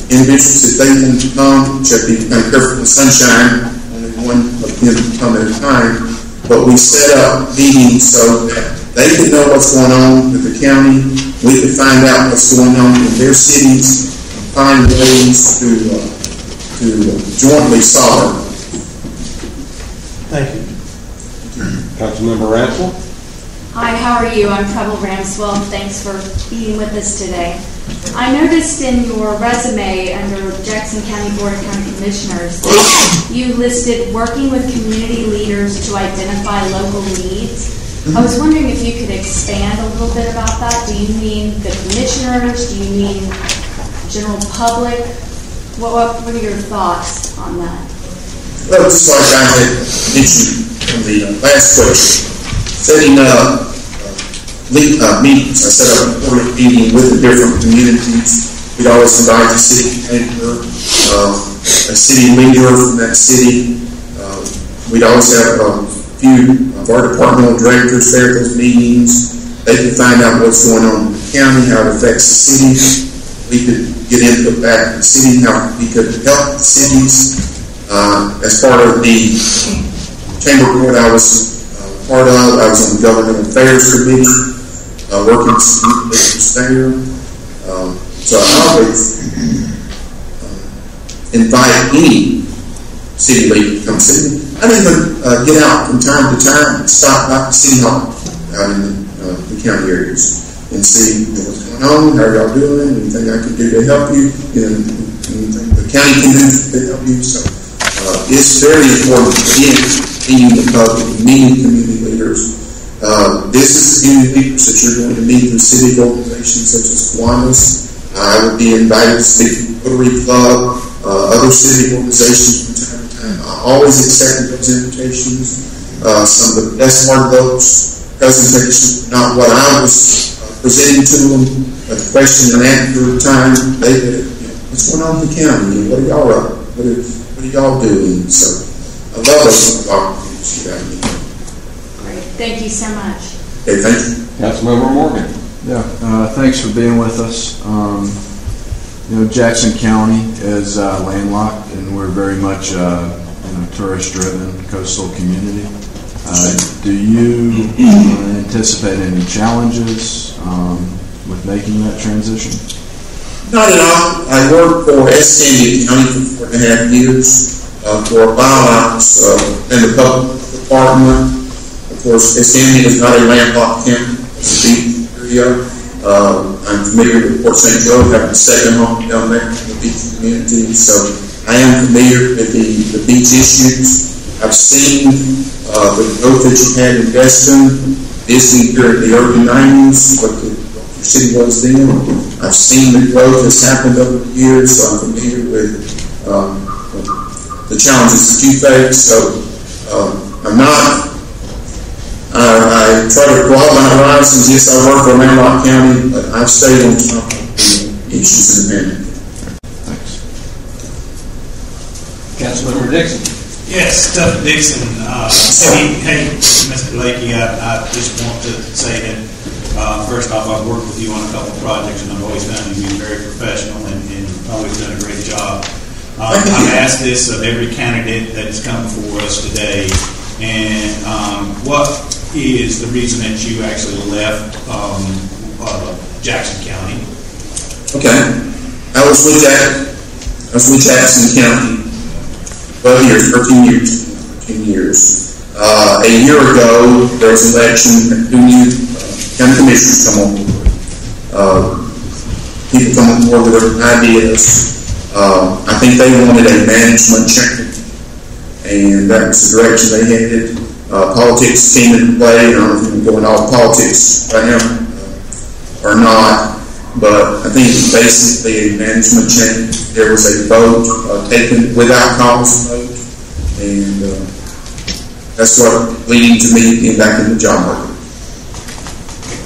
individuals if they want to come, which I'd be kind of careful with sunshine, only one of them come at a time. But we set up meetings so that they could know what's going on with the county, we could find out what's going on in their cities, and find ways to jointly solve it. Thank you. Councilmember Ransell. Hi, how are you? I'm Preble Ramswell. Thanks for being with us today. I noticed in your resume under Jackson County Board of County Commissioners that you listed working with community leaders to identify local needs. I was wondering if you could expand a little bit about that. Do you mean the commissioners? Do you mean general public? What are your thoughts on that? Well, just like I had mentioned in the last question, setting up meetings. I set up a quarterly meeting with the different communities. We'd always invite the city manager, a city leader from that city. We'd always have a few of our departmental directors there at those meetings. They could find out what's going on in the county, how it affects the cities. We could get input back from the city, how we could help the cities. As part of the chamber board I was part of, I was on the Government Affairs Committee, working with some leaders there. So I always invite any city leader to come see me. I even get out from time to time and stop by the city hall out in the county areas and see what's going on, how y'all doing, anything I can do to help you, anything the county can do to help you. So it's very important, again, meeting the public, meeting community leaders. This is community leaders that you're going to meet through city organizations such as Kiwanis. I would be invited to speak to the Rotary Club, other city organizations from time to time. I always accepted those invitations. Some of the best part of those presentations, not what I was presenting to them, but the question and answer time, they did, what's going on in the county? What are y'all up? What are y'all doing? So I love those opportunities to get out of here. Great. Thank you so much. Okay, thank you. Councilmember Morgan. Yeah, thanks for being with us. Jackson County is landlocked, and we're very much tourist-driven coastal community. Do you anticipate any challenges with making that transition? Not at all. I worked for Escambia County for 4.5 years. For a while I was in the public department. Of course, Escambia is not a landlocked county. It's a beach area. I'm familiar with Port St. Joe, having a second home down there in the beach community. So I am familiar with the beach issues. I've seen the growth that you had in Destin, visiting here in the early 90s, what your city was then. I've seen the growth that's happened over the years, so I'm familiar with the challenges that you face. So I try to broaden my horizons. Yes, I work for Landlocked County, but I've stayed on top of the issues in the panhandle. Thanks. Councilmember Dixon. Yes, Tuck Dixon. Hey, Mr. Lakey, I just want to say that, first off, I've worked with you on a couple of projects, and I've always found you to be very professional and always done a great job. I've asked this of every candidate that has come before us today, and what is the reason that you actually left Jackson County? Okay. I was with Jackson County 12 years, 13 years. A year ago, there was an election, 2 new county commissioners come on board. People come on board with their ideas. I think they wanted a management change, and that was the direction they headed. Politics came into play. I don't know if we can go into all politics right now or not. But I think basically a management change. There was a vote taken without cause vote, and that's what leading to me getting back in the job market.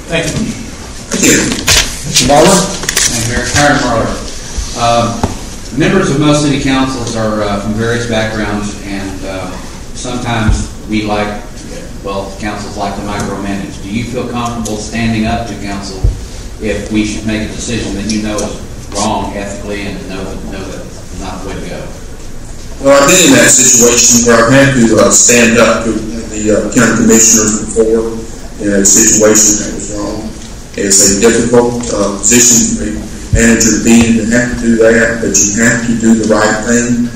Thank you. Thank you. Mr. Marler? Thank you, Karen Marler. Members of most city councils are from various backgrounds, and sometimes we councils like to micromanage. Do you feel comfortable standing up to council if we should make a decision that you know is wrong ethically and know that it's not the way to go? Well, I've been in that situation where I've had to stand up to the county commissioners before in a situation that was wrong. It's a difficult position for a manager to be in, to have to do that, but you have to do the right thing,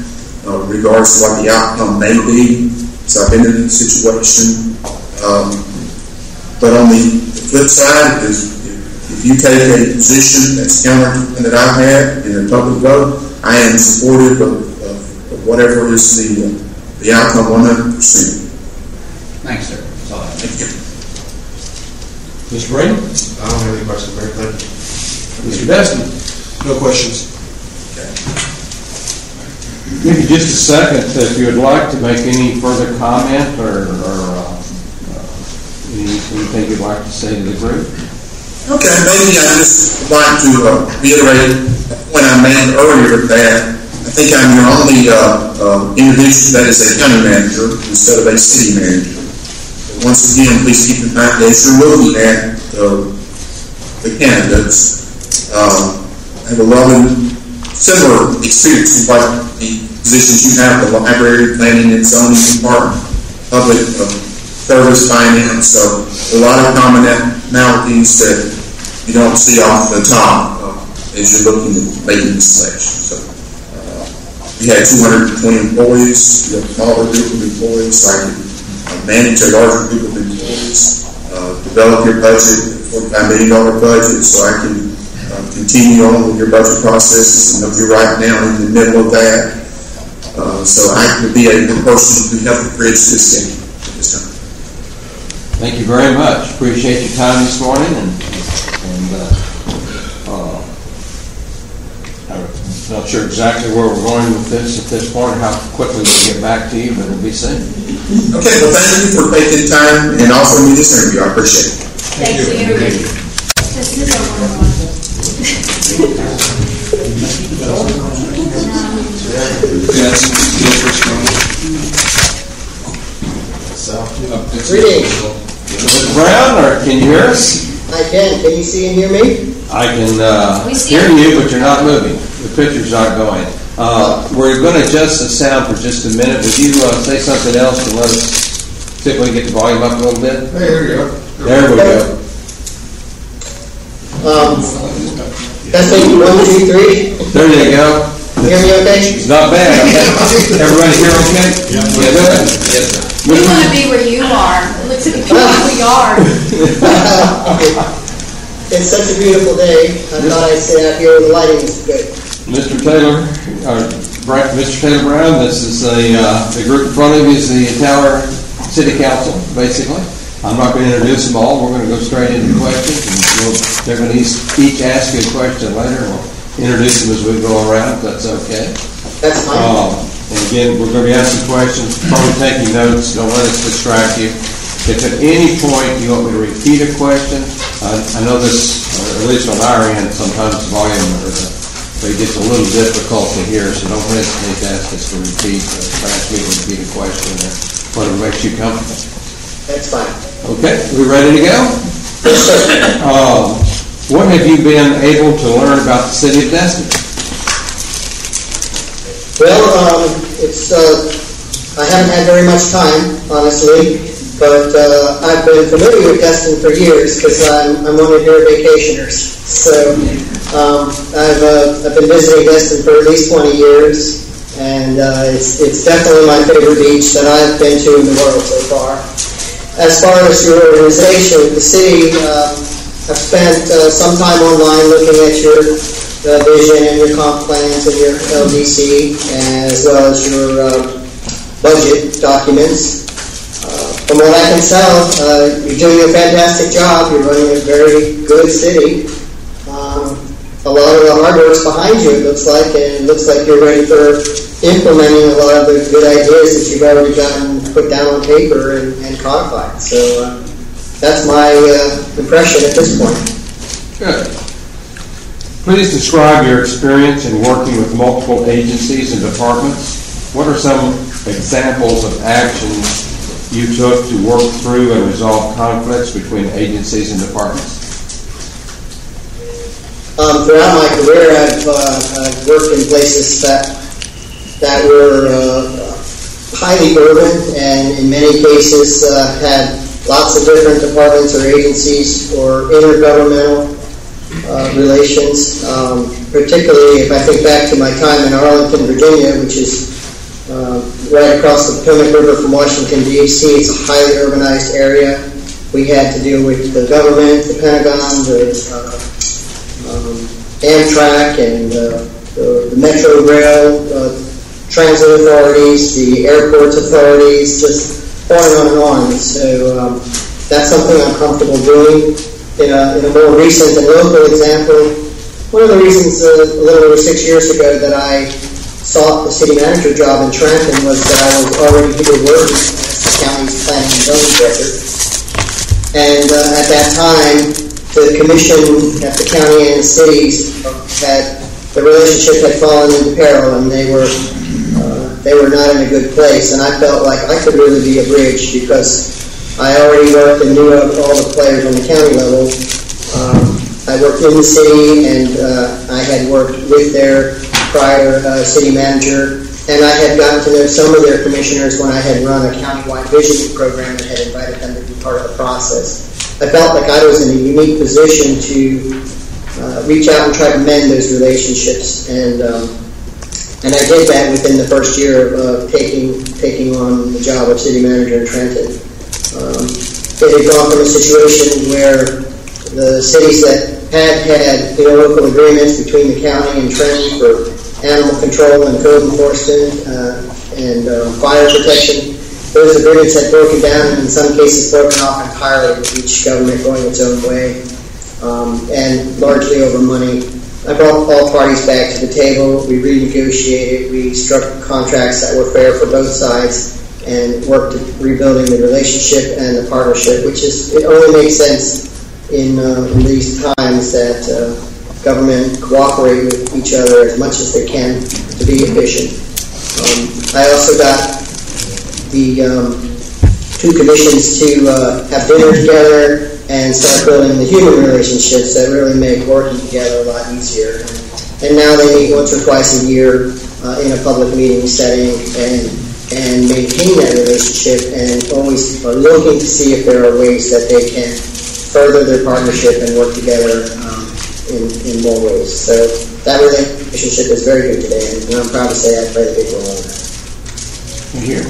regardless of what the outcome may be. So I've been in that situation. But on the flip side, if you take a position that's counter to that I've had in a public vote, I am supportive of whatever is the outcome 100%. Thanks, sir. That's all I have. Thank you. Mr. Brady? I don't have any questions, Mayor. Thank you. Mr. Destin? No questions. Give you just a second if you would like to make any further comment or anything you'd like to say to the group. Okay, maybe I just like to reiterate a point I made earlier that I think I'm your only individual that is a county manager instead of a city manager. But once again, please keep in mind that you're looking at the candidates. I have a lot of similar experiences like the positions you have, the library, planning and zoning department, public service, finance, so a lot of commonalities that you don't see off the top as you're looking at making the selection. So we had 220 employees, you have a smaller group of employees, so I can manage a larger group of employees, develop your budget, $45 million budget, so I can continue on with your budget processes, and you're right now in the middle of that. So I could be a good person who help bridge this thing at this time. Thank you very much. Appreciate your time this morning, and I'm not sure exactly where we're going with this at this point, how quickly we'll get back to you, but it'll be soon. Okay, well, thank you for taking time and offering me this interview. I appreciate it. Thank you. Greetings. Mr. Brown, or can you hear us? I can. Can you see and hear me? I can hear you, but you're not moving. The picture's not going. We're going to adjust the sound for just a minute. Would you say something else to let us see if we can get the volume up a little bit? There you go. There we go. Testing 1, 2, 3. There you go. Hear me okay? It's not bad. Everybody here okay? Yeah. Yes, sir. We want to be where you are. It looks like we are. It's such a beautiful day. I thought I'd stay out here where the lighting is good. Mr. Taylor Brown, this is the group in front of you is the entire City Council, basically. I'm not going to introduce them all. We're going to go straight into questions, and they're going to each ask you a question later. We'll introduce them as we go around, if that's okay. That's fine. And again, we're going to be asking questions, probably taking notes. Don't let us distract you. If at any point you want me to repeat a question, I know this, or at least on our end, sometimes the volume or the so it gets a little difficult to hear, so don't hesitate to ask us to repeat, ask me to repeat a question or whatever makes you comfortable. That's fine. Okay, we ready to go? Yes, sir. What have you been able to learn about the city of Destin? Well, I haven't had very much time, honestly, but I've been familiar with Destin for years because I'm one of your vacationers. So I've been visiting Destin for at least 20 years, and it's definitely my favorite beach that I've been to in the world so far. As far as your organization, the city, I've spent some time online looking at your vision and your comp plans and your LDC, as well as your budget documents. From what I can tell, you're doing a fantastic job. You're running a very good city. A lot of the hard work's behind you, it looks like, and it looks like you're ready for implementing a lot of the good ideas that you've already gotten put down on paper and codified. So that's my impression at this point. Good. Please describe your experience in working with multiple agencies and departments. What are some examples of actions you took to work through and resolve conflicts between agencies and departments? Throughout my career, I've worked in places that were highly urban, and in many cases had lots of different departments or agencies or intergovernmental relations. Particularly if I think back to my time in Arlington, Virginia, which is right across the Potomac River from Washington, D.C. It's a highly urbanized area. We had to deal with the government, the Pentagon, the Amtrak, and the Metro Rail, transit authorities, the airports authorities, just on and on. So that's something I'm comfortable doing. In a more recent and local example, one of the reasons a little over 6 years ago that I sought the city manager job in Trenton was that I was already here working as the county's planning and zoning director. And at that time, the commission at the county and the cities the relationship had fallen into peril, and they were not in a good place. And I felt like I could really be a bridge because I already worked and knew of all the players on the county level. I worked in the city, and I had worked with their prior city manager, and I had gotten to know some of their commissioners when I had run a countywide visioning program and had invited them to be part of the process. I felt like I was in a unique position to reach out and try to mend those relationships, and I did that within the first year of taking on the job of city manager in Trenton. It had gone from a situation where the cities that had local agreements between the county and Trenton for animal control and code enforcement and fire protection, those agreements had broken down, and in some cases broken off entirely, with each government going its own way, and largely over money. I brought all parties back to the table. We renegotiated. We struck contracts that were fair for both sides, and worked at rebuilding the relationship and the partnership, it only makes sense in these times that government cooperate with each other as much as they can to be efficient. I also got the two commissions to have dinner together and start building the human relationships that really make working together a lot easier. And now they meet once or twice a year in a public meeting setting and maintain that relationship, and always are looking to see if there are ways that they can further their partnership and work together in more ways. So that relationship is very good today, and I'm proud to say I played a big role in that. Here.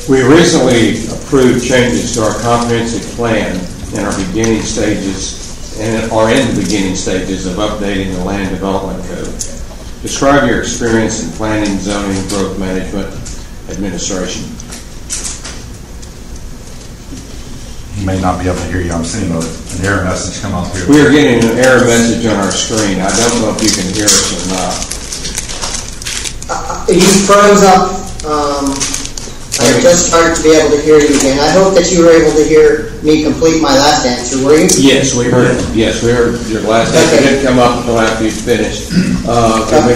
We recently approved changes to our comprehensive plan in our beginning stages, and are in the beginning stages of updating the land development code. Describe your experience in planning, zoning, growth management, administration. He may not be able to hear you. I'm seeing an error message come up here. We are getting an error message on our screen. I don't know if you can hear us or not. You froze up. I just started to be able to hear you again. I hope that you were able to hear me complete my last answer, were you? Yes, we heard it. Yes, we heard your last answer. It didn't come up until after you finished. Can we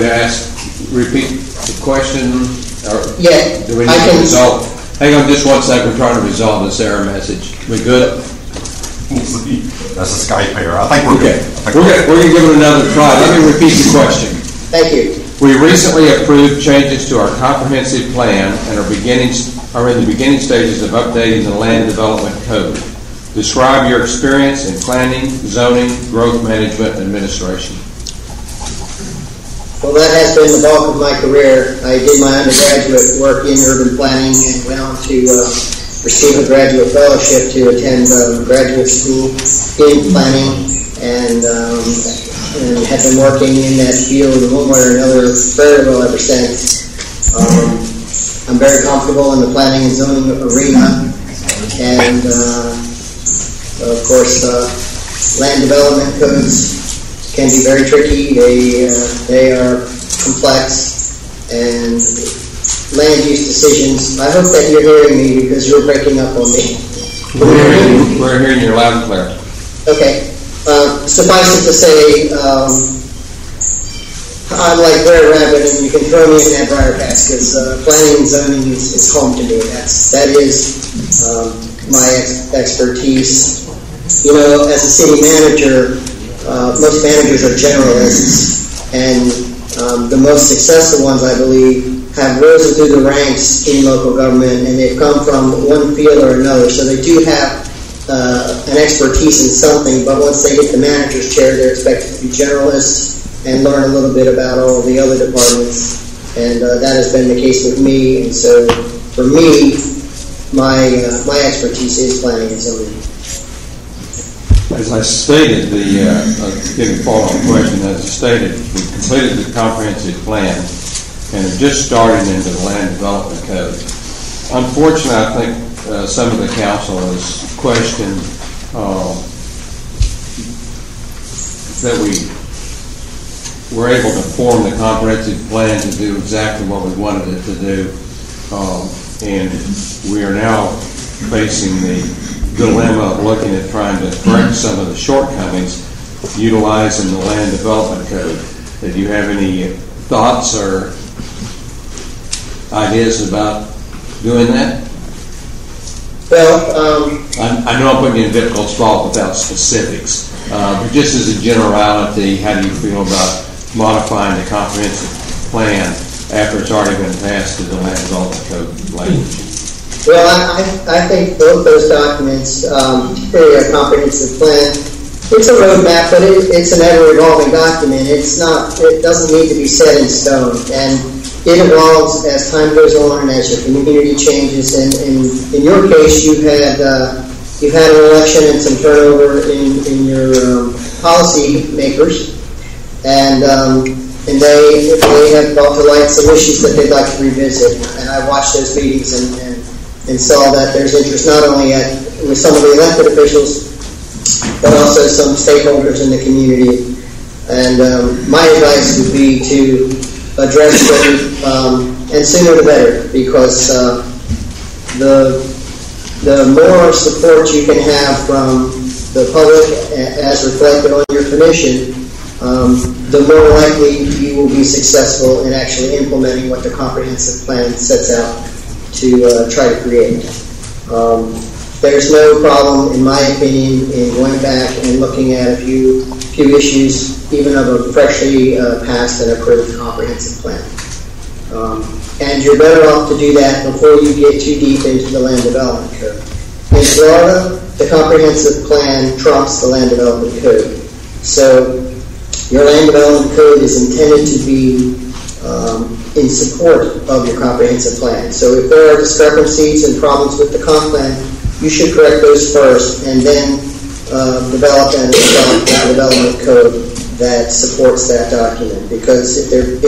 repeat the question? Or Yeah. Do we need to resolve? Hang on just 1 second. We're trying to resolve this error message. We good? That's a Skype error. I think we're okay. Good. We're going to give it another try. Let me repeat the question. Thank you. We recently approved changes to our comprehensive plan and are in the beginning stages of updating the land development code. Describe your experience in planning, zoning, growth management, and administration. Well, that has been the bulk of my career. I did my undergraduate work in urban planning and went on to receive a graduate fellowship to attend graduate school in planning, and have been working in that field in one way or another very well ever since. I'm very comfortable in the planning and zoning arena, and of course, land development codes can be very tricky. They are complex, and land use decisions. I hope that you're hearing me because you're breaking up on me. We're hearing you loud and clear. Okay. Suffice it to say, I'm like Brer Rabbit, and you can throw me in that briar patch because planning and zoning is home to me. That is my expertise. You know, as a city manager, most managers are generalists, and the most successful ones, I believe, have risen through the ranks in local government, and they've come from one field or another. So they do have an expertise in something, but once they get the manager's chair, they're expected to be generalists and learn a little bit about all of the other departments. And that has been the case with me. And so for me, my expertise is planning and zoning. As I stated, getting a follow-up question, as I stated, we completed the comprehensive plan and have just started into the land development code. Unfortunately, I think some of the council has questioned that we were able to form the comprehensive plan to do exactly what we wanted it to do, and we are now facing the dilemma of looking at trying to correct some of the shortcomings utilizing the land development code. Do you have any thoughts or ideas about doing that? Well, I know I'm putting you in a difficult spot without specifics, but just as a generality, how do you feel about modifying the comprehensive plan after it's already been passed to the land development code language? Well, I think both those documents, particularly a comprehensive plan, it's a roadmap, but it's an ever-evolving document. It doesn't need to be set in stone, and it evolves as time goes on and as your community changes. And in your case, you've had an election and some turnover in your policy makers, and they have brought to light some issues that they'd like to revisit. And I watched those meetings and saw that there's interest not only with some of the elected officials, but also some stakeholders in the community. And my advice would be to address them, and sooner the better, because the more support you can have from the public as reflected on your commission, the more likely you will be successful in actually implementing what the comprehensive plan sets out to try to create. There's no problem, in my opinion, in going back and looking at a few issues, even of a freshly passed and approved comprehensive plan. And you're better off to do that before you get too deep into the land development code. In Florida, the comprehensive plan trumps the land development code. So your land development code is intended to be in support of your comprehensive plan. So if there are discrepancies and problems with the comp plan, you should correct those first and then develop a development code that supports that document. Because if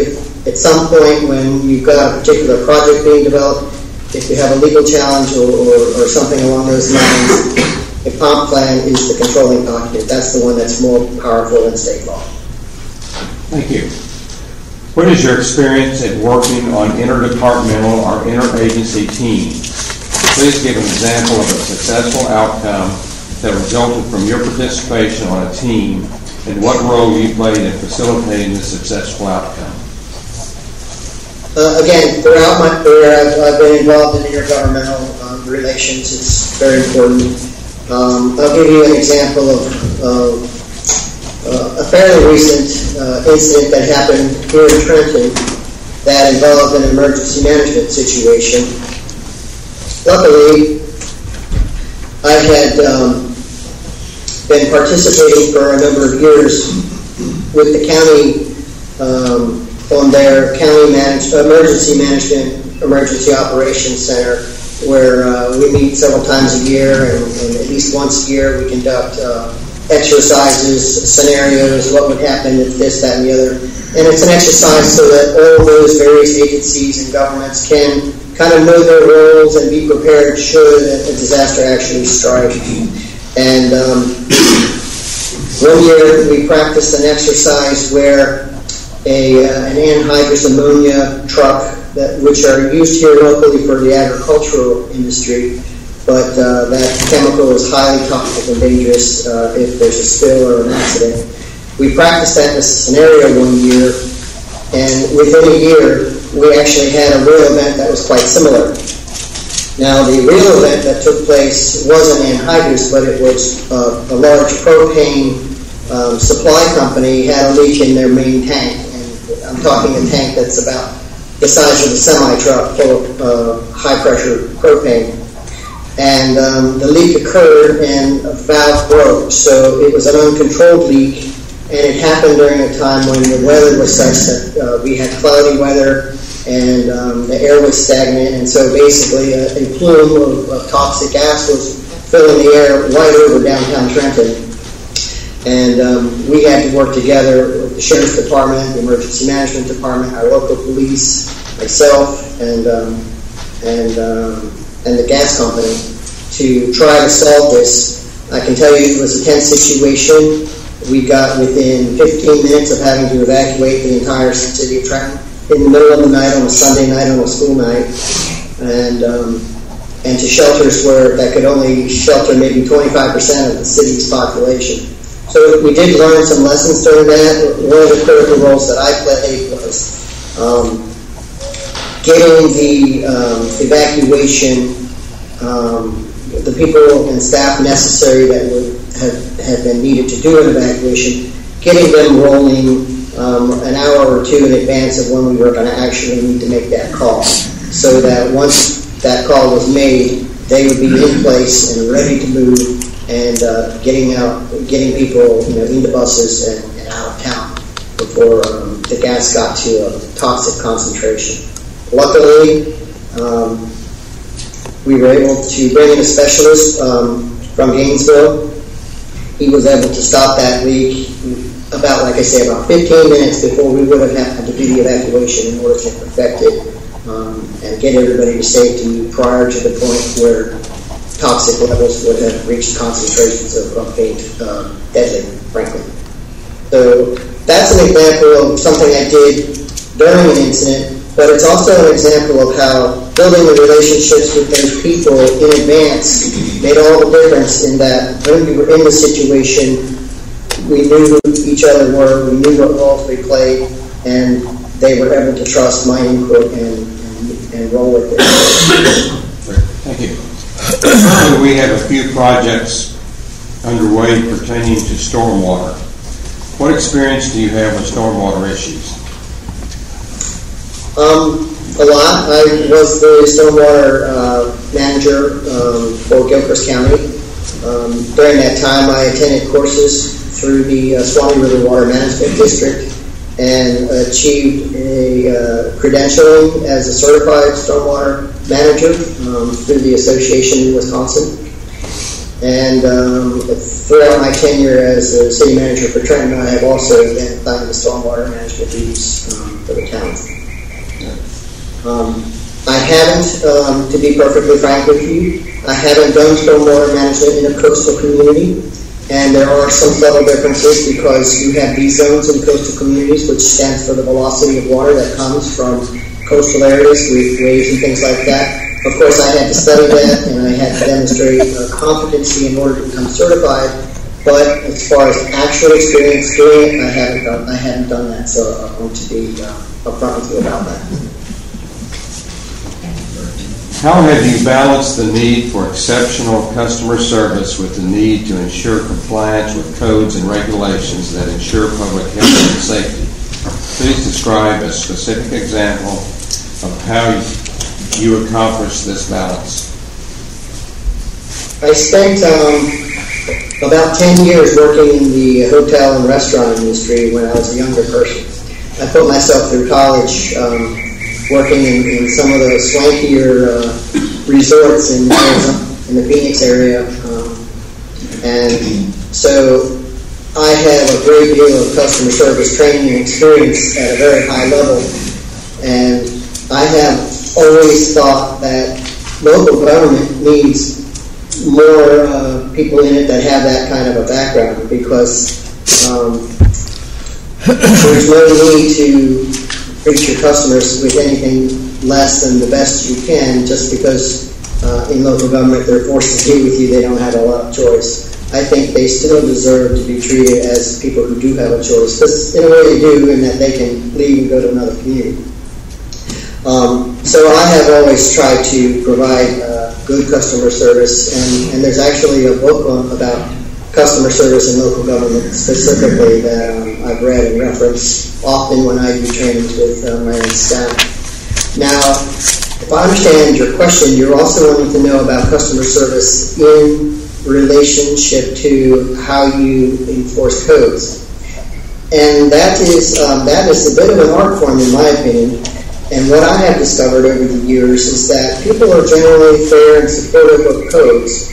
at some point when you've got a particular project being developed, if you have a legal challenge or something along those lines, the comp plan is the controlling document. That's the one that's more powerful than state law. Thank you. What is your experience at working on interdepartmental or interagency teams? Please give an example of a successful outcome that resulted from your participation on a team and what role you played in facilitating the successful outcome. Again, throughout my career, I've been involved in intergovernmental relations. It's very important. I'll give you an example of a fairly recent incident that happened here in Trenton that involved an emergency management situation. Luckily, I had been participating for a number of years with the county on their county emergency operations center, where we meet several times a year, and at least once a year we conduct exercises, scenarios, what would happen if this, that, and the other. And it's an exercise so that all those various agencies and governments can kind of know their roles and be prepared should a disaster actually strike. And one year we practiced an exercise where an anhydrous ammonia truck, which are used here locally for the agricultural industry, but that chemical is highly toxic and dangerous if there's a spill or an accident. We practiced that in a scenario one year, and within a year, we actually had a real event that was quite similar. Now, the real event that took place wasn't anhydrous, but it was a large propane supply company had a leak in their main tank. And I'm talking a tank that's about the size of a semi-truck full of high-pressure propane. And the leak occurred and a valve broke, so it was an uncontrolled leak, and it happened during a time when the weather was such that we had cloudy weather and the air was stagnant, and so basically a plume of toxic gas was filling the air right over downtown Trenton. And we had to work together with the Sheriff's Department, the Emergency Management Department, our local police, myself, and the gas company to try to solve this. I can tell you it was a tense situation. We got within 15 minutes of having to evacuate the entire city of Trenton in the middle of the night on a Sunday night on a school night, and to shelters that could only shelter maybe 25% of the city's population. So we did learn some lessons during that. One of the critical roles that I played was getting the evacuation, the people and staff necessary that would have been needed to do an evacuation, getting them rolling an hour or two in advance of when we were going to actually need to make that call, so that once that call was made, they would be in place and ready to move, and getting people into buses and out of town before the gas got to a toxic concentration. Luckily, we were able to bring in a specialist from Gainesville. He was able to stop that leak about 15 minutes before we would have had to do the evacuation in order to perfect it and get everybody to safety prior to the point where toxic levels would have reached concentrations of being deadly, frankly. So that's an example of something I did during an incident, but it's also an example of how building the relationships with those people in advance made all the difference, in that when we were in the situation, we knew who each other were, we knew what roles we played, and they were able to trust my input and roll with it. Thank you. Currently, we have a few projects underway pertaining to stormwater. What experience do you have with stormwater issues? A lot. I was the stormwater manager for Gilchrist County. During that time, I attended courses through the Swanee River Water Management District and achieved a credentialing as a certified stormwater manager through the association in Wisconsin. And throughout my tenure as a city manager for Trenton, I have also been assigned the stormwater management duties for the town. I haven't, to be perfectly frank with you, I haven't done stormwater management in a coastal community. And there are some subtle differences because you have these zones in coastal communities, which stands for the velocity of water that comes from coastal areas, waves and things like that. Of course, I had to study that, and I had to demonstrate competency in order to become certified. But as far as actual experience doing it, I haven't done that. So I want to be upfront with you about that. How have you balanced the need for exceptional customer service with the need to ensure compliance with codes and regulations that ensure public health and safety? Please describe a specific example of how you accomplish this balance. I spent about 10 years working in the hotel and restaurant industry when I was a younger person. I put myself through college working in some of the swankier resorts in the Phoenix area. And so I have a great deal of customer service training and experience at a very high level. And I have always thought that local government needs more people in it that have that kind of a background, because there's no need to treat your customers with anything less than the best you can just because in local government they're forced to be with you. They don't have a lot of choice. I think they still deserve to be treated as people who do have a choice, because in a way they do, in that they can leave and go to another community. So I have always tried to provide good customer service, and there's actually a book about customer service in local government specifically that I've read and reference often when I do trainings with my own staff. Now, if I understand your question, you're also wanting to know about customer service in relationship to how you enforce codes. And that is a bit of an art form in my opinion. And what I have discovered over the years is that people are generally fair and supportive of codes,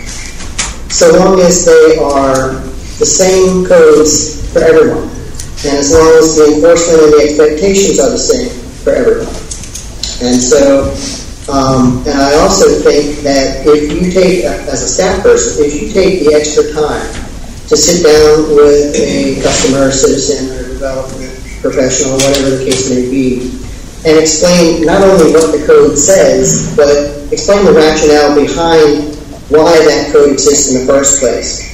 so long as they are the same codes for everyone, and as long as the enforcement and the expectations are the same for everyone. And so, and I also think that if you take, as a staff person, if you take the extra time to sit down with a customer, citizen, or development professional, whatever the case may be, and explain not only what the code says, but explain the rationale behind why that code exists in the first place,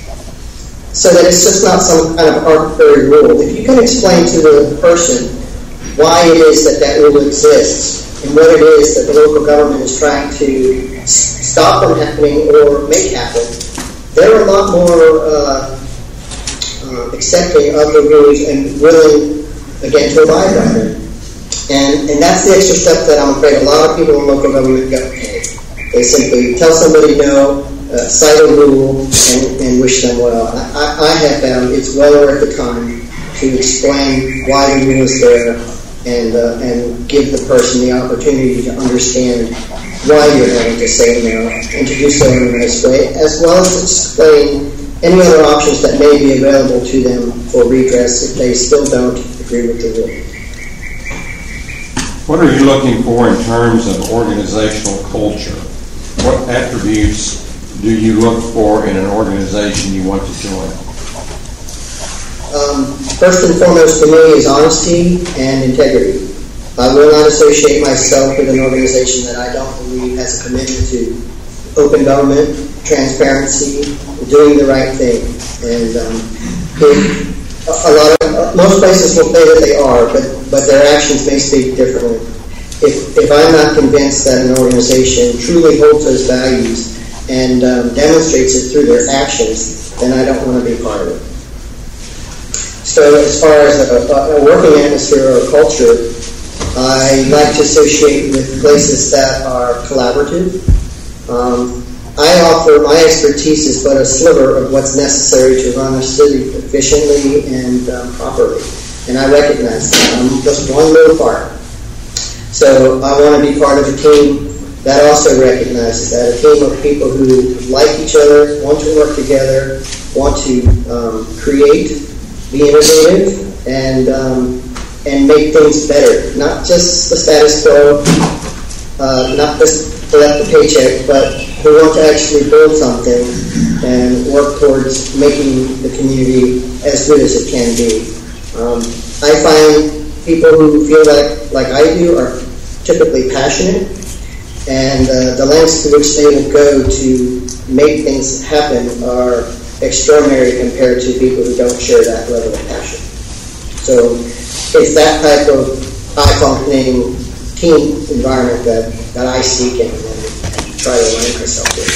so that it's just not some kind of arbitrary rule. If you can explain to the person why it is that that rule exists and what it is that the local government is trying to stop from happening or make happen, they're a lot more accepting of the rules and willing, again, to abide by them. And that's the extra step that I'm afraid a lot of people in local government go. They simply tell somebody no, cite a rule, and wish them well. I have found it's well worth the time to explain why the rule is there and give the person the opportunity to understand why you're going to say no, and to do so in a nice way, as well as explain any other options that may be available to them for redress if they still don't agree with the rule. What are you looking for in terms of organizational culture? What attributes do you look for in an organization you want to join? First and foremost to me is honesty and integrity. I will not associate myself with an organization that I don't believe has a commitment to open government, transparency, doing the right thing. And most places will say that they are, but their actions may speak differently. If I'm not convinced that an organization truly holds those values and demonstrates it through their actions, then I don't want to be part of it. So as far as a working atmosphere or culture, I like to associate with places that are collaborative. I offer my expertise is but a sliver of what's necessary to run a city efficiently and properly. And I recognize that. I'm just one little part. So I want to be part of a team that also recognizes that, a team of people who like each other, want to work together, want to create, be innovative, and make things better. Not just the status quo, not just collect the paycheck, but who want to actually build something and work towards making the community as good as it can be. I find people who feel like I do are typically passionate, and the lengths to which they will go to make things happen are extraordinary compared to people who don't share that level of passion. So it's that type of high-functioning team environment that I seek and try to align myself with.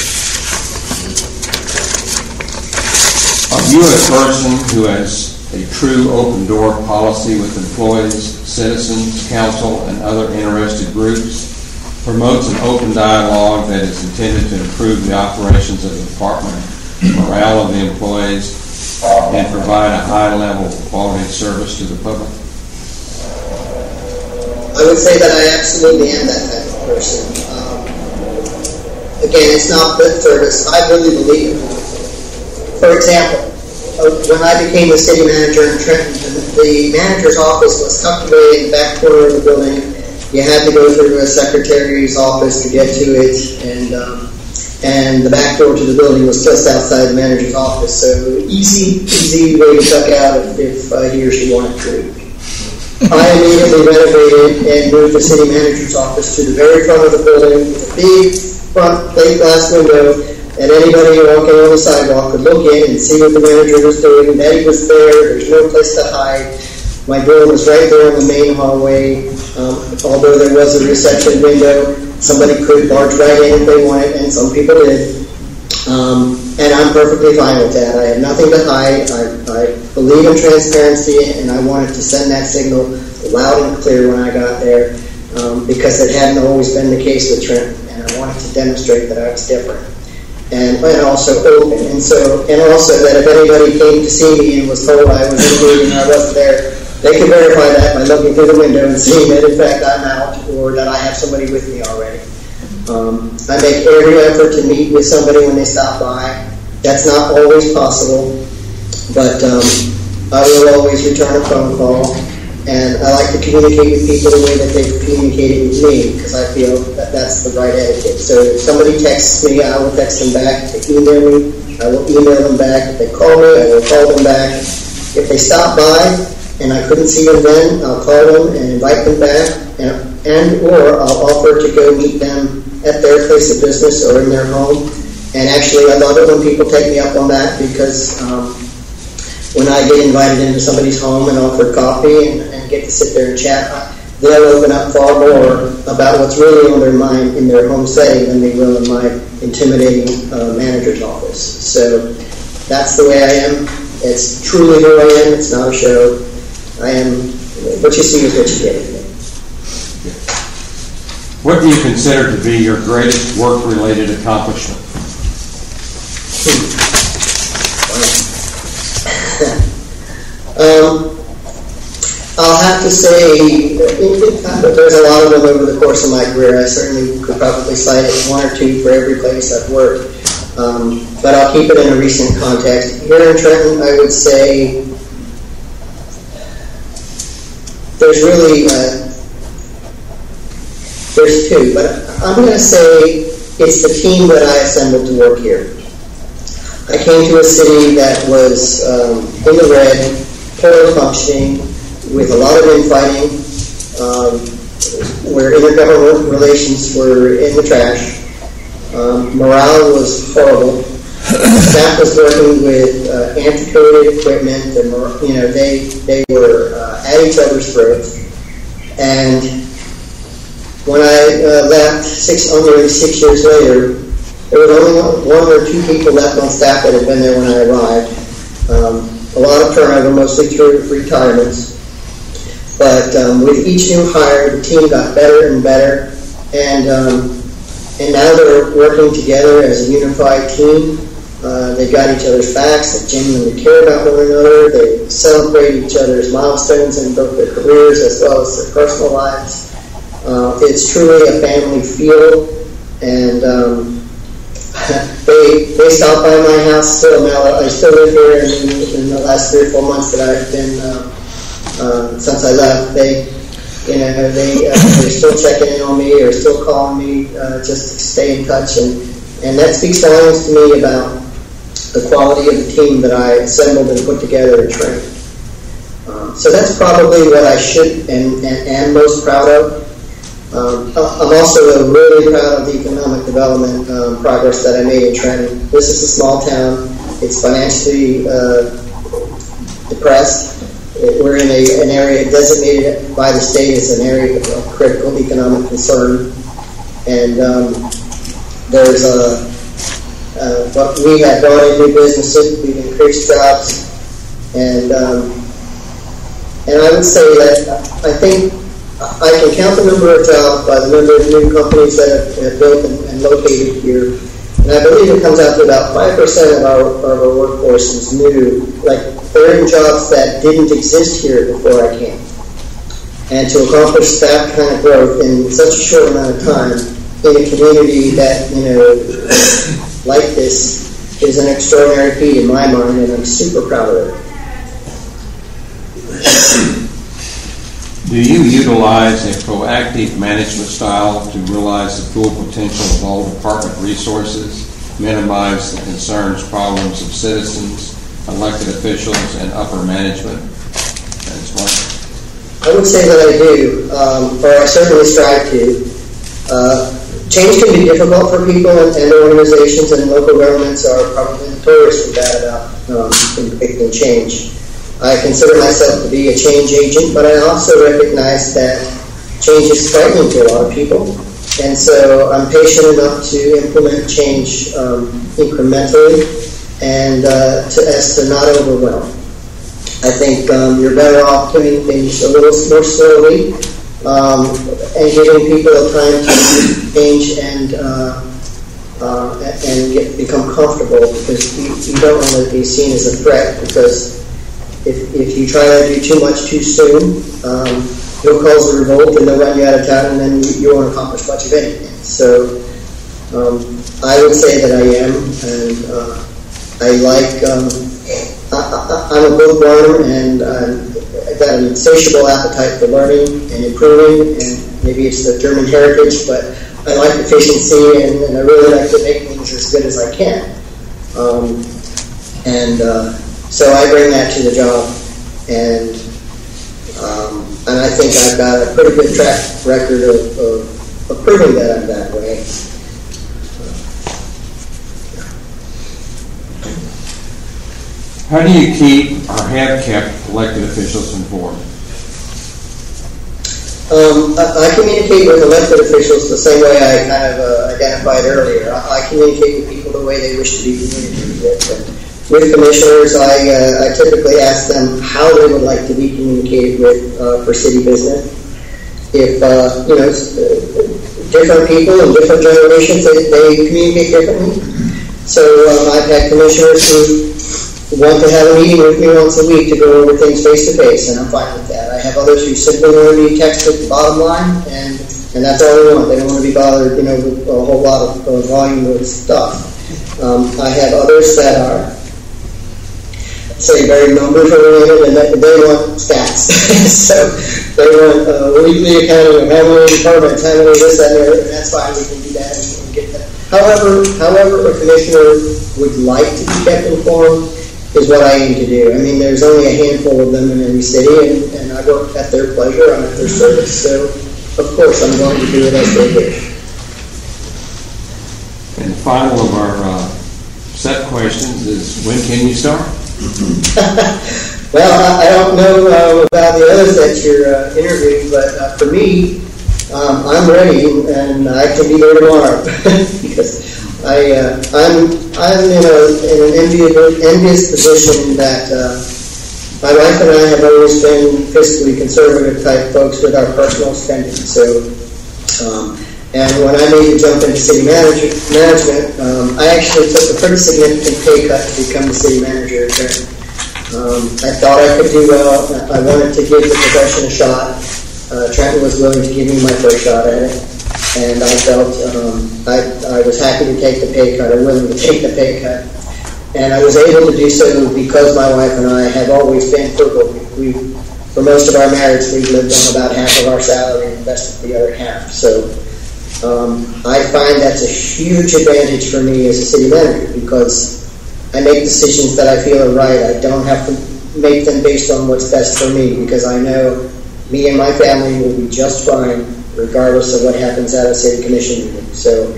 Are you a person who has a true open door policy with employees, citizens, council, and other interested groups? Promotes an open dialogue that is intended to improve the operations of the department, morale of the employees, and provide a high level of quality of service to the public? I would say that I absolutely am that type of person. Again, it's not lip service. I really believe it. For example, when I became the city manager in Trenton, the manager's office was tucked away in the back corner of the building. You had to go through a secretary's office to get to it, and the back door to the building was just outside the manager's office. So easy way to duck out if he or she wanted to. I immediately renovated and moved the city manager's office to the very front of the building with a big front plate glass window, and anybody walking on the sidewalk could look in and see what the manager was doing. That he was there. There's no place to hide. My door was right there in the main hallway. Although there was a reception window, somebody could barge right in if they wanted, and some people did. And I'm perfectly fine with that. I have nothing to hide. I believe in transparency, and I wanted to send that signal loud and clear when I got there, because it hadn't always been the case with Trenton, and I wanted to demonstrate that I was different. And also open, and also that if anybody came to see me and was told I was in a meeting and I wasn't there, they could verify that by looking through the window and seeing that in fact I'm out or that I have somebody with me already. I make every effort to meet with somebody when they stop by. That's not always possible, but I will always return a phone call, and I like to communicate with people the way that they've communicated with me, because I feel that that's the right etiquette. So if somebody texts me, I will text them back. If they email me, I will email them back. If they call me, I will call them back. If they stop by and I couldn't see them then, I'll call them and invite them back, and or I'll offer to go meet them at their place of business or in their home. And actually, I love it when people take me up on that, because when I get invited into somebody's home and offer coffee and get to sit there and chat, they'll open up far more about what's really on their mind in their home setting than they will in my intimidating manager's office. So that's the way I am. It's truly who I am. It's not a show. I am, what you see is what you get. What do you consider to be your greatest work-related accomplishment? I'll have to say, there's a lot of them over the course of my career. I certainly could probably cite one or two for every place I've worked, but I'll keep it in a recent context. Here in Trenton, I would say there's really there's two, but I'm going to say it's the team that I assembled to work here. I came to a city that was in the red, poorly functioning, with a lot of infighting, where intergovernmental relations were in the trash. Morale was horrible. Staff was working with antiquated equipment, and they were at each other's throats. And when I left, only 6 years later, there was only one or two people left on staff that had been there when I arrived. A lot of turnover, mostly through retirements. But with each new hire, the team got better and better, and now they're working together as a unified team. They've got each other's backs. They genuinely care about one another. They celebrate each other's milestones in both their careers as well as their personal lives. It's truly a family feel, and they stop by my house still. Now I still live here, and in the last 3 or 4 months that I've been since I left, they're still checking in on me or still calling me just to stay in touch, and that speaks volumes to me about the quality of the team that I assembled and put together and trained. So that's probably what I should and am most proud of. I'm also really proud of the economic development progress that I made in Trenton. This is a small town. It's financially depressed. We're in an area designated by the state as an area of critical economic concern. And there's what we have brought in new businesses, we've increased jobs, and I would say that I think I can count the number of jobs by the number of new companies that have built and located here. And I believe it comes out to about 5% of our workforce is new. Like, they're in jobs that didn't exist here before I came. And to accomplish that kind of growth in such a short amount of time in a community that, like this, is an extraordinary feat in my mind, and I'm super proud of it. Do you utilize a proactive management style to realize the full potential of all department resources, minimize the concerns, problems of citizens, elected officials, and upper management? That's one. I would say that I do, or I certainly strive to. Change can be difficult for people and organizations, and local governments are probably notoriously bad about predicting change. I consider myself to be a change agent, but I also recognize that change is frightening to a lot of people. And so I'm patient enough to implement change incrementally and as to not overwhelm. I think you're better off doing things a little more slowly and giving people a time to change and become comfortable, because you don't want to be seen as a threat, because if you try to do too much too soon, you'll cause a revolt and they'll run you out of town, and then you won't accomplish much of anything. So I would say that I am, and I like, I'm a bookworm, and I've got an insatiable appetite for learning and improving, and maybe it's the German heritage, but I like efficiency, and I really like to make things as good as I can. So I bring that to the job, and I think I've got a pretty good track record of proving that I'm that way. How do you keep or have kept elected officials informed? I communicate with elected officials the same way I kind of identified earlier. I communicate with people the way they wish to be communicated with. With commissioners, I typically ask them how they would like to be communicated with for city business. If different people in different generations, they communicate differently. So I've had commissioners who want to have a meeting with me once a week to go over things face to face, and I'm fine with that. I have others who simply want to be texted the bottom line, and that's all they want. They don't want to be bothered, with a whole lot of volume of stuff. I have others that are, say, very numbers oriented, and they want stats. So they want weekly accounting of how many departments, how many this, that, and and that's fine. We can do that and get that. However, a commissioner would like to be kept informed is what I aim to do. I mean, there's only a handful of them in every city, and I work at their pleasure. I'm at their service. So, of course, I'm going to do it as they wish. And the final of our set questions is, when can you start? Well, I don't know about the others that you're interviewing, but for me, I'm ready, and I can be there tomorrow because I'm in an envious position that my wife and I have always been fiscally conservative type folks with our personal spending. So, and when I made the jump into city management, I actually took a pretty significant pay cut to become the city manager. I thought I could do well. I wanted to give the profession a shot. Trenton was willing to give me my first shot at it, and I felt I was happy to take the pay cut, or willing to take the pay cut, and I was able to do so because my wife and I have always been frugal. For most of our marriage, we lived on about half of our salary and invested the other half. So I find that's a huge advantage for me as a city manager, because I make decisions that I feel are right. I don't have to make them based on what's best for me, because I know me and my family will be just fine regardless of what happens at a city commission meeting. So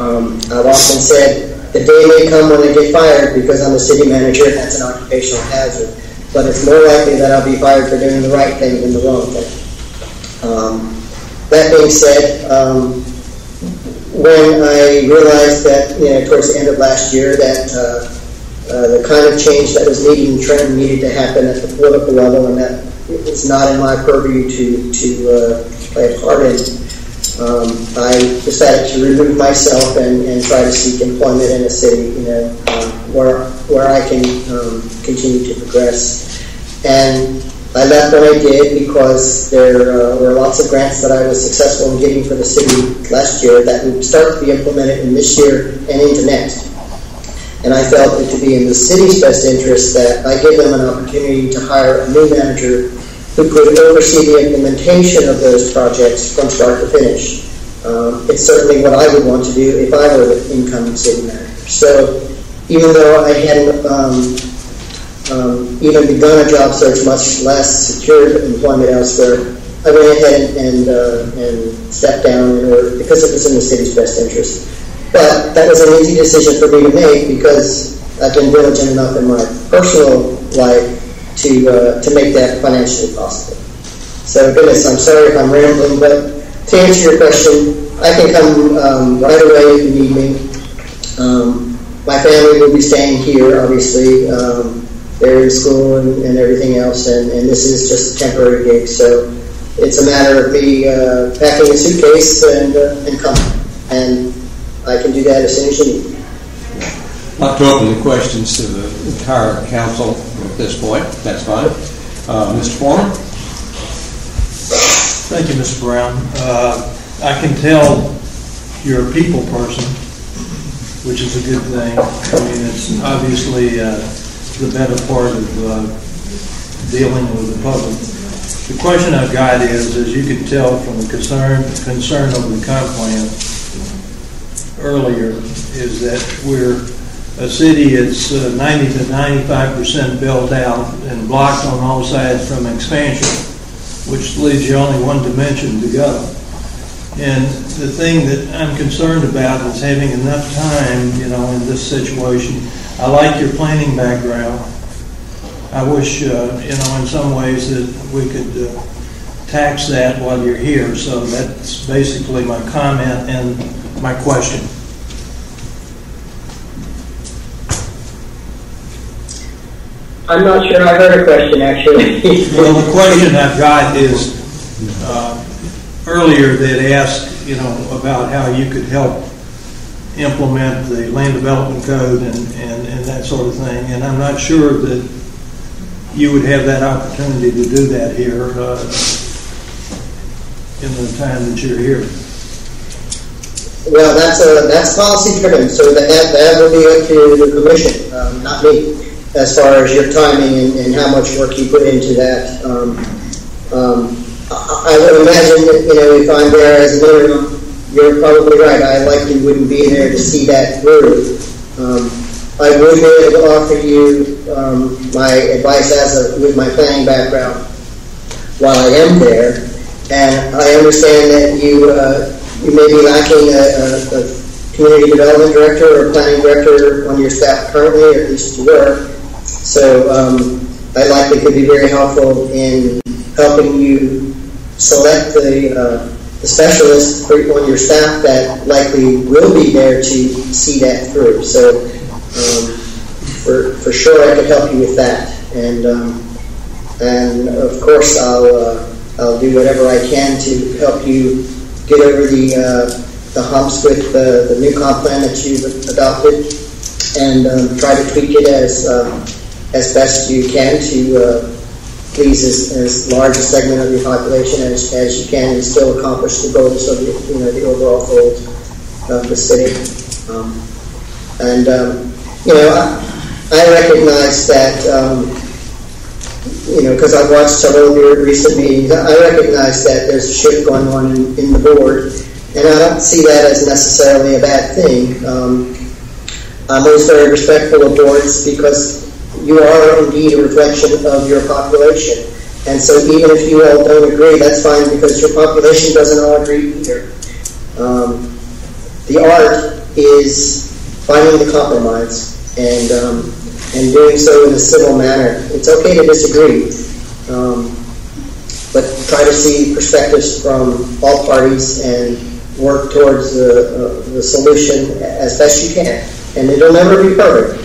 I've often said the day may come when I get fired because I'm a city manager and that's an occupational hazard, but it's more likely that I'll be fired for doing the right thing than the wrong thing. That being said, when I realized that, towards the end of last year, that the kind of change that was needed in Trenton needed to happen at the political level, and that it's not in my purview to play a part in, I decided to remove myself and try to seek employment in a city, where I can continue to progress. And I left when I did because there were lots of grants that I was successful in getting for the city last year that would start to be implemented in this year and into next. And I felt it to be in the city's best interest that I give them an opportunity to hire a new manager who could oversee the implementation of those projects from start to finish. It's certainly what I would want to do if I were the incoming city manager. So even though I hadn't even begun a job search, much less secured employment elsewhere, I went ahead and stepped down in order, because it was in the city's best interest. But that was an easy decision for me to make because I've been diligent enough in my personal life to make that financially possible. So goodness, I'm sorry if I'm rambling, but to answer your question, I can come right away if you need me. My family will be staying here, obviously. They're in school and everything else, and this is just a temporary gig. So it's a matter of me packing a suitcase and coming. And I can do that as soon as you need. I'd like to open the questions to the entire council at this point. That's fine. Mr. Foreman? Thank you, Mr. Brown. I can tell you're a people person, which is a good thing. I mean, it's obviously the better part of dealing with the public. The question I've got is, as you can tell from the concern over the comp plan earlier, is that we're a city that's 90 to 95% built out and blocked on all sides from expansion, which leaves you only one dimension to go. And the thing that I'm concerned about is having enough time, in this situation. I like your planning background. I wish, in some ways that we could tax that while you're here. So that's basically my comment and my question. I'm not sure I heard a question, actually. Well, the question I've got is, earlier they'd asked, about how you could help implement the land development code and that sort of thing. And I'm not sure that you would have that opportunity to do that here in the time that you're here. Well, that's policy driven, so that would be up to the commission, not me, as far as your timing and how much work you put into that. I would imagine that, if I'm there as an interim, you're probably right. I likely wouldn't be there to see that through. I would be able to offer you my advice with my planning background while I am there. And I understand that you may be lacking a community development director or planning director on your staff currently, or at least you were. So I likely could be very helpful in helping you select the specialist on your staff that likely will be there to see that through. So for sure I could help you with that. And of course I'll do whatever I can to help you get over the humps with the new comp plan that you've adopted, and try to tweak it as best you can to please as large a segment of your population as you can, and still accomplish the goals of the overall goals of the city. I recognize that because I've watched several of your recent meetings, I recognize that there's a shift going on in the board, and I don't see that as necessarily a bad thing. I'm always very respectful of boards because you are indeed a reflection of your population. And so even if you all don't agree, that's fine because your population doesn't all agree either. The art is finding the compromise and doing so in a civil manner. It's okay to disagree, but try to see perspectives from all parties and work towards the solution as best you can. And it'll never be perfect.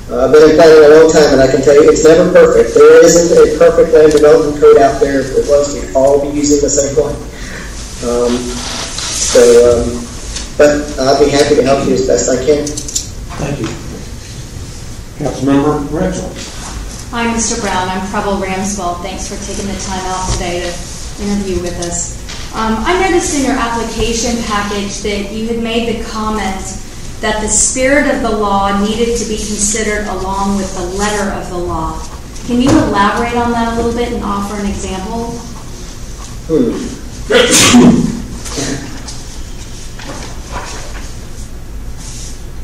I've been in planning a long time, and I can tell you it's never perfect. There isn't a perfect land development code out there. If it was, we'd all be using the same one. But I'll be happy to help you as best I can. Thank you. Councilmember Rachel. Hi, Mr. Brown. I'm Preble Ramswell. Thanks for taking the time out today to interview with us. I noticed in your application package that you had made the comment that the spirit of the law needed to be considered along with the letter of the law. Can you elaborate on that a little bit and offer an example?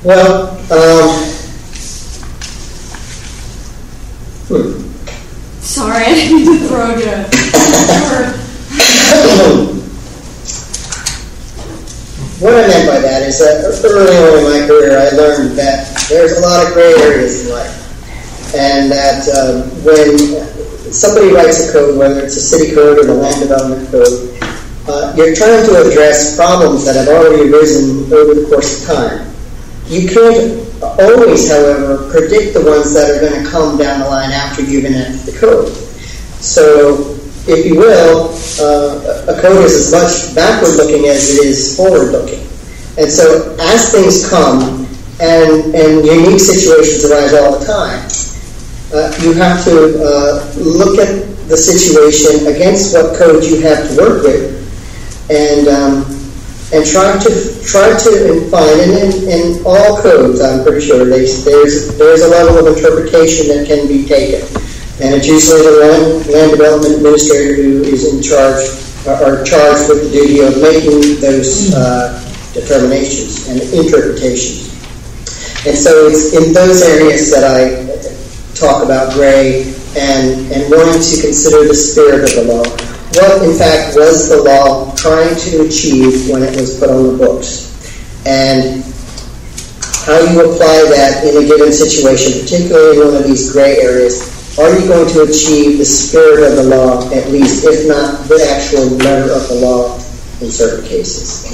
Well, Sorry, I didn't mean to throw you. What I meant by that is that early on in my career, I learned that there's a lot of gray areas in life. And that when somebody writes a code, whether it's a city code or the land development code, you're trying to address problems that have already arisen over the course of time. You can't always, however, predict the ones that are going to come down the line after you've enacted the code. So, if you will, a code is as much backward-looking as it is forward-looking. And so, as things come, and unique situations arise all the time, you have to look at the situation against what code you have to work with, and try to find, and in all codes, I'm pretty sure, there's a level of interpretation that can be taken. And it's usually the land development administrator who is in charge, or charged with the duty of making those determinations and interpretations. And so it's in those areas that I talk about gray and wanting to consider the spirit of the law. What, in fact, was the law trying to achieve when it was put on the books? And how you apply that in a given situation, particularly in one of these gray areas. Are you going to achieve the spirit of the law, at least, if not the actual letter of the law in certain cases?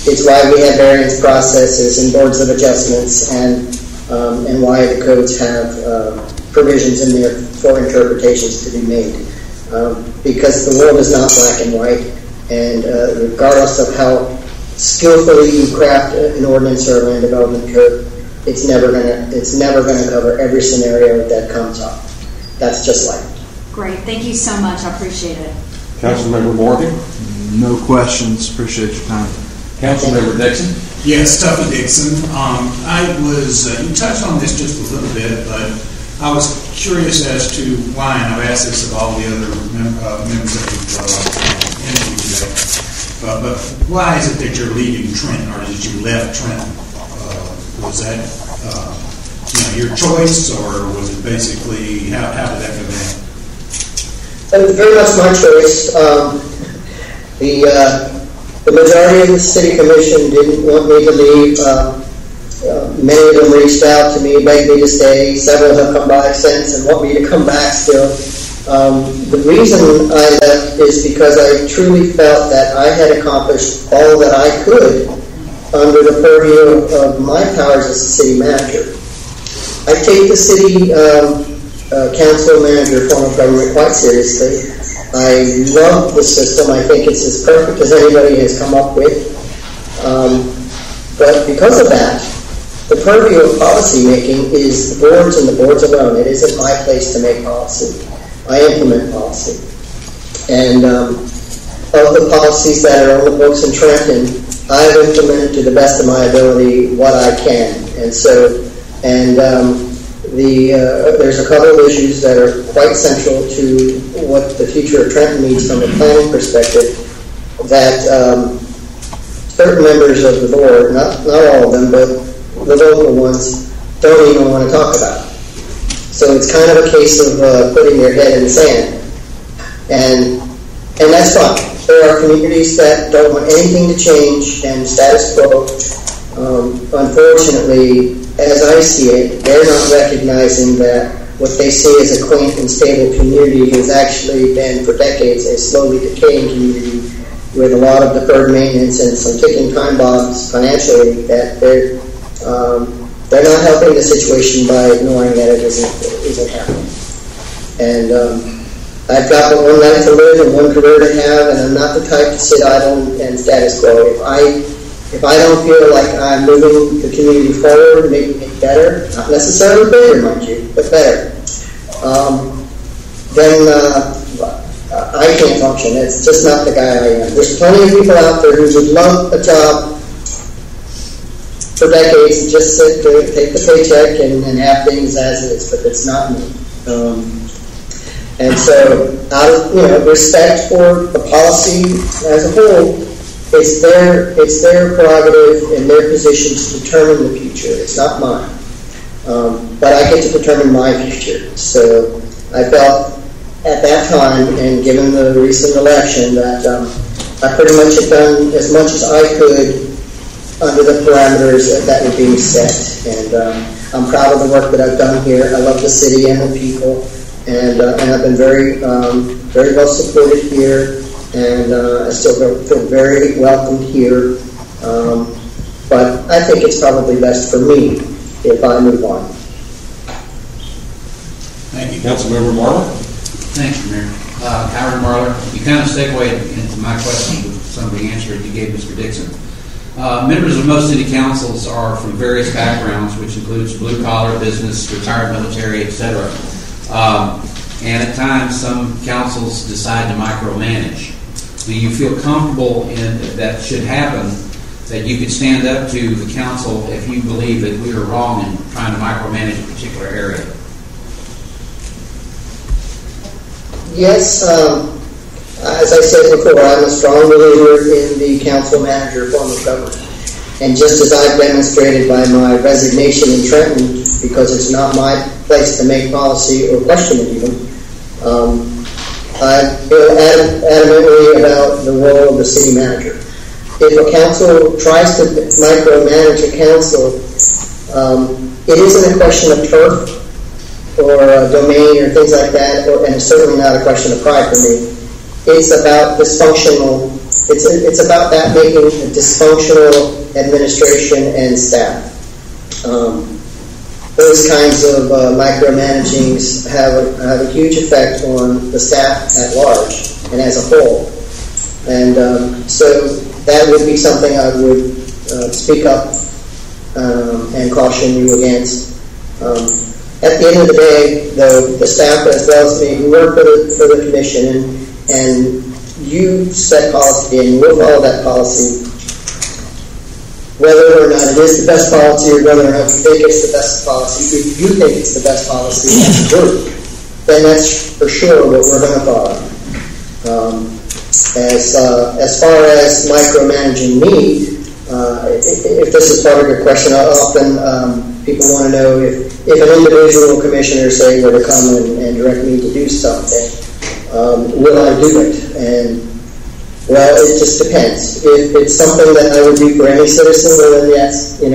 It's why we have variance processes and boards of adjustments, and why the codes have provisions in there for interpretations to be made. Because the world is not black and white, and regardless of how skillfully you craft an ordinance or a land development code, it's never gonna cover every scenario that comes up. That's just life. Great. Thank you so much. I appreciate it. Councilmember Morgan. No questions. Appreciate your time. Councilmember Dixon. Yes, Tuffy Dixon. You touched on this just a little bit, but I was curious as to why, and I've asked this of all the other members that we've interviewed today, but why is it that you're leaving Trenton, or that you left Trenton? Was that your choice, or was it basically, how did that go down? It was very much my choice. The majority of the city commission didn't want me to leave. Many of them reached out to me, begged me to stay. Several have come back since and want me to come back still. The reason I left is because I truly felt that I had accomplished all that I could under the purview of my powers as a city manager. I take the city council manager form of government quite seriously. I love the system. I think it's as perfect as anybody has come up with. But because of that, the purview of policy making is the boards and the boards alone. It isn't my place to make policy. I implement policy. And of the policies that are on the books in Trenton, I've implemented to the best of my ability what I can. And so, there's a couple of issues that are quite central to what the future of Trenton needs from a planning perspective that certain members of the board, not all of them, but the local ones, don't even want to talk about. So it's kind of a case of putting your head in the sand. And that's fine. There are communities that don't want anything to change and status quo. Unfortunately, as I see it, they're not recognizing that what they see as a quaint and stable community has actually been for decades a slowly decaying community with a lot of deferred maintenance and some ticking time bombs financially, that they're not helping the situation by ignoring that it isn't happening. And I've got one life to live and one career to have, and I'm not the type to sit idle and status quo. If I don't feel like I'm moving the community forward, making it better, not necessarily bigger, mind you, but better, then I can't function. It's just not the guy I am. There's plenty of people out there who would love a job for decades and just sit there, take the paycheck and have things as is, but it's not me. And so, out of respect for the policy as a whole, it's their prerogative and their position to determine the future. It's not mine, but I get to determine my future. So I felt at that time, and given the recent election, that I pretty much had done as much as I could under the parameters that were being set. And I'm proud of the work that I've done here. I love the city and the people. And I've been very well supported here, and I still feel very welcomed here. But I think it's probably best for me if I move on. Thank you. Councilmember Marler? Thank you, Mayor. Howard Marler, you kind of segued into my question with some of the answer you gave Mr. Dixon. Members of most city councils are from various backgrounds, which includes blue-collar, business, retired military, etc. And at times, some councils decide to micromanage. Do you feel comfortable that should happen, that you could stand up to the council if you believe that we are wrong in trying to micromanage a particular area? Yes, as I said before, I'm a strong believer in the council manager form of government. And just as I've demonstrated by my resignation in Trenton, because it's not my place to make policy or question it even, I feel adamantly about the role of the city manager. If a council tries to micromanage a council, it isn't a question of turf or a domain or things like that, and it's certainly not a question of pride for me. It's about dysfunctional. It's about that making a dysfunctional administration and staff. Those kinds of micromanagings have a huge effect on the staff at large and as a whole. And so that would be something I would speak up and caution you against. At the end of the day, though, the staff as well as me, we work for the commission, and you set policy and we'll follow that policy. Whether or not it is the best policy or whether or not you think it's the best policy, if you think it's the best policy as a group, then that's for sure what we're going to follow. As far as micromanaging me, if this is part of your question, often people want to know if an individual commissioner, say, were to come and direct me to do something, will I do it? And well, it just depends. If it's something that I would do for any citizen, well, then yes. If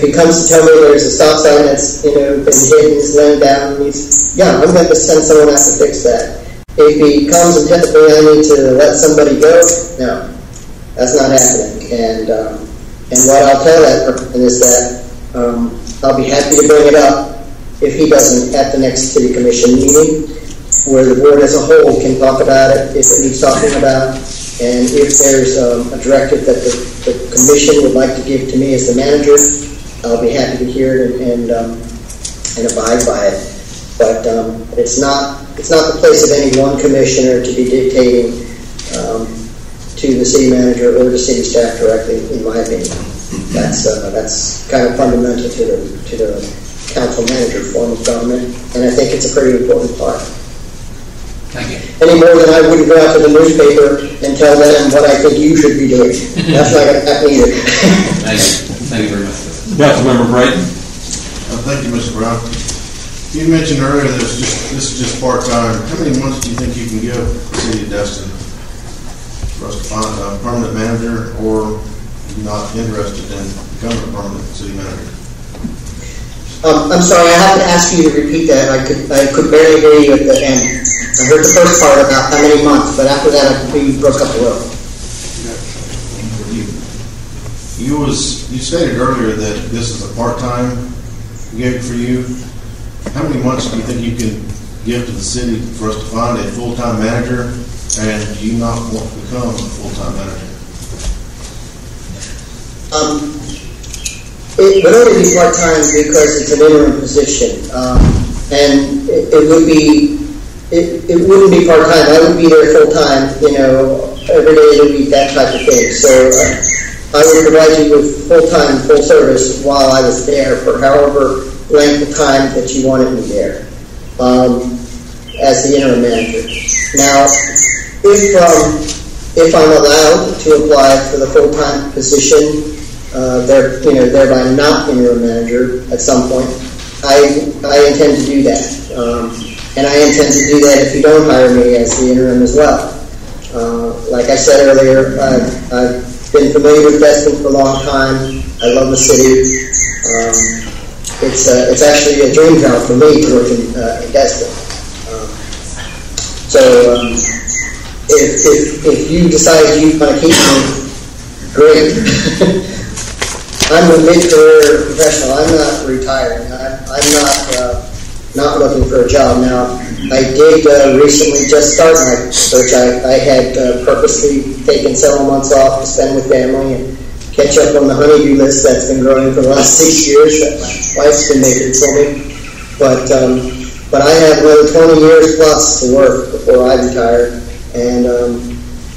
he comes to tell me there's a stop sign that's been hit and is laying down, I'm going to send someone out to fix that. If he comes and tells me I need to let somebody go, no, that's not happening. And what I'll tell that person is that I'll be happy to bring it up if he doesn't at the next city commission meeting, where the board as a whole can talk about it if it needs talking about, and if there's a directive that the commission would like to give to me as the manager, I'll be happy to hear it and abide by it. But it's not the place of any one commissioner to be dictating to the city manager or the city staff directly, in my opinion. That's kind of fundamental to the council manager form of government, and I think it's a pretty important part. Thank you. Any more than I wouldn't go out to the newspaper and tell them what I think you should be doing. That's not going to happen either. Thank you. Thank you very much. Councilmember Brayton. Thank you, Mr. Brown. You mentioned earlier that this is just part-time. How many months do you think you can give the city of Destin for us to find a permanent manager, or not interested in becoming a permanent city manager? I'm sorry, I have to ask you to repeat that. I could barely hear you at the end. I heard the first part about how many months, but after that, you broke up a little. You stated earlier that this is a part-time gig for you. How many months do you think you can give to the city for us to find a full-time manager, and do you not want to become a full-time manager? It would only be part-time because it's an interim position, and it wouldn't be part-time. I would be there full-time, every day of the week, that type of thing. So I would provide you with full-time, full service while I was there for however length of time that you wanted me there as the interim manager. Now, if I'm allowed to apply for the full-time position, thereby not interim manager at some point, I intend to do that. And I intend to do that if you don't hire me as the interim as well. Like I said earlier, I've been familiar with Destin for a long time. I love the city. It's actually a dream town for me to work in Destin. If you decide you want to keep me, great. I'm a mid-career professional. I'm not retiring. I'm not looking for a job now. I did recently just start my search. I had purposely taken several months off to spend with family and catch up on the honeydew list that's been growing for the last 6 years that my wife's been making for me. But I have another 20 years plus to work before I retire, and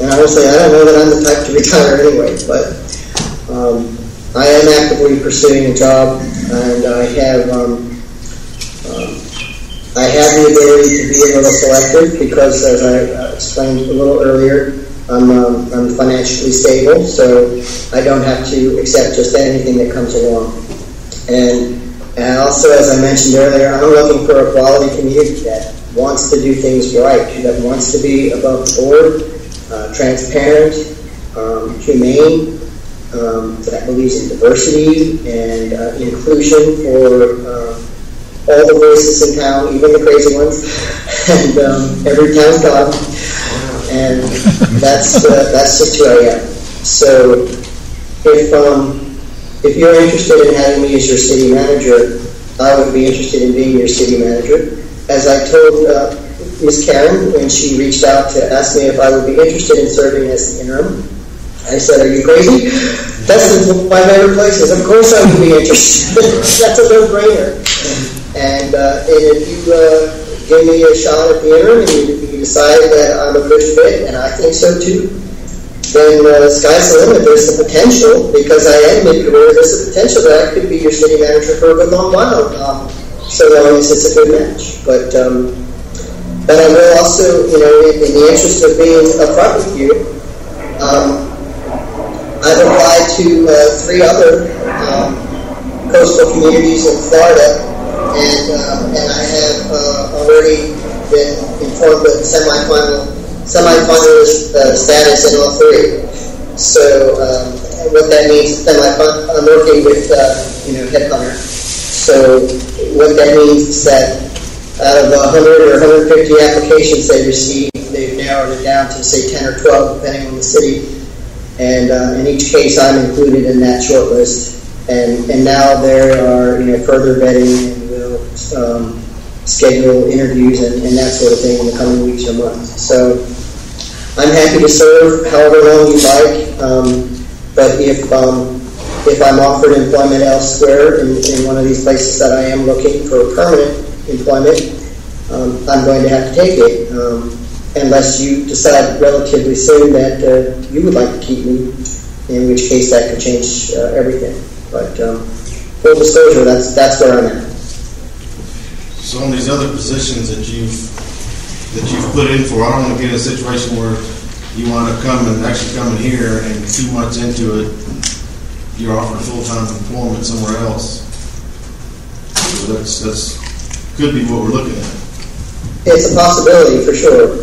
honestly, I don't know that I'm the type to retire anyway. But I am actively pursuing a job, and I have the ability to be a little selective because, as I explained a little earlier, I'm financially stable, so I don't have to accept just anything that comes along. And also, as I mentioned earlier, I'm looking for a quality community that wants to do things right, that wants to be above board, transparent, humane, that believes in diversity and inclusion for all the voices in town, even the crazy ones, and every town's gone, and that's just who I am. So if you're interested in having me as your city manager, I would be interested in being your city manager. As I told Ms. Karen when she reached out to ask me if I would be interested in serving as the interim, I said, "Are you crazy? That's one of my favorite places. Of course I would be interested. That's a no-brainer." And if you give me a shot at the interim and you decide that I'm a good fit, and I think so too, then the sky's the limit. There's the potential, because I am mid-career, there's the potential that I could be your city manager for a good long while, so long as it's a good match. But I will also, in the interest of being upfront with you, I've applied to 3 other coastal communities in Florida, and I have already been informed of semi-finalist status in all 3. So what that means is I'm working with Headhunter. So what that means is that out of 100 or 150 applications they received, they've narrowed it down to say 10 or 12, depending on the city. And in each case, I'm included in that short list. And now there are further vetting, and we'll schedule interviews and that sort of thing in the coming weeks or months. So I'm happy to serve however long you like. But if I'm offered employment elsewhere in one of these places that I am looking for permanent employment, I'm going to have to take it. Unless you decide relatively soon that you would like to keep me, in which case that could change everything. But full disclosure, that's where I'm at. So on these other positions that you've put in for, I don't want to get in a situation where you want to come in here and 2 months into it, you're offered full-time employment somewhere else. So that's could be what we're looking at. It's a possibility for sure,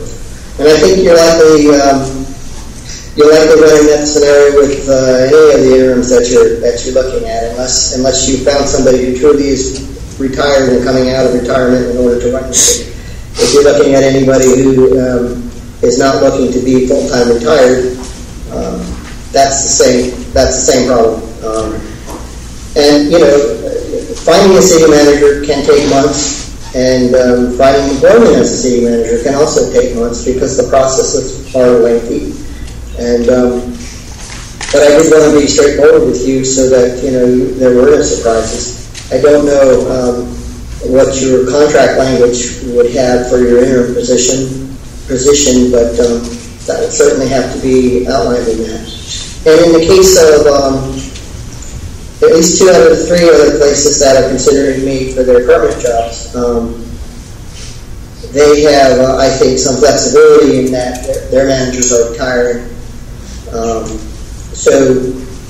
and I think you're likely running that scenario with any of the interims that you're looking at, unless you found somebody who truly is retired and coming out of retirement in order to run the city. If you're looking at anybody who is not looking to be full-time retired, that's the same problem. And finding a city manager can take months, and finding employment as a city manager can also take months because the processes are lengthy. And but I did want to be straightforward with you so that there were no surprises. I don't know what your contract language would have for your interim position, but that would certainly have to be outlined in that. And in the case of at least 2 out of 3 other places that are considering me for their permanent jobs, they have, I think, some flexibility in that their managers are retiring. So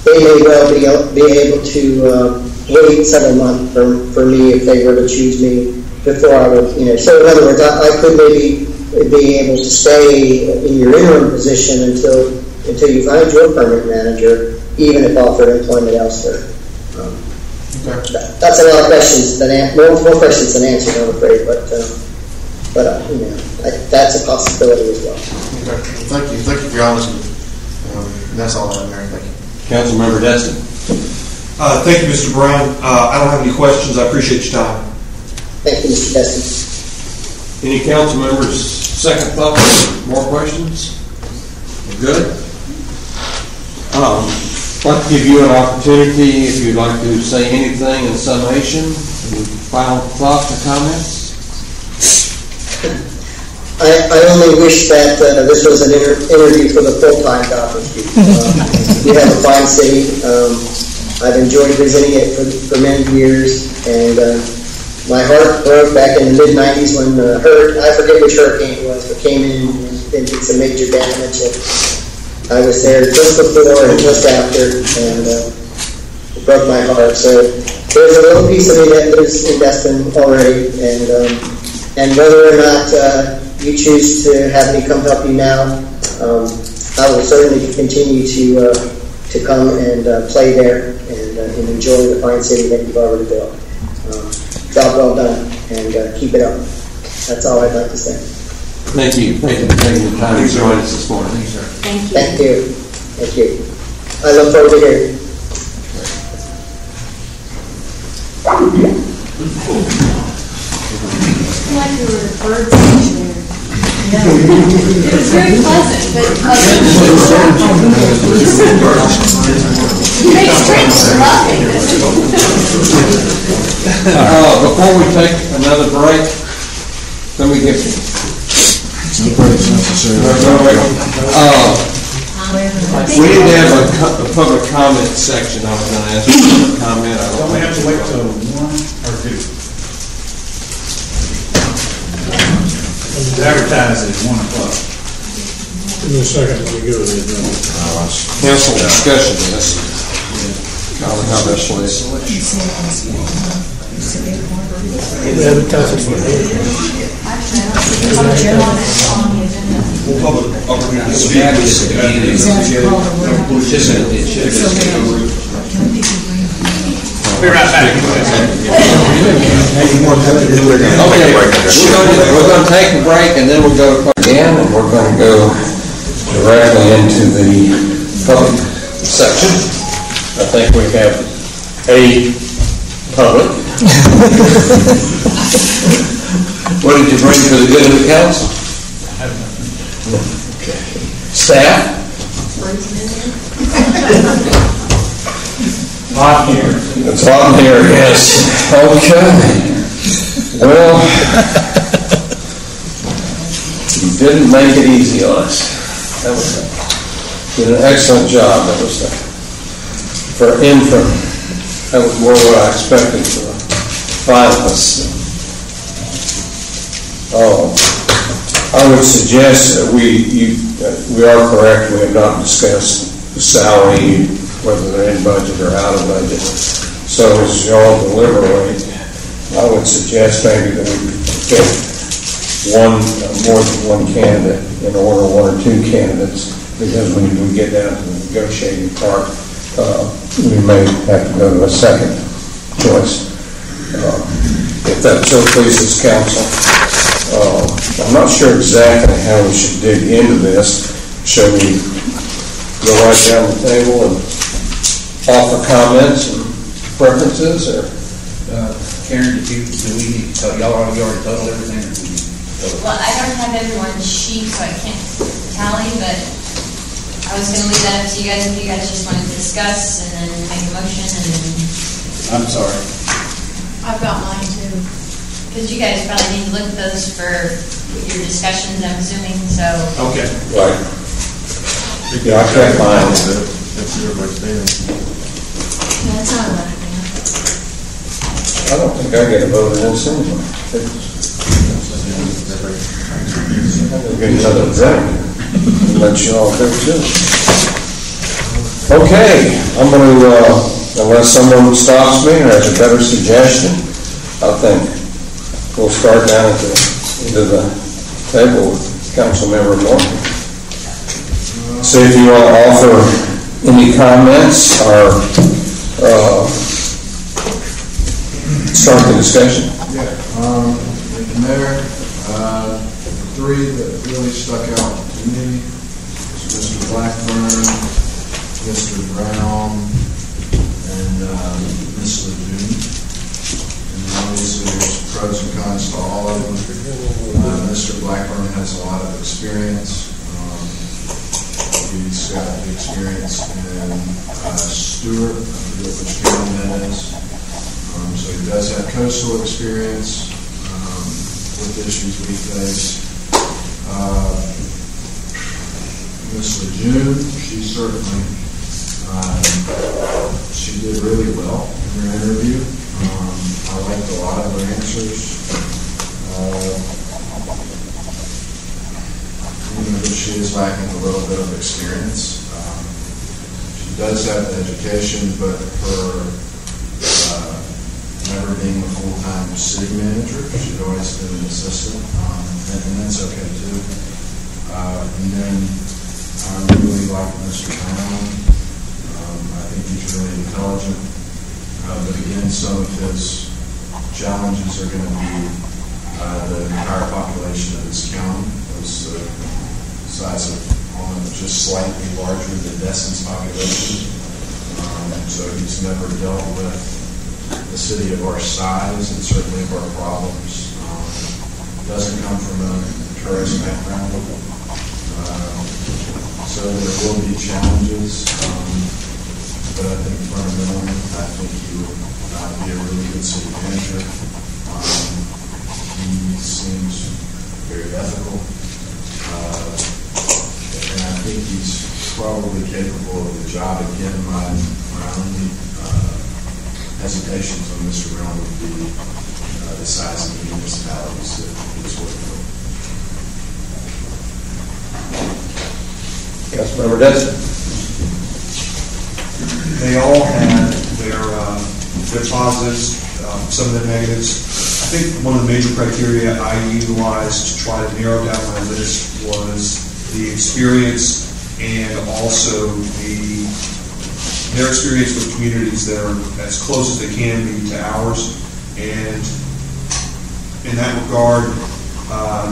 they may well be able to wait several months for me if they were to choose me before I would, So in other words, I could maybe be able to stay in your interim position until you find your permanent manager, even if offered employment elsewhere. That's a lot of questions more questions than answers, I'm afraid, but that's a possibility as well. Okay. Thank you for your honesty. And that's all I have, Mayor. Thank you. Councilmember Destin. Thank you, Mr. Brown. I don't have any questions. I appreciate your time. Thank you, Mr. Destin. Any council members' second thoughts? More questions? Good. I'd like to give you an opportunity if you'd like to say anything in summation. Any final thoughts or comments? I only wish that this was an interview for the full-time job. We have a fine city. I've enjoyed visiting it for many years, and my heart broke back in the mid-'90s when I forget which hurricane it was, but came in and did some major damage. I was there just before and just after, and it broke my heart. So there's a little piece of me that lives in Destin already, and whether or not you choose to have me come help you now, I will certainly continue to come and play there and enjoy the fine city that you've already built. Job well done, and keep it up. That's all I'd like to say. Thank you. Thank you for taking the time to join us this morning. Thank you. Thank you. I look forward to hearing. Like you were the bird sanctuary. It was very pleasant, but it makes drinks lovely. Before we take another break, let me get No breaks necessary. We need to have a public comment section. I was going to ask for a comment. Don't we have to wait till 1 or 2? Advertise at 1 o'clock. Give me a second, let me go to the agenda. Council discussion of this. I'll have this place. Advertise it for Be right back. Okay, we're going to take a break and then we'll go again, and we're going to go directly into the public section. I think we have a public. What did you bring for the good of the council? Okay. Staff? Hot here. It's hot here, yes. Okay. Well, you didn't make it easy on us. Did an excellent job. That was for Interim. That was more what I expected for the finalists. I would suggest that we are correct. We have not discussed the salary. whether they're in budget or out of budget. So as y'all deliberate, I would suggest maybe that we pick more than one candidate in order, one or two candidates, because when we get down to the negotiating part, we may have to go to a second choice. If that so pleases council. I'm not sure exactly how we should dig into this. Should we go right down the table and offer comments and preferences, or? Karen, do we need to tell, y'all already totaled everything? Well, I don't have everyone's sheet, so I can't tally, but I was going to leave that up to you guys if you guys just wanted to discuss and then make a motion and then... I'm sorry. I've got mine too. Because you guys probably need to look at those for your discussions, I'm assuming, so... Okay. Right. Yeah, I can't find it. That's everybody's feeling. That's not a lot. I don't think I get a vote in this anyway. I'm going to get another drink and let you all go too. Okay, I'm going to, unless someone stops me or has a better suggestion, I think we'll start down at the end of the table with Councilmember Morton. See if you want to offer any comments or start the discussion. Yeah, the mayor, three that really stuck out to me was Mr. Blackburn, Mr. Brown, and Ms. Lejeune. And obviously there's pros and cons to all of them. Mr. Blackburn has a lot of experience. He's got experience in Stewart, I forget which county that is. So he does have coastal experience with issues we face. Ms. Lejeune, she certainly, she did really well in her interview. I liked a lot of her answers. Even though she is lacking a little bit of experience. She does have the education, but her never being a full-time city manager. She's always been an assistant, and that's okay too. And then I really like Mr. Brown. I think he's really intelligent. But again, some of his challenges are going to be the entire population of this county. Was the size of just slightly larger than Destin's population. So he's never dealt with the city of our size and certainly of our problems. Doesn't come from a tourist background. So there will be challenges, but I think fundamentally, I think he will be a really good city manager. He seems very ethical, and I think he's probably capable of the job. Again, my only hesitations on Mr. Brown would be the size of the municipalities that he's working with. Councilmember Denson. They all had their positives, some of the negatives. I think one of the major criteria I utilized to try to narrow down my list was the experience and also their experience with communities that are as close as they can be to ours. And in that regard,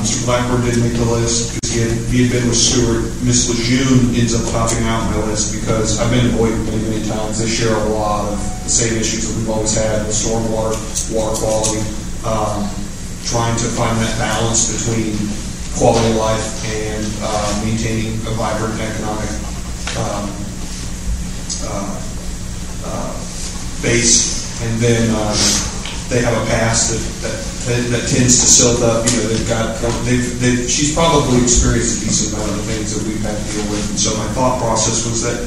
Mr. Blackburn didn't make the list because he had been with Stewart. Ms. Lejeune ends up topping out my list because I've been to Boynton many times. They share a lot of the same issues that we've always had with stormwater, water quality, trying to find that balance between quality of life and maintaining a vibrant economic base. And then they have a past that tends to silt up. She's probably experienced a decent amount of the things that we've had to deal with. And so my thought process was that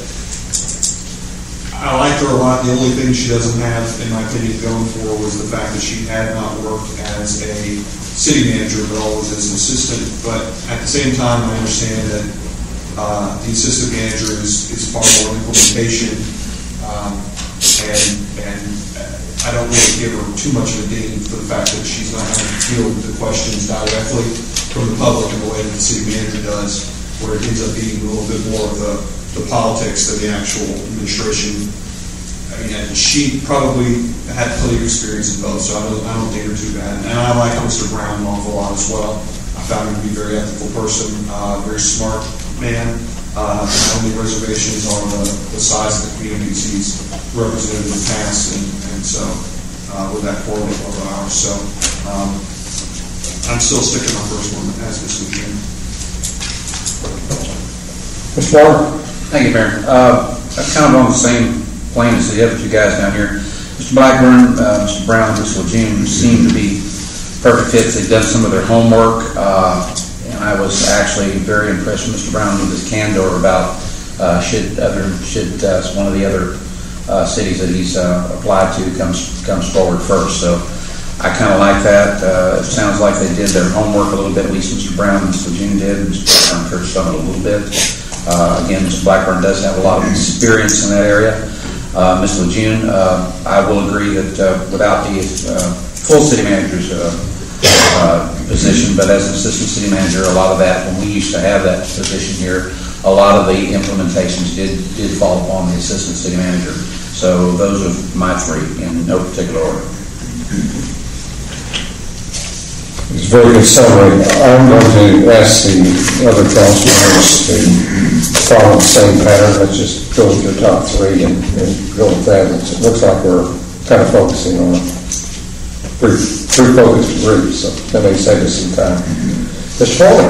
I liked her a lot. The only thing she doesn't have, in my opinion, going for was the fact that she had not worked as a city manager, but always as an assistant. But at the same time, I understand that the assistant manager is far more implementation And I don't really give her too much of a ding for the fact that she's not having to field the questions directly from the public in the way that the city manager does, where it ends up being a little bit more of the politics than the actual administration. I mean, she probably had plenty of experience in both, so I don't think her too bad. And I like Mr. Brown an awful lot as well. I found him to be a very ethical person, very smart man. My only reservations are the size of the communities he's represented in the past, and so with that quality of ours. So I'm still sticking on first one as Ms. Lujan. Mr. Walker. Thank you, Mayor. I'm kind of on the same plane as the other two guys down here. Mr. Blackburn, Mr. Brown, and Ms. Lejeune seem to be perfect fits. They've done some of their homework, and I was actually very impressed with Mr. Brown with his candor about should one of the other cities that he's applied to comes forward first. So I kind of like that. It sounds like they did their homework a little bit. At least Mr. Brown and Ms. Lejeune did. Mr. Blackburn touched on it a little bit. Again, Mr. Blackburn does have a lot of experience in that area. Ms. Lejeune, I will agree that without the full city manager's position, but as an assistant city manager, a lot of that, when we used to have that position here, a lot of the implementations did fall upon the assistant city manager. So those are my three in no particular order. It's a very good summary. I'm going to ask the other council members to follow the same pattern. Let's just go with your top three and go with that. It looks like we're kind of focusing on a pretty focused group, so that may save us some time. Mr. Foley.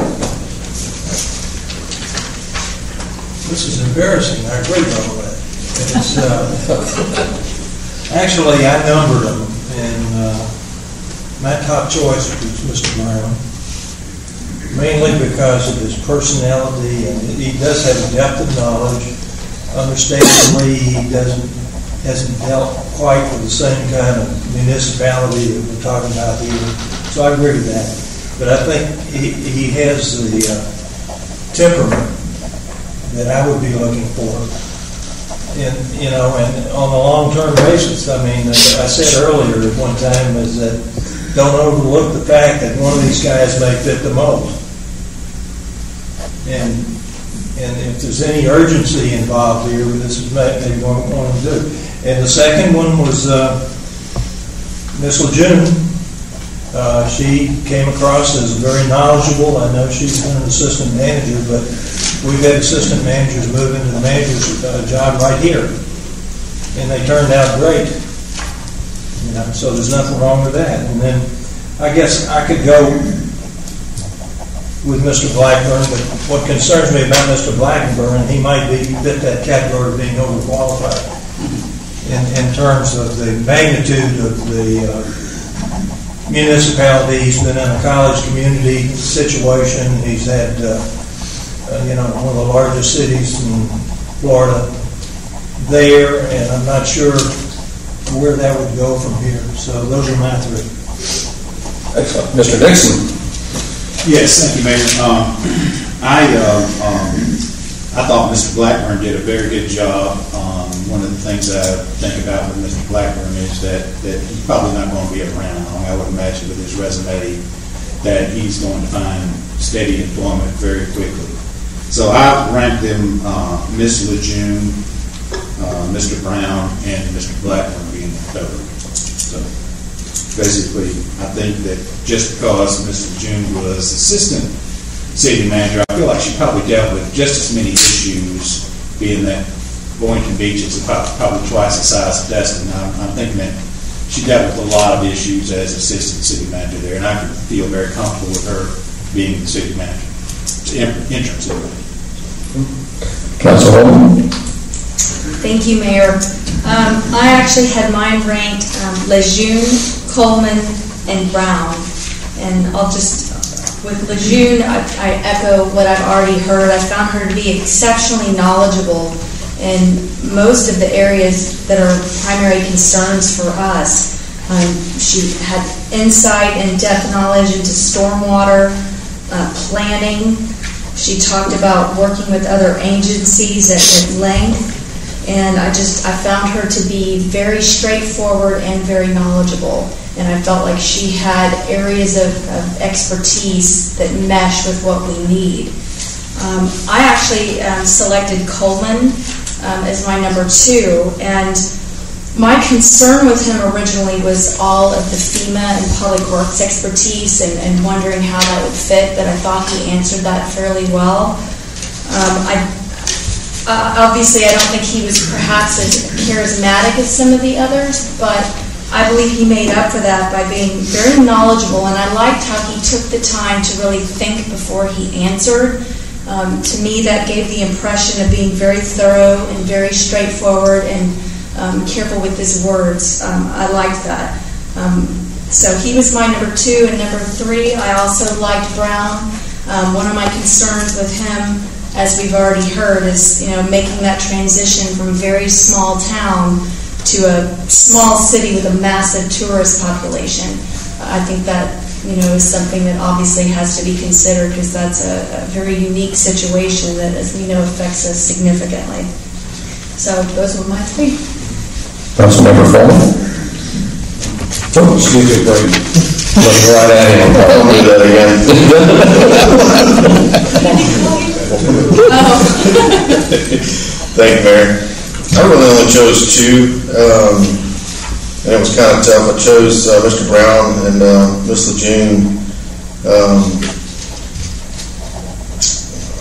This is embarrassing. I agree with all that. It's, actually, I numbered them, and my top choice was Mr. Brown, mainly because of his personality, and he does have a depth of knowledge. Understandably, he hasn't dealt quite with the same kind of municipality that we're talking about here, so I agree with that. But I think he has the temperament that I would be looking for. And, and on a long-term basis, I mean, I said earlier at one time is that don't overlook the fact that one of these guys may fit the mold. And if there's any urgency involved here, this is maybe what we want to do. And the second one was Ms. Lejeune. She came across as very knowledgeable. I know she's been an assistant manager, but we've had assistant managers move into the manager's job right here, and they turned out great. So there's nothing wrong with that. And then I guess I could go with Mr. Blackburn, but what concerns me about Mr. Blackburn, he might fit that category of being overqualified in terms of the magnitude of the municipality. He's been in a college community situation. He's had one of the largest cities in Florida there, and I'm not sure where that would go from here. So those are my three. Excellent. Mr. Dixon. Yes, thank you, Mayor. I thought Mr. Blackburn did a very good job. One of the things I think about with Mr. Blackburn is that he's probably not going to be around long. I would imagine with his resume that he's going to find steady employment very quickly. So I ranked them Ms. Lejeune, Mr. Brown, and Mr. Blackburn being the third. So basically, I think that just because Ms. Lejeune was assistant city manager, I feel like she probably dealt with just as many issues, being that Boynton Beach is probably twice the size of Destin. I'm thinking that she dealt with a lot of issues as assistant city manager there, and I could feel very comfortable with her being the city manager. Interim city manager. Councilwoman. Thank you, Mayor. I actually had mine ranked Lejeune, Coleman, and Brown. And I'll just, with Lejeune, I echo what I've already heard. I found her to be exceptionally knowledgeable in most of the areas that are primary concerns for us. She had insight and depth knowledge into stormwater planning. She talked about working with other agencies at length. And I found her to be very straightforward and very knowledgeable. And I felt like she had areas of expertise that mesh with what we need. I actually selected Coleman as my number 2, and my concern with him originally was all of the FEMA and public works expertise and wondering how that would fit, but I thought he answered that fairly well. Obviously, I don't think he was perhaps as charismatic as some of the others, but I believe he made up for that by being very knowledgeable, and I liked how he took the time to really think before he answered. To me, that gave the impression of being very thorough and very straightforward and careful with his words. I liked that. So he was my number 2, and number 3, I also liked Brown. One of my concerns with him, as we've already heard, is making that transition from a very small town to a small city with a massive tourist population. I think that is something that obviously has to be considered, because that's a very unique situation that, as we know, affects us significantly. So those were my 3. Councilmember Foreman. Oh, excuse me, Brady. Look right at him. I'll do that again. Thank you, Mayor. I really only chose 2, and it was kind of tough. I chose Mr. Brown and Ms. Lejeune.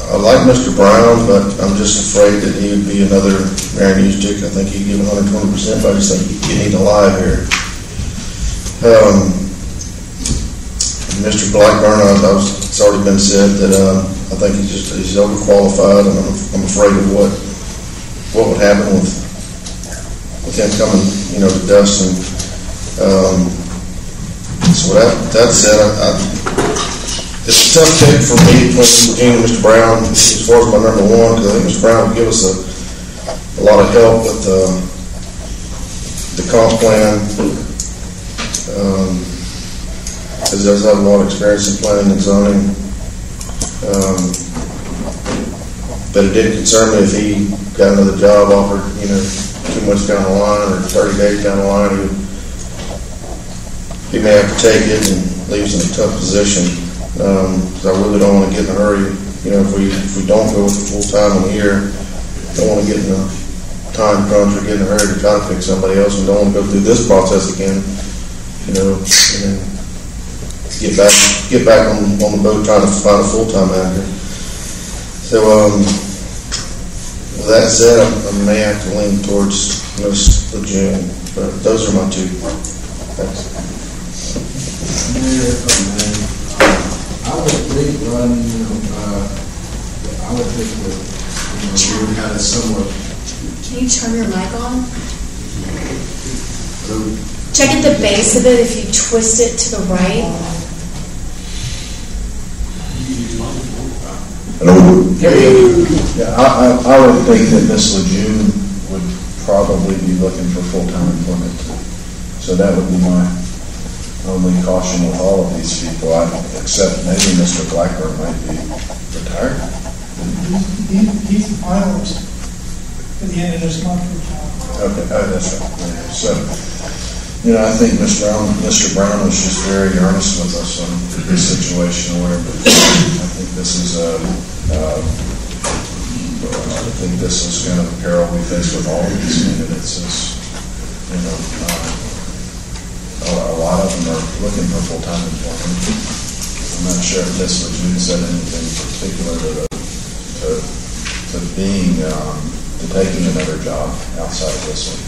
I like Mr. Brown, but I'm just afraid that he would be another Marion Newsdick. I think he'd give 120%, but I just think you need a lie here. Mr. Blackburn, it's already been said that I think he's overqualified, and I'm afraid of what would happen with him coming, to Dustin. So that said, it's a tough pick for me between Virginia and Mr. Brown as far as my number 1, because I think Mr. Brown would give us a lot of help with the comp plan. He does have a lot of experience in planning and zoning. But it did concern me if he got another job offered, 2 months down the line or 30 days down the line, he may have to take it and leaves in a tough position. Because I really don't want to get in a hurry. If we don't go with full-time in a year, don't want to get in a time crunch or get in a hurry to try to pick somebody else, and don't want to go through this process again, and then get back on the boat trying to find a full-time manager. So, with that said, I may have to lean towards Ms. Lejeune, but those are my 2. Thanks. I would think, Ron, I would think that, we would have a somewhat. Can you turn your mic on? Check at the base of it if you twist it to the right. Yeah, I would think that Ms. Lejeune would probably be looking for full-time employment. So that would be my only caution with all of these people, except maybe Mr. Blackburn might be retired. He's the finalist at the end of this month. Okay, that's right. So, I think Mr. Brown was just very earnest with us on this situation where I think this is kind of a peril we face with all of these candidates. A lot of them are looking for full-time employment. I'm not sure if Ms. Lejeune said anything particular to taking another job outside of this one.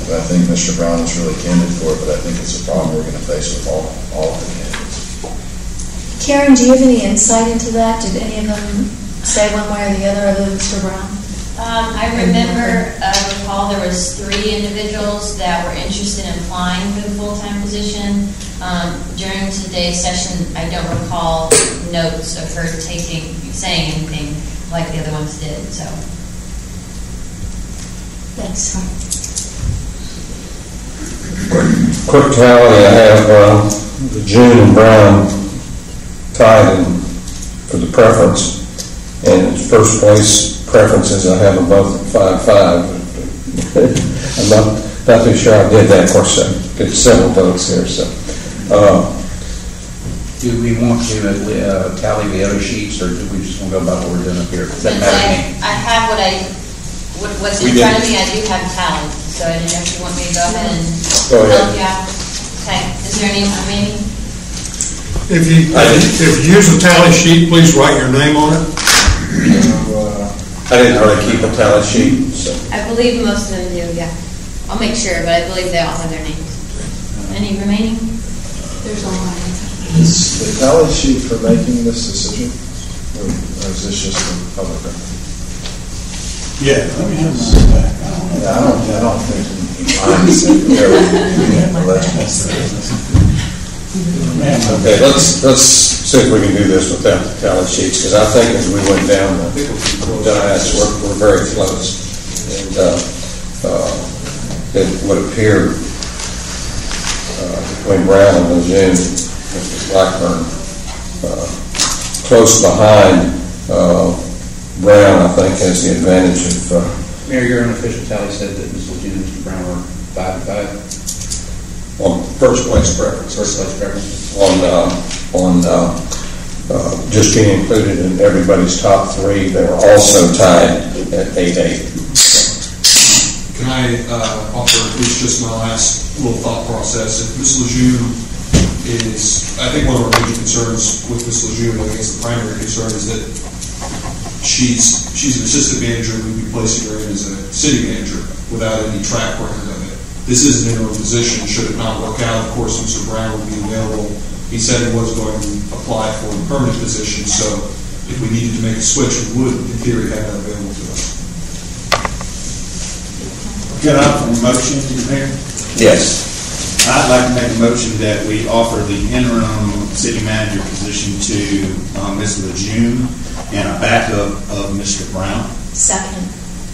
But I think Mr. Brown is really candid for it, but I think it's a problem we're going to face with all of the candidates. Karen, do you have any insight into that? Did any of them say one way or the other than Mr. Brown? I recall there was 3 individuals that were interested in applying for the full-time position. During today's session, I don't recall notes of her saying anything like the other ones did. So, thanks. Quick tally, I have June and Brown tied for the preference. And in first place, preferences, I have them both at 5-5. I'm not too sure I did that. Of course, I did several votes here, so. Do we want to tally the other sheets, or do we just want to go by what we're doing up here? Does that matter to me? I have what's in front of me, I do have tallied, so I didn't know if you want me to go ahead and help you out. Okay, is there any remaining? If you use a tally sheet, please write your name on it. I didn't really keep a tally sheet, so. I believe most of them do, yeah. I'll make sure, but I believe they all have their names. Any remaining? There's a lot. Is the tally sheet for making this decision, or is this just a public record? Yeah, let me have mine back. I don't think mine is Okay, let's see if we can do this without the tally sheets, because I think as we went down the diets, we're very close. And it would appear between Brown and Lejeune, Mr. Blackburn, close behind Brown, I think, has the advantage of... Mayor, your unofficial tally said that Ms. Lejeune and Mr. Brown were 5-5. On first place preference. First place preference. On just being included in everybody's top 3, they were also tied at 8-8. Can I offer at least just my last little thought process? If Ms. Lejeune is, I think one of our major concerns with Ms. Lejeune, I think it's the primary concern, is that she's an assistant manager, and we'd be placing her in as a city manager without any track record of it. This is an interim position. Should it not work out, of course, Mr. Brown will be available. He said he was going to apply for the permanent position, so if we needed to make a switch, we would, in theory, have that available to us. Can I offer a motion, Mayor? Yes. I'd like to make a motion that we offer the interim city manager position to Ms. Lejeune and a backup of Mr. Brown. Second.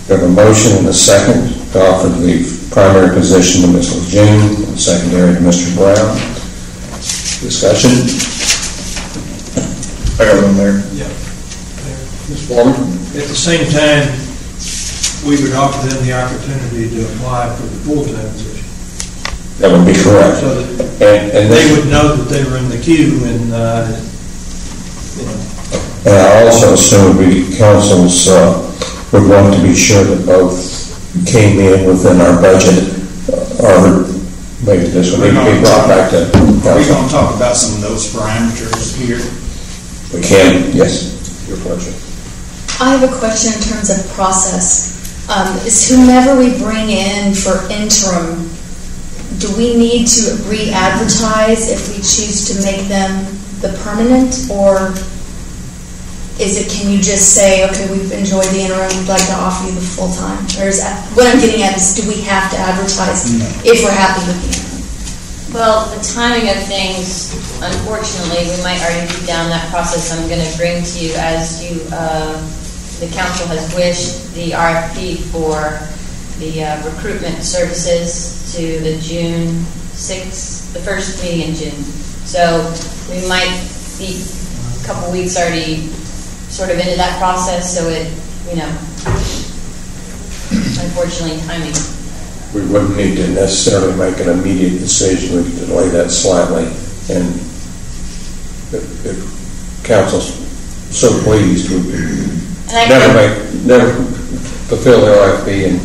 We have a motion and a second to offer the primary position to Ms. Lejeune and secondary to Mr. Brown. Discussion? I got one there. Yeah. Ms. Foreman? At the same time, we would offer them the opportunity to apply for the full-time position. That would be correct. So that they would know that they were in the queue, and And I also assume the councils would want to be sure that both came in within our budget, or maybe this would need to be brought back to council. Are we going to talk about some of those parameters here? We can, yes. Your pleasure. I have a question in terms of process. Is whomever we bring in for interim, do we need to re-advertise if we choose to make them the permanent, or can you just say, okay, we've enjoyed the interim, we'd like to offer you the full-time? Or is that, what I'm getting at is, do we have to advertise if we're happy with the interim? Well, the timing of things, unfortunately, we might already be down that process. I'm going to bring to you, as the council has wished, the RFP for the recruitment services to the June 6th, the first meeting in June. So we might be a couple weeks already sort of into that process, so it, unfortunately, timing. We wouldn't need to necessarily make an immediate decision. We could delay that slightly, and if council's so pleased, we could never fulfill the RFP and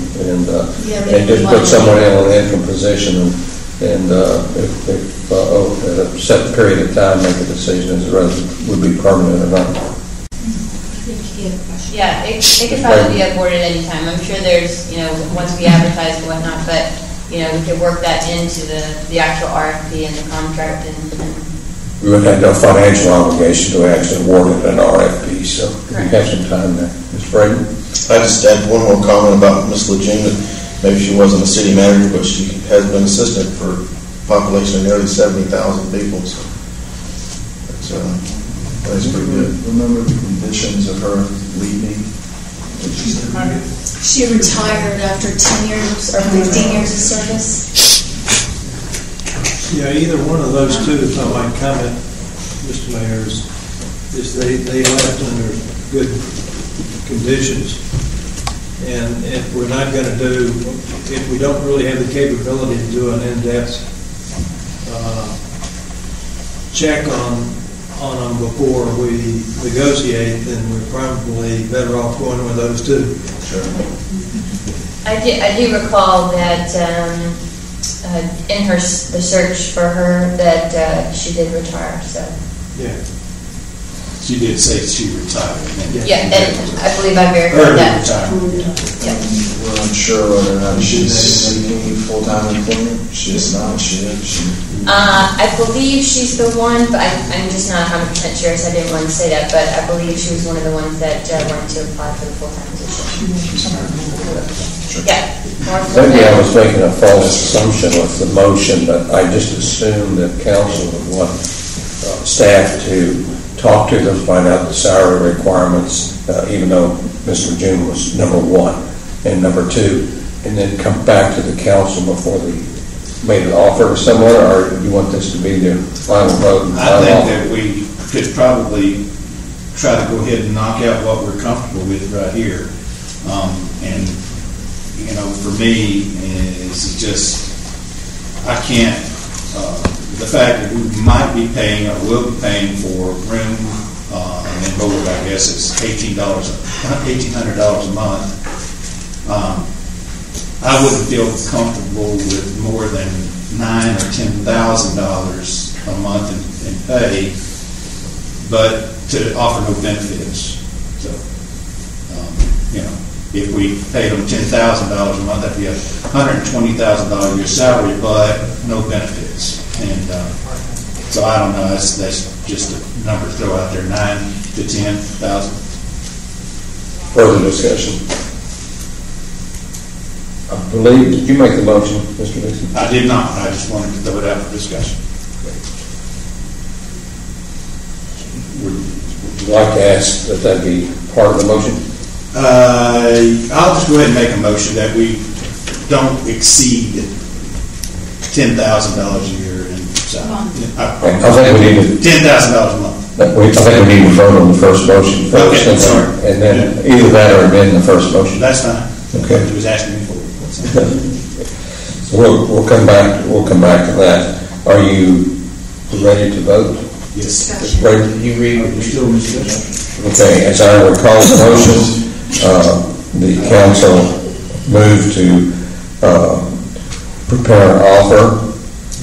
just put someone in an interim position, and if at a set period of time make a decision as whether it would be permanent or not. Yeah, it could probably be aborted at any time. I'm sure there's, once we advertise and whatnot, but, we could work that into the actual RFP and the contract. And we would have no financial obligation to actually award it an RFP, so we have some time there. Ms. Braden? I just add one more comment about Ms. Lejeune. Maybe she wasn't a city manager, but she has been assistant for a population of nearly 70,000 people. So that's pretty good. Remember the conditions of her leaving? She retired after 10 years or 15 years of service. Yeah, either one of those two, if I might comment, Mr. Mayor, is they left under good conditions. And if we're not going to if we don't really have the capability to do an in-depth check on them before we negotiate, then we're probably better off going with those two. Sure. I do recall that in the search for her that she did retire. So yeah, she did say she retired. Yeah, and I believe I verified that. Yeah. We're unsure whether or not she's seeking full-time employment. She's not. She is. I believe she's the one, but I'm just not 100% sure, so I didn't want to say that. But I believe she was one of the ones that wanted to apply for the full-time position. Yeah. Maybe I was making a false assumption with the motion, but I just assumed that council would want staff to talk to them, find out the salary requirements, even though Mr. June was number one and number two, and then come back to the council before they made an offer similar, or do you want this to be the final vote? I think that we could probably try to go ahead and knock out what we're comfortable with right here. And, you know, for me, it's just, I can't, the fact that we might be paying or will be paying for room and board, I guess it's $1,800 a month. I wouldn't feel comfortable with more than $9,000 or $10,000 a month in pay, but to offer no benefits. So, you know, if we paid them $10,000 a month, that'd be a $120,000 a year salary, but no benefits. And so I don't know. That's just a number to throw out there: 9,000 to 10,000. Further discussion. I believe, did you make the motion, Mr. Dixon? I did not. I just wanted to throw it out for discussion. Would you like to ask that be part of the motion? I'll just go ahead and make a motion that we don't exceed $10,000 a year in salary. I think we need to $10,000 a month. I think we need to vote on the first motion first, Okay, sorry. And then either that or amend the first motion. That's fine. Okay. He was asking me for it. So we'll come back. We'll come back to that. Are you ready to vote? Yes. Ready? You read what you're still in discussion. Okay. As I recall the motion, the council moved to prepare an offer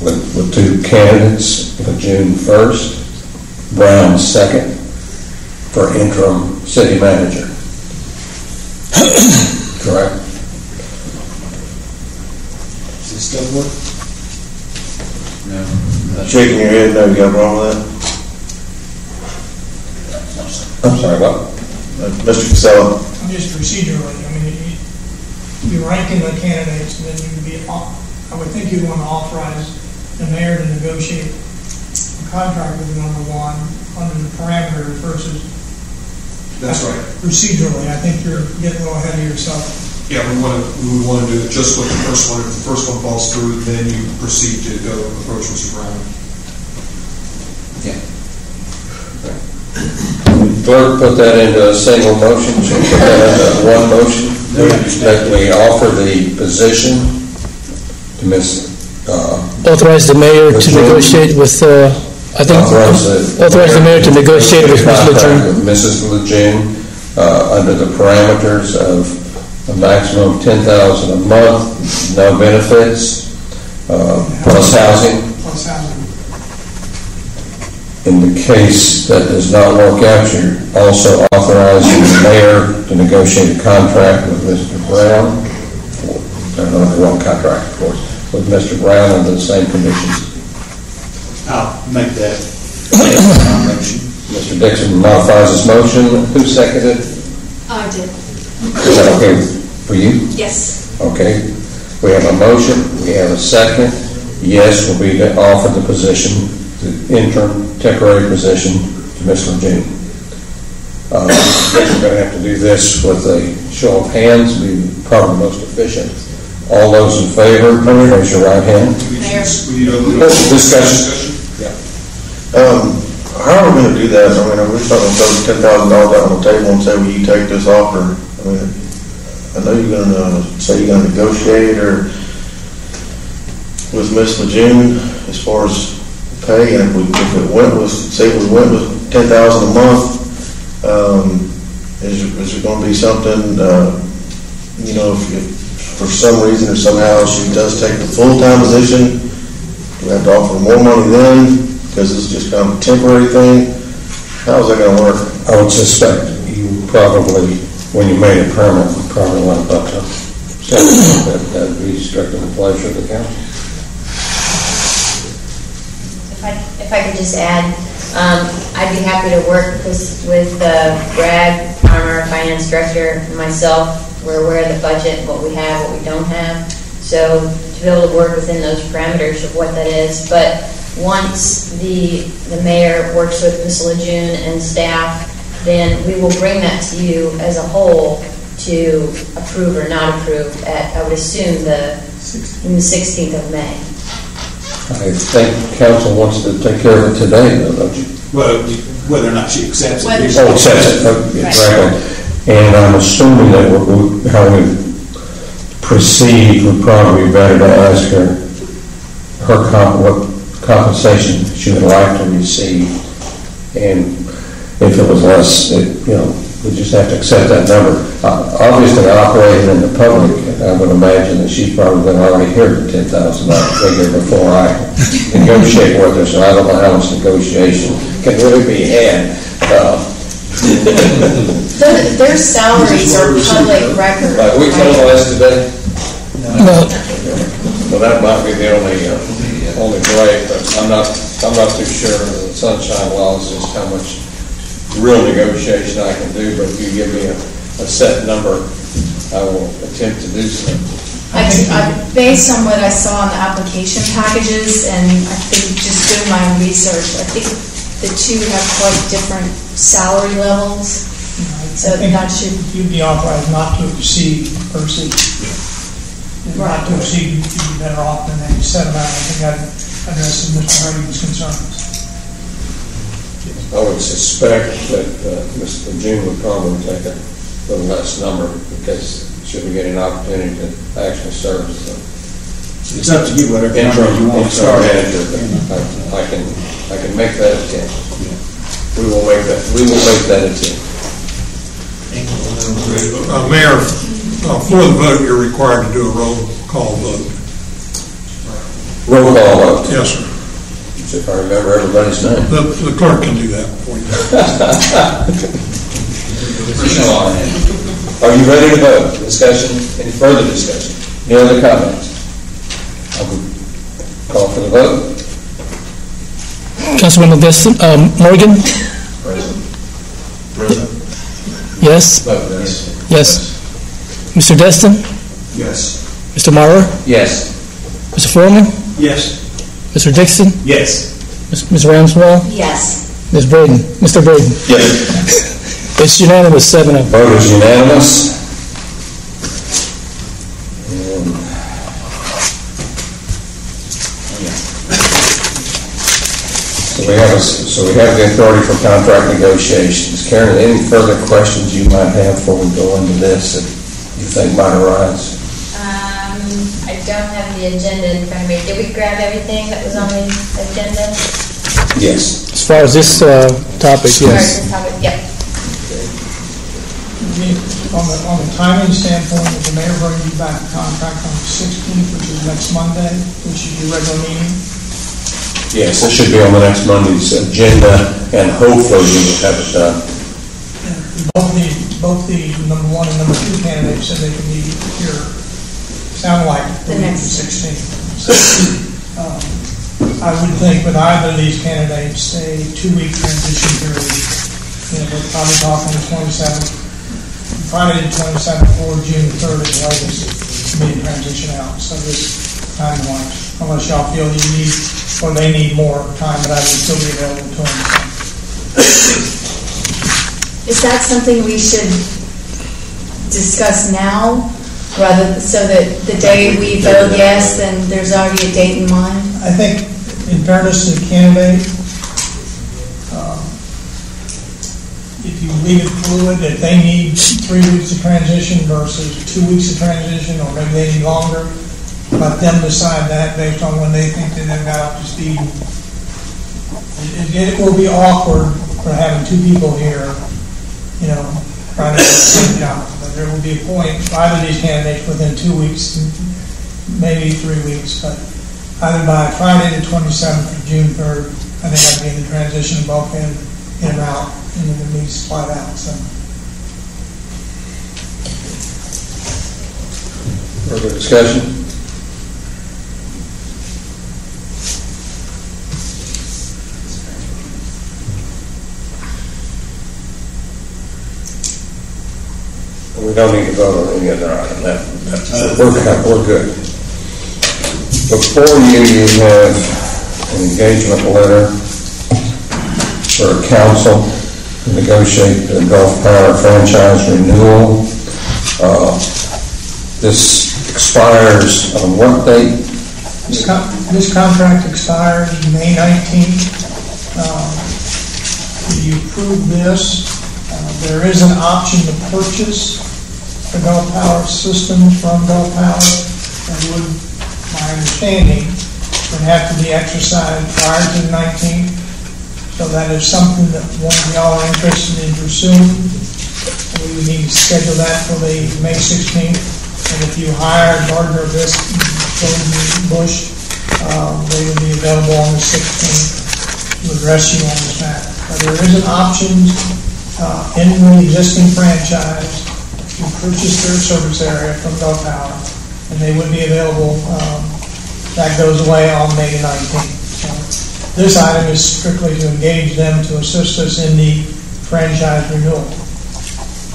with two candidates for June 1st, Brown 2nd, for interim city manager. Correct? Does this still work? No. Shaking your head, no, you got a problem with that? I'm sorry, what? Mr. Casella. Just procedurally, I mean, you're ranking the candidates, and then you would be, I would think you'd want to authorize the mayor to negotiate a contract with number one under the parameters versus. That's right. Procedurally, I think you're getting a little ahead of yourself. Yeah, we would want to do it just with the first one. If the first one falls through, then you proceed to go approach Mr. Brown. Yeah. Clerk, put that into a single motion. Should we put that into one motion? That we offer the position to Ms. Authorize the mayor to negotiate with, I think, authorize the mayor to negotiate with Ms. Lejeune. Mrs. Lejeune, under the parameters of a maximum of $10,000 a month, no benefits, plus housing. Plus housing. In the case that does not work out, you're also authorizing the mayor to negotiate a contract with Mr. Brown. I don't know if the wrong contract, of course, with Mr. Brown under the same conditions. I'll make that motion. Mr. Dixon modifies his motion. Who seconded? I did. Is that okay for you? Yes. Okay. We have a motion. We have a second. Yes will be to offer the position, the interim temporary position, to Ms. Lejeune. We're going to have to do this with a show of hands, be probably most efficient. All those in favor, raise your right hand. Discussion. How are we going to do that? I mean, are we starting to throw $10,000 out on the table and say, "Will you take this offer?" I mean, I know you're gonna say you're gonna negotiate or with Ms. Lejeune as far as pay, and if it went with, say we went with $10,000 a month, is there going to be something, you know, if for some reason or somehow she does take the full-time position, do we have to offer more money then because it's just kind of a temporary thing? How's that going to work? I would suspect you probably, when you made it permanent, you probably went up to that would be strictly the pleasure of the council. If I could just add, I'd be happy to work with Brad, our finance director, and myself. We're aware of the budget, what we have, what we don't have. So to be able to work within those parameters of what that is. But once the mayor works with Ms. Lejeune and staff, then we will bring that to you as a whole to approve or not approve at, I would assume, the 16th of May. I think council wants to take care of it today, though, don't you? Well, whether or not she accepts it. Oh, accepts it, right. And I'm assuming that how we proceed would probably be better to ask her what compensation she would like to receive. And if it was less, we just have to accept that number. Obviously, operating in the public, I would imagine that she's probably already heard the $10,000 figure before I negotiate with her, so I don't know how much negotiation can really be had. Their salaries are public record. We televised today? No. Well, that might be the only break, but I'm not too sure. The sunshine law is just how much real negotiation I can do, but if you give me a set number, I will attempt to do so. Based on what I saw in the application packages, and I think just doing my research, I think the two have quite different salary levels. So I think you'd be authorized not to exceed per seat. Not to exceed, you'd be better off than that set amount. I think that addresses Mr. Hardy's concerns. I would suspect that Mr. June would probably take a little less number because she'll be getting an opportunity to actually serve. So it's up to you whatever number you want to start at. I can make that attempt. Yeah. We will make that attempt. Mayor, for the vote, you're required to do a roll call vote. Roll call vote? Yes, sir. If I remember everybody's name. The clerk can do that for you. Are you ready to vote? Discussion? Any further discussion? Any other comments? I would call for the vote. Councilman Morgan? Present. Yes? Vote yes. Yes. Mr. Destin? Yes. Mr. Maurer? Yes. Mr. Foreman? Yes. Mr. Dixon? Yes. Ms. Ramswell? Yes. Ms. Braden? Mr. Braden? Yes. It's unanimous, 7-0. Vote is unanimous. So we have the authority for contract negotiations. Karen, any further questions you might have before we go into this that you think might arise? I don't have the agenda in front of me. Did we grab everything that was on the agenda? Yes. As far as this topic, yes. Yep. On the timing standpoint, if the mayor brings you back a contract on the 16th, which is next Monday, which is your regular meeting? Yes, it should be on the next Monday's agenda, and hopefully we will have it done. Both the number 1 and number 2 candidates said they could meet here. Sound like the next 16th. So, I would think with either of these candidates, a 2-week transition period. We're probably talking the 27th, Friday the 27th or June 3rd at the latest to be transition out. So this time-wise, unless y'all feel you need or they need more time, but I would still be available to them. Is that something we should discuss now, rather so that the day we vote yes, then there's already a date in mind? I think, in fairness to the candidate, if you leave it fluid, if they need 3 weeks of transition versus 2 weeks of transition, or maybe they need longer, let them decide that based on when they think that they've got up to speed. It will be awkward for having 2 people here, trying to do the same job. But there will be a point, either of these candidates within 2 weeks, maybe 3 weeks, but either by Friday the 27th or June 3rd, I think I'd be in the transition bulkhead, in and out, and then the meets slide out. So. Further discussion? We don't need to vote on any other item. We're good. Before you have an engagement letter for council to negotiate the Gulf Power franchise renewal. This expires on what date? This contract expires May 19th. If you approve this, there is an option to purchase the Gulf Power systems from Gulf Power. That would, my understanding, would have to be exercised prior to the 19th. So that is something that one of y'all are interested in pursuing. We would need to schedule that for the May 16th. And if you hire Gardner Bush, they would be available on the 16th to address you on this matter. But there is an option in the existing franchise to purchase their service area from Gulf Power, and they would be available. That goes away on May 19th. So this item is strictly to engage them to assist us in the franchise renewal.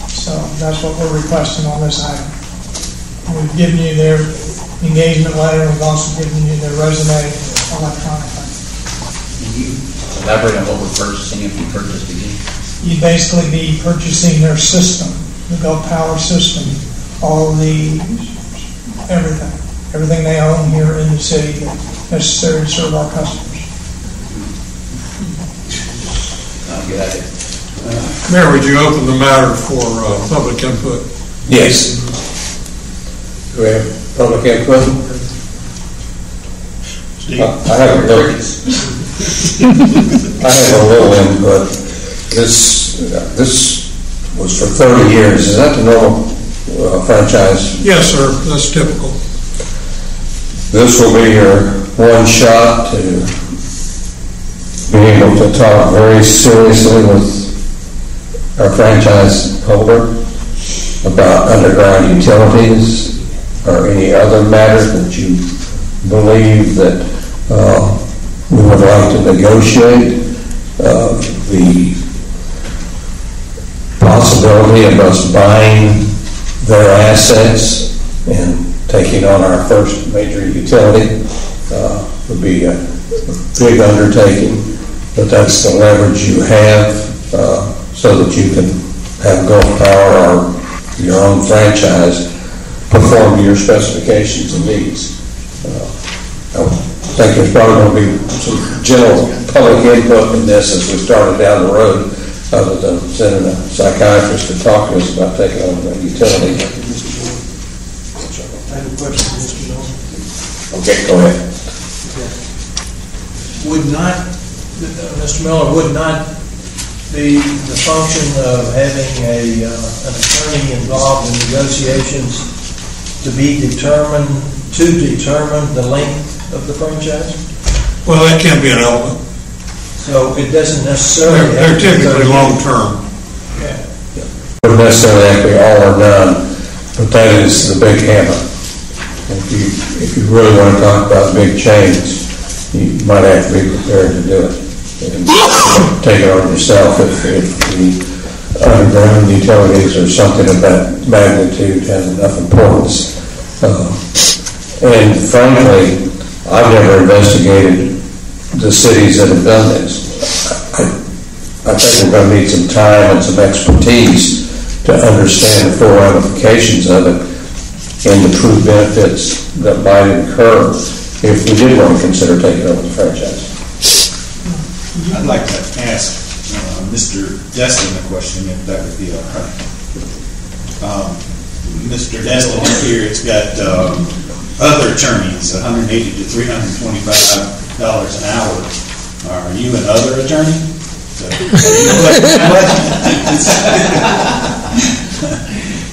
So that's what we're requesting on this item. And we've given you their engagement letter, and we've also given you their resume electronically. Can you elaborate on what we're purchasing if we purchase again? You'd basically be purchasing their system, the Gulf Power system, all the everything they own here in the city that's necessary to serve our customers. Good idea. Mayor, would you open the matter for public input? Yes. Do we have public input? I have a little input. This was for 30 years. Is that the normal franchise? Yes, sir. That's typical. This will be your one shot to be able to talk very seriously with our franchise holder about underground utilities or any other matters that you believe that we would like to negotiate. The possibility of us buying their assets and taking on our first major utility would be a big undertaking, but that's the leverage you have so that you can have Gulf Power or your own franchise perform to your specifications and needs. I think there's probably going to be some general public input in this as we started down the road, other than sending a psychiatrist to talk to us about taking on the utility. I have a question, Mr. Miller. Okay, go ahead. Would not, Mr. Miller, would not the function of having an attorney involved in negotiations to determine the length of the franchise? Well, that can be an element. So it doesn't necessarily They're typically long-term. Yeah. It doesn't necessarily have to be all or none, but that is the big hammer. If you really want to talk about big change, you might have to be prepared to do it. And take it on yourself if the underground utilities or something of that magnitude has enough importance. And frankly, I've never investigated the cities that have done this. I think we're going to need some time and some expertise to understand the full ramifications of it and the true benefits that might incur if we did want to consider taking over the franchise. I'd like to ask Mr. Destin a question, if that would be all right. Mr. Destin here, it's got other attorneys, $180 to $325 an hour. Are you another attorney?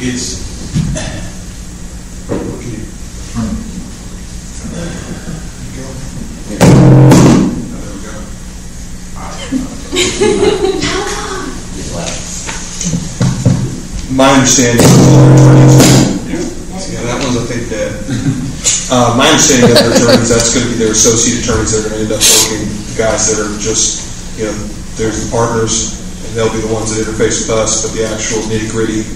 It's my understanding that one's I think dead. My understanding of their attorneys, that's going to be their associate attorneys that are going to end up working, guys that are just, there's the partners, and they'll be the ones that interface with us, but the actual nitty-gritty,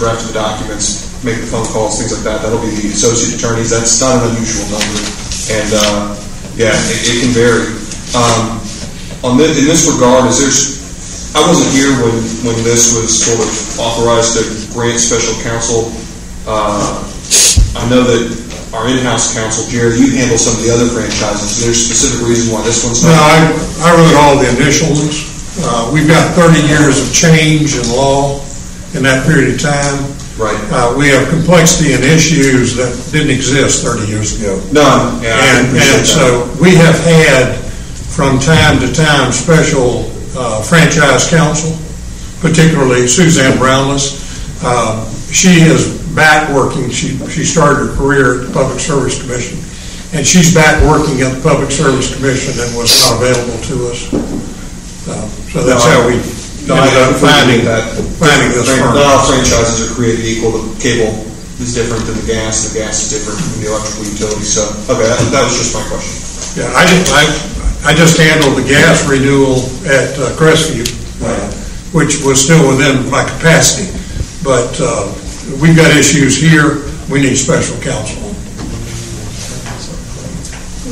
drafting the documents, making the phone calls, things like that, that'll be the associate attorneys. That's not an unusual number. And, it can vary. In this regard, I wasn't here when this was sort of authorized to grant special counsel. I know that our in-house counsel, Jerry, you handle some of the other franchises. Is there a specific reason why this one's not? No, I wrote all the initials. We've got 30 years of change in law in that period of time. Right. We have complexity and issues that didn't exist 30 years ago. None. Yeah, and so we have had, from time to time, special franchise counsel, particularly Suzanne Brownless. She is back working. She started her career at the Public Service Commission, and she's back working at the Public Service Commission and was not available to us. So that's how we ended up finding this firm. Not all franchises are created equal. The cable is different than the gas. The gas is different from the electrical utility. So, okay, that was just my question. Yeah, I just handled the gas renewal at Crestview, which was still within my capacity. But we've got issues here. We need special counsel.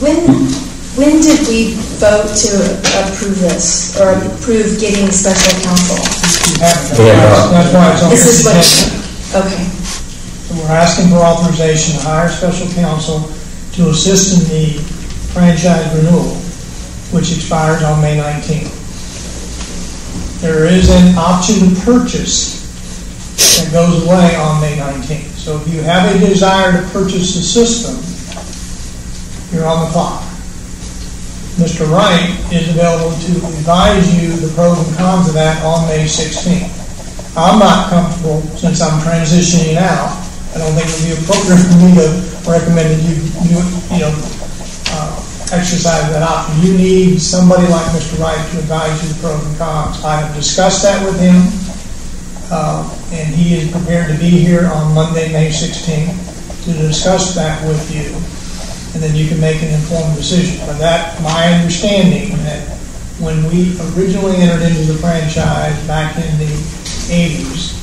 When did we vote to approve this or approve getting special counsel? That's why it's on This is what. Okay. So we're asking for authorization to hire special counsel to assist in the franchise renewal, which expires on May 19th. There is an option to purchase that goes away on May 19th. So if you have a desire to purchase the system, you're on the clock. Mr. Wright is available to advise you the pros and cons of that on May 16th. I'm not comfortable, since I'm transitioning out, I don't think it would be appropriate for me to recommend that you exercise that option. You need somebody like Mr. Wright to advise you the pros and cons. I have discussed that with him, and he is prepared to be here on Monday, May 16th, to discuss that with you, and then you can make an informed decision. But that's my understanding, that when we originally entered into the franchise back in the 80s,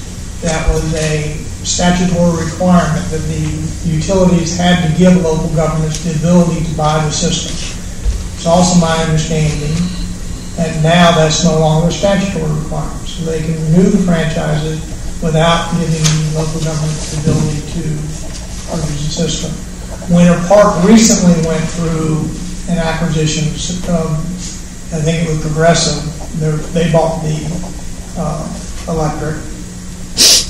that was a statutory requirement that the utilities had to give local governments the ability to buy the system. It's also my understanding that now that's no longer a statutory requirement. So they can renew the franchises without giving the local governments the ability to purchase the system. Winter Park recently went through an acquisition. I think it was Progressive. They bought the electric.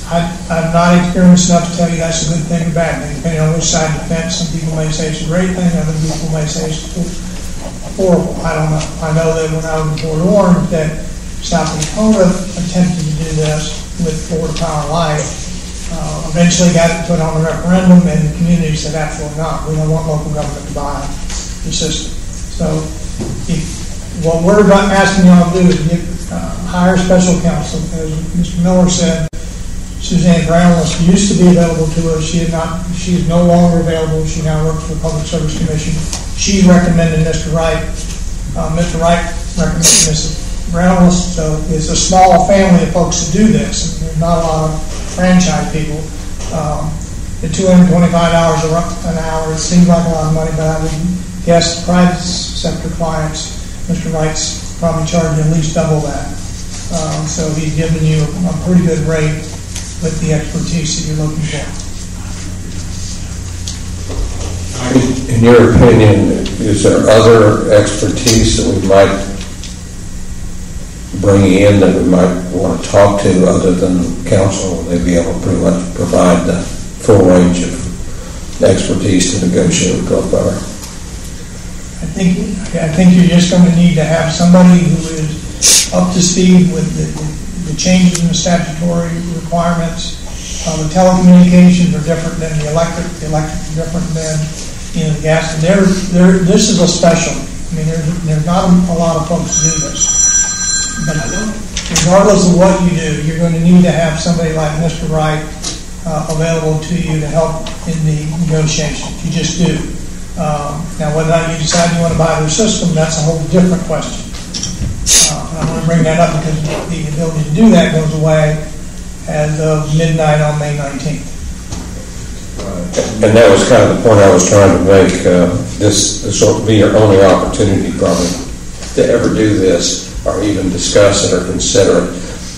I'm not experienced enough to tell you that's a good thing or bad thing, depending on which side of the fence. Some people may say it's a great thing, other people may say it's horrible. I don't know. I know that when I was in Fort Orange, that South Dakota attempted to do this with Florida Power Light. Eventually got it put on a referendum, and the community said absolutely not. We don't want local government to buy the system. So what we're asking y'all to do is hire special counsel. As Mr. Miller said, Suzanne Brownless used to be available to us. She is no longer available. She now works for the Public Service Commission. She recommended Mr. Wright. Mr. Wright recommended Mrs. Brownless. So it's a small family of folks to do this. There's not a lot of franchise people. The $225 an hour, it seems like a lot of money, but I would guess private sector clients, Mr. Wright's probably charging at least double that. So he's giving you a pretty good rate with the expertise that you're looking for. In your opinion, is there other expertise that we might bringing in that we might want to talk to other than council? Will they be able to pretty much provide the full range of expertise to negotiate with Gulf Power? I think you're just going to need to have somebody who is up to speed with the changes in the statutory requirements. The telecommunications are different than the electric. The electric is different than the gas. This is a special. I mean, there's not a lot of folks who do this. But regardless of what you do, you're going to need to have somebody like Mr. Wright available to you to help in the negotiations. You just do. Now, whether or not you decide you want to buy their system, that's a whole different question. And I want to bring that up because the ability to do that goes away as of midnight on May 19th. And that was kind of the point I was trying to make. This will be your only opportunity probably to ever do this or even discuss it or consider it.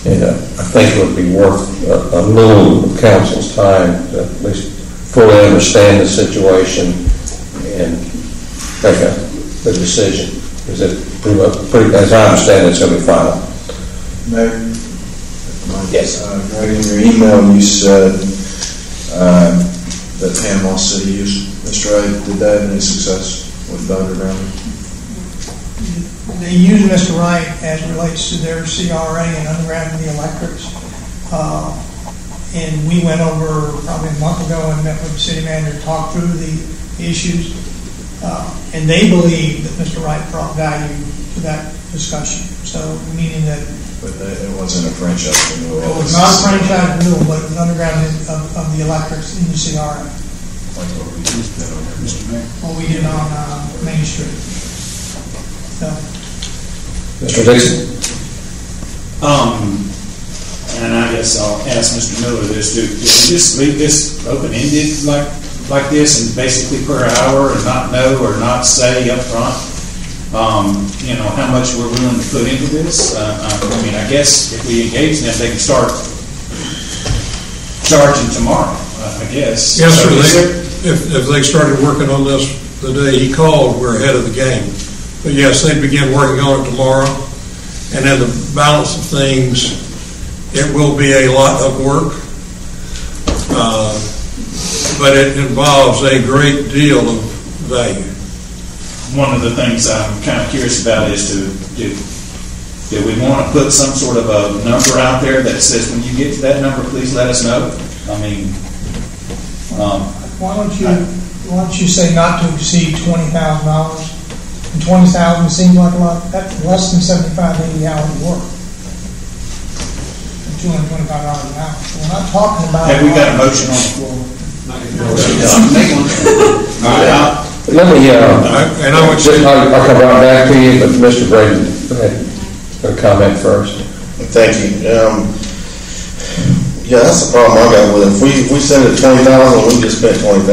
And I think it would be worth a little council's time to at least fully understand the situation and make a decision. Is it pretty, as I understand it, it's going to be final? Mayor? Yes. Greg, in your email you said that Panama City used Mr. Wright. Did that have any success with the underground? They use Mr. Wright as relates to their CRA and underground the electrics. And we went over probably a month ago and met with the city manager to talk through the issues. And they believe that Mr. Wright brought value to that discussion. So, meaning that... But it wasn't a franchise renewal. It was not a franchise renewal, but it was underground of the electrics in the CRA. Like what we used that on there, Mr. Mayor? What we did on Main Street. So... Mr. Dixon? And I guess I'll ask Mr. Miller this, do we just leave this open-ended like this and basically per hour and not know or not say up front, how much we're willing to put into this? I mean, I guess if we engage them, they can start charging tomorrow, I guess. Yes, so sir. If they started working on this the day he called, we're ahead of the game. But yes, they'd begin working on it tomorrow. And then the balance of things, it will be a lot of work. But it involves a great deal of value. One of the things I'm kind of curious about is do we want to put some sort of a number out there that says when you get to that number, please let us know? I mean, why don't you say not to exceed $20,000? And 20,000 seems like a lot. That's less than 75, 80 hours of work. $225 an hour. So we're not talking about. Have we got a motion on the floor? Let me, I'll come right back to you, but Mr. Braden, go ahead, a comment first. Thank you. Yeah, that's the problem I got with it. If we send it 20,000, we just spent 20,000.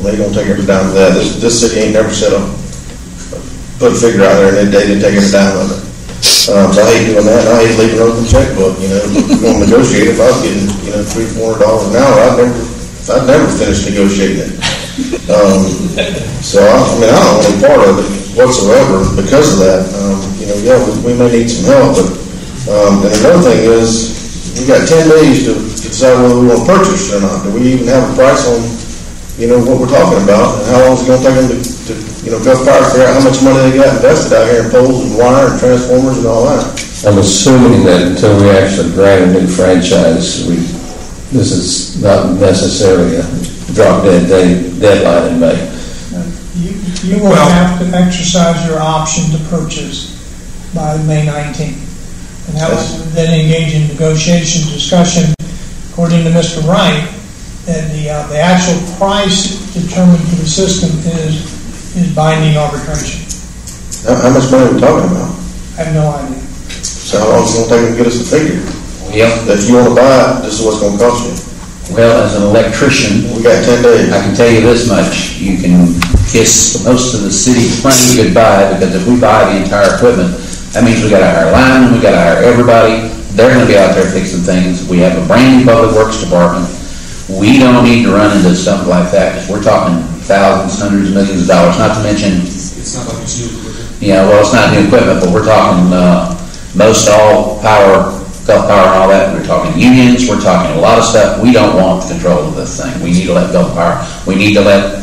They don't take every dime of that. This city ain't never set up. Put a figure out there, and they didn't take every dime of it. So I hate doing that, and I hate leaving an open checkbook. If we're going to negotiate, if I was getting, $300-400 an hour, I'd never finish negotiating it. So I don't want any part of it whatsoever because of that. We may need some help, but and another thing is we got 10 days to decide whether we want to purchase it or not. Do we even have a price on what we're talking about, and how long is it going to take them to Gulf Power figure out how much money they got invested out here in poles and wire and transformers and all that? I'm assuming that until we actually grant a new franchise, this is not necessarily a drop-dead deadline in May. You will have to exercise your option to purchase by May 19th. And that was then engage in negotiation discussion, according to Mr. Wright, that the actual price determined for the system is binding arbitration. How much money are we talking about? I have no idea. So how long is it going to take them to get us a figure? Yep. If you want to buy it, this is what's going to cost you. Well, as an electrician, we got 10 days. I can tell you this much. You can kiss most of the city money goodbye, because if we buy the entire equipment, that means we got to hire linemen, we got to hire everybody. They're going to be out there fixing things. We have a brand new public works department. We don't need to run into something like that, because we're talking thousands, hundreds of millions of dollars, not to mention... It's not like it's new equipment. Yeah, well, it's not new equipment, but we're talking most all power, Gulf Power and all that. We're talking unions, we're talking a lot of stuff. We don't want control of this thing. We need to let Gulf Power, we need to let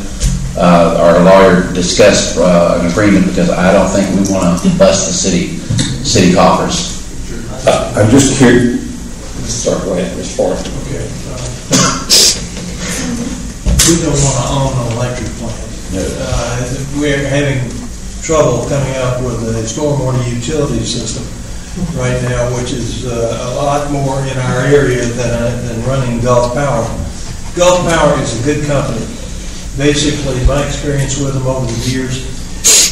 our lawyer discuss an agreement, because I don't think we want to bust the city coffers. I'm just curious. Sorry, go ahead, Ms. Ford. Okay. We don't want to own an electric plant. We're having trouble coming up with a stormwater utility system right now, which is a lot more in our area than running Gulf Power. Gulf Power is a good company. Basically, my experience with them over the years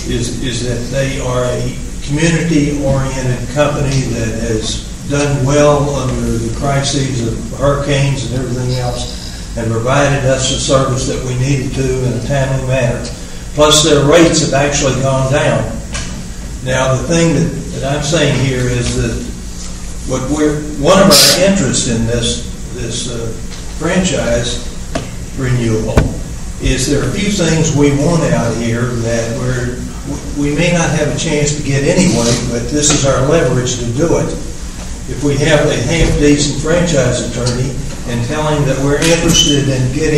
is that they are a community-oriented company that has done well under the crises of hurricanes and everything else, and provided us the service that we needed to in a timely manner. Plus, their rates have actually gone down. Now, the thing that I'm saying here is that one of our interests in this franchise renewal is there are a few things we want out here that we may not have a chance to get anyway, but this is our leverage to do it. If we have a half-decent franchise attorney and tell him that we're interested in get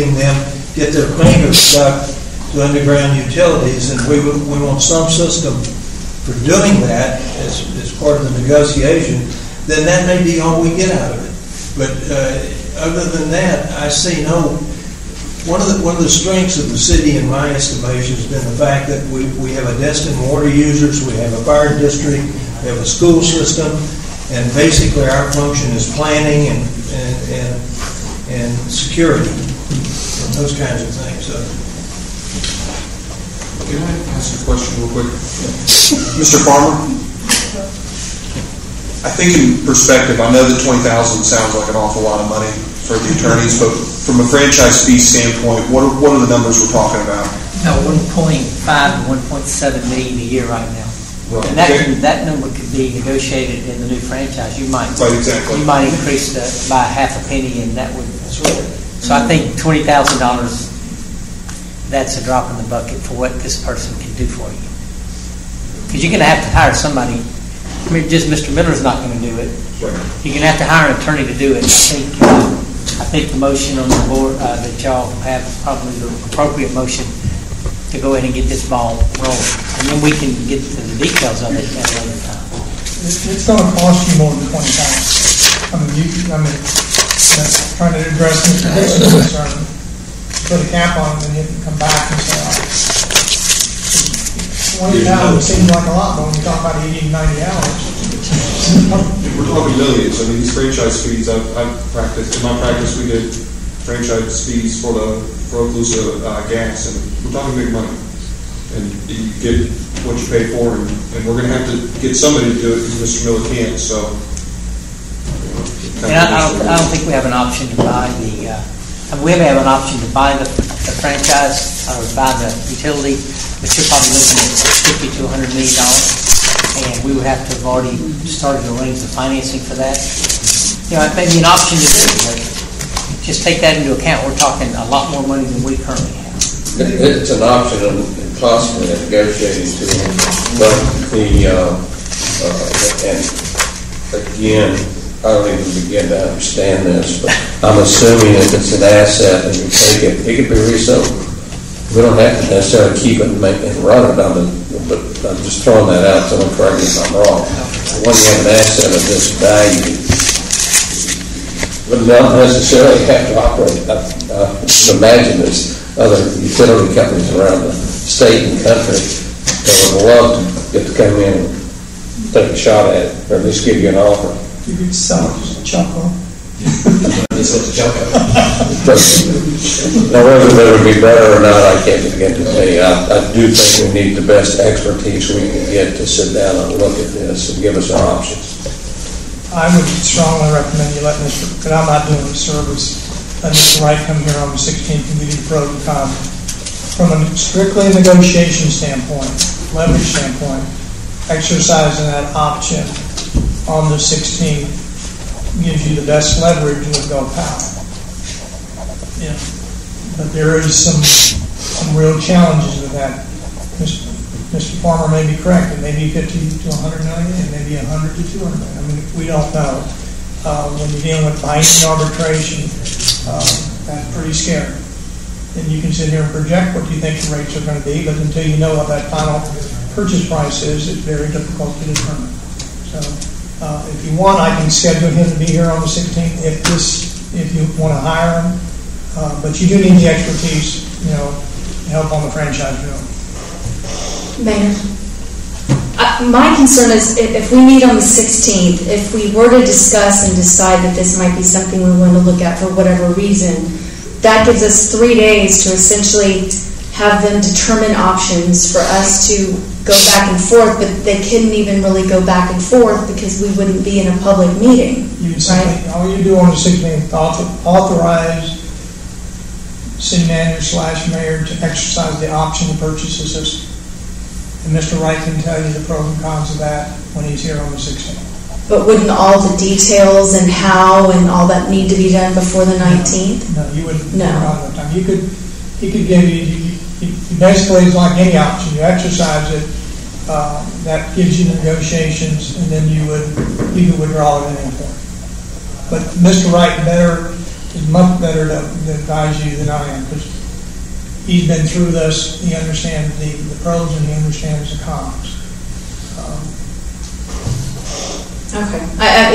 their fingers stuck to underground utilities, and we want some system for doing that as part of the negotiation, then that may be all we get out of it. But other than that, I see no. One of the strengths of the city, in my estimation, has been the fact that we have a Destin water users, we have a fire district, we have a school system, and basically our function is planning and security, and those kinds of things. So. Can I ask a question real quick? Mr. Farmer? I think in perspective, I know that $20,000 sounds like an awful lot of money for the attorneys, but from a franchise fee standpoint, what are the numbers we're talking about? 1.5 to 1.7 million a year right now. Right. And that number could be negotiated in the new franchise. You might exactly. You might increase that by half a penny, and that would. That's right. So I think $20,000. That's a drop in the bucket for what this person can do for you. Because you're going to have to hire somebody. I mean, just Mr. Miller's not going to do it. Right. You're going to have to hire an attorney to do it. I think the motion on the board that y'all have is probably the appropriate motion to go ahead and get this ball rolling. And then we can get to the details of it at a later time. It's going to cost you more than $20,000. Trying to address Mr. Dixon's concern, put a cap on it, and you can come back and say, $20,000 seems like a lot, but when you talk about 80 to 90 hours. We're talking millions. I mean, these franchise fees, I've practiced. In my practice, we did franchise fees for Okaloosa gas, and we're talking big money. And you get what you pay for, and we're going to have to get somebody to do it because Mr. Miller can't. So, I don't think we have an option to buy the. We may have an option to buy the franchise or buy the utility, but you're probably looking at $50 to $100 million, and we would have to have already started to arrange the financing for that. It may be an option to do, but just take that into account. We're talking a lot more money than we currently have. It's an option and possibly a negotiating tool, but and again, I don't even begin to understand this, but I'm assuming if it's an asset and you take it, it can be resold. We don't have to necessarily keep it and run it, but I'm just throwing that out, someone correct me if I'm wrong. When you have an asset of this value, would not necessarily have to operate. Imagine there's other utility companies around the state and country that would love to get to come in and take a shot at it, or at least give you an offer. You could sell it just a chuckle. Now, whether that would be better or not, I can't begin to say. I do think we need the best expertise we can get to sit down and look at this and give us our options. I would strongly recommend you let Mr. But I'm not doing a service. Let Mr. Wright come here on the 16th and give you the pro and con. From a strictly negotiation standpoint, leverage standpoint, exercising that option on the 16th gives you the best leverage with Gulf Power. But there is some real challenges with that. Mr. Farmer may be correct, it may be 50 to 100 million, it may be 100 to 200 million. I mean, we don't know. When you're dealing with binding arbitration, that's pretty scary. And you can sit here and project what you think the rates are going to be, but until you know what that final purchase price is, it's very difficult to determine. So, if you want, I can schedule him to be here on the 16th if you want to hire him. But you do need the expertise, to help on the franchise bill. Mayor, my concern is if we meet on the 16th, if we were to discuss and decide that this might be something we want to look at for whatever reason, that gives us 3 days to essentially have them determine options for us to go back and forth, but they couldn't even really go back and forth because we wouldn't be in a public meeting. All you do on the 16th, authorize city manager / mayor to exercise the option to purchase the system. And Mr. Wright can tell you the pros and cons of that when he's here on the 16th. But wouldn't all the details and how and all that need to be done before the 19th? No, you wouldn't. No. He could give you, basically it's like any option. You exercise it, that gives you negotiations, and then you could withdraw at any point. But Mr. Wright is much better to advise you than I am, because he's been through this. He understands the pros and he understands the cons. Okay.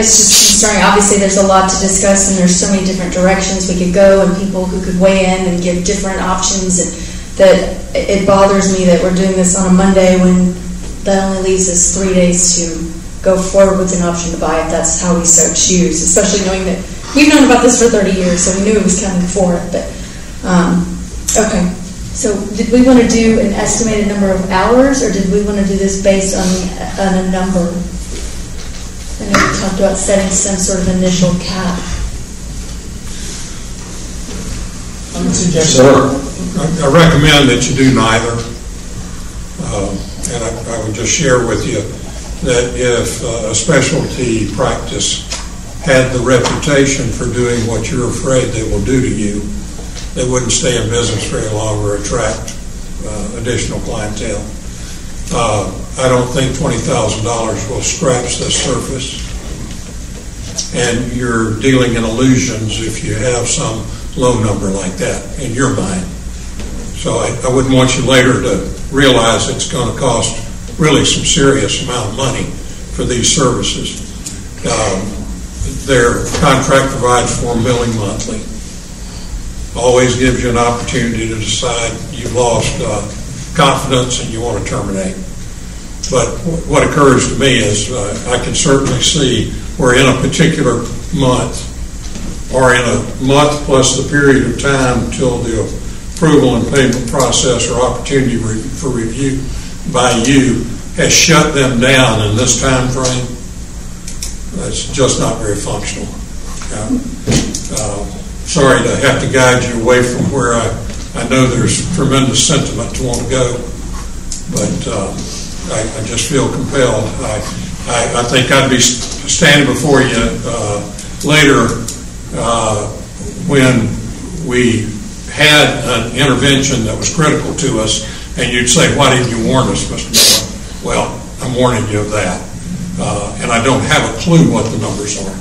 It's just concerning. Obviously, there's a lot to discuss, and there's so many different directions we could go, and people who could weigh in and give different options. And that it bothers me that we're doing this on a Monday when that only leaves us 3 days to go forward with an option to buy if that's how we so choose. Especially knowing that we've known about this for 30 years, so we knew it was coming for it. But okay. So did we want to do an estimated number of hours, or did we want to do this based on a number? I know we talked about setting some sort of initial cap. I would suggest, I recommend that you do neither. And I would just share with you that if a specialty practice had the reputation for doing what you're afraid they will do to you, they wouldn't stay in business very long or attract additional clientele. I don't think $20,000 will scratch the surface, and you're dealing in illusions if you have some low number like that in your mind. So I wouldn't want you later to realize it's going to cost really some serious amount of money for these services. Their contract provides for billing monthly. Always gives you an opportunity to decide you've lost confidence and you want to terminate. But what occurs to me is I can certainly see where in a particular month, or in a month plus the period of time till the approval and payment process or opportunity for review by you has shut them down in this time frame, that's just not very functional. Sorry to have to guide you away from where I know there's tremendous sentiment to want to go, but I just feel compelled. I think I'd be standing before you later when we had an intervention that was critical to us, and you'd say, "Why didn't you warn us, Mr. Miller?" Well, I'm warning you of that, and I don't have a clue what the numbers are.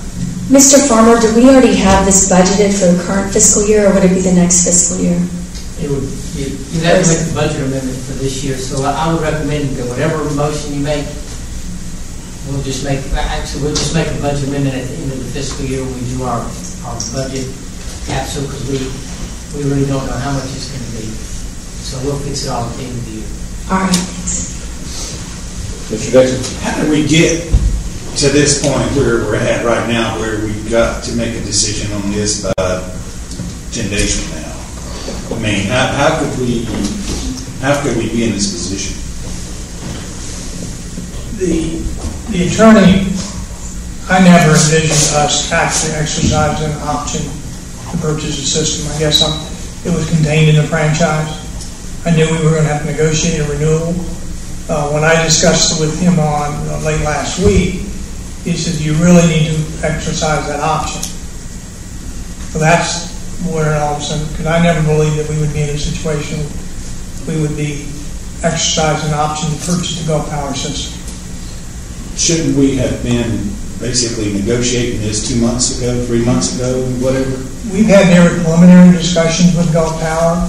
Mr. Farmer, do we already have this budgeted for the current fiscal year, or would it be the next fiscal year? It would. You'd have to make a budget amendment for this year, so I would recommend that whatever motion you make, we'll just make a budget amendment at the end of the fiscal year when we do our budget capsule, because we really don't know how much it's going to be. So we'll fix it all at the end of the year. All right, thanks. Mr. Dixon? How did we get to this point where we're at right now, where we've got to make a decision on this by 10 days from now? I mean, how could we be in this position? The attorney, I never envisioned us actually exercising an option to purchase a system. I guess it was contained in the franchise. I knew we were going to have to negotiate a renewal. When I discussed it with him on late last week, he said, "You really need to exercise that option." So that's where all of a sudden, because I never believed that we would be in a situation we would be exercise an option to purchase the Go Power system. Shouldn't we have been basically negotiating this 2 months ago, 3 months ago, whatever? We've had very preliminary discussions with Go Power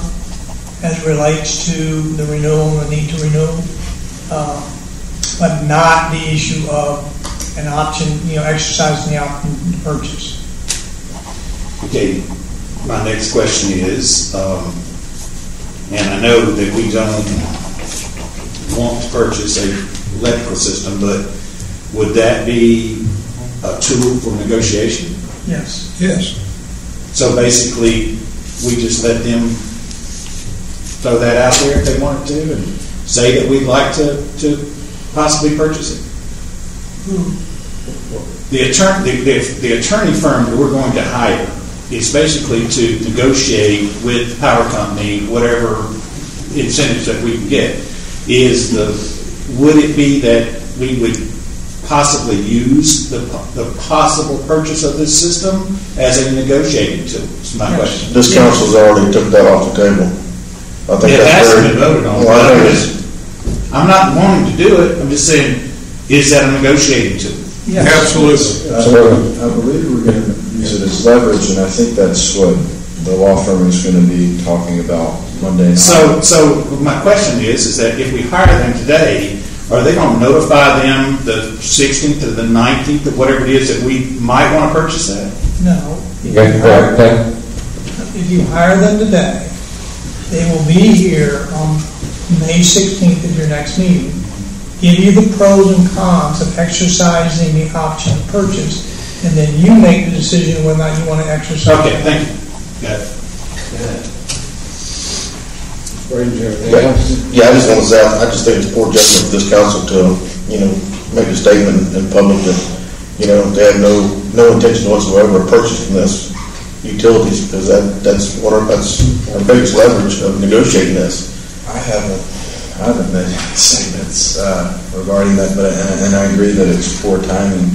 as relates to the renewal and the need to renew, but not the issue of an option, exercising the option to purchase. Okay, my next question is, and I know that we don't want to purchase a electrical system, but would that be a tool for negotiation? Yes. Yes. So basically, we just let them throw that out there if they wanted to, and say that we'd like to possibly purchase it. The attorney firm that we're going to hire is basically to negotiate with the power company whatever incentives that we can get. Would it be that we would possibly use the possible purchase of this system as a negotiating tool? That's my question. This council's already took that off the table. I think It that's hasn't been voted on. Well, I'm not wanting to do it. I'm just saying, is that a negotiating tool? Yes. Absolutely. I believe we're going to use it as leverage, and I think that's what the law firm is going to be talking about Monday night. So my question is that if we hire them today, are they going to notify them the 16th or the 19th or whatever it is that we might want to purchase that? No. Okay. If you hire them today, they will be here on May 16th at your next meeting, give you the pros and cons of exercising the option to purchase, and then you make the decision whether or not you want to exercise. Okay, thank you. Got it. Yeah, I just want to say, I just think it's poor judgment for this council to, make a statement in public that, they have no intention whatsoever of purchasing this utilities, because that's our biggest leverage of negotiating this. I haven't made any statements regarding that, and I agree that it's poor timing,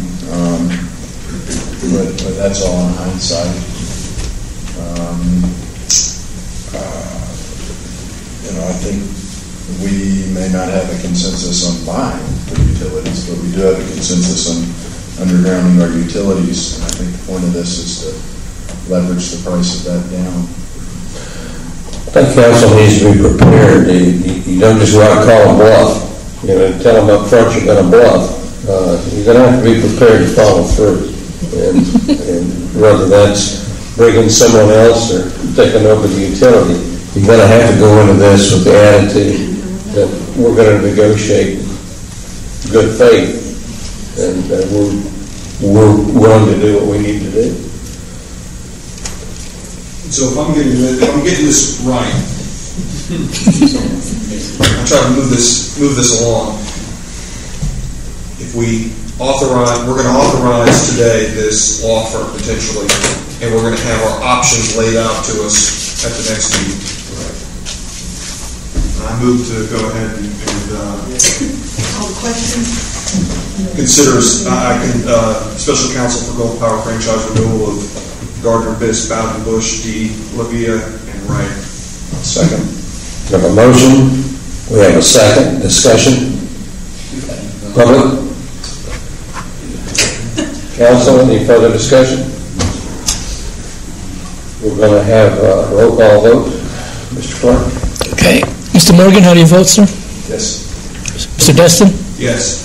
but that's all in hindsight. I think we may not have a consensus on buying the utilities, but we do have a consensus on undergrounding our utilities. And I think the point of this is to leverage the price of that down. I think council needs to be prepared. You don't just go out and call them bluff. Tell them up front you're going to bluff. You're going to have to be prepared to follow through. And whether that's bringing someone else or taking over the utility, you're going to have to go into this with the attitude that we're going to negotiate good faith, and we're willing to do what we need to do. So if I'm getting this right, I'm trying to move this along. If we we're going to authorize today this offer potentially, and we're going to have our options laid out to us at the next meeting. I move to go ahead and consider special counsel for Gulf Power franchise renewal of Gardner, Biss, Bowden, Bush, D, Lavia, and Wright. Second. We have a motion. We have a second. Discussion. Public. Council, any further discussion? We're going to have a roll call vote. Mr. Clark? Okay. Mr. Morgan, how do you vote, sir? Yes. Mr. Destin? Yes.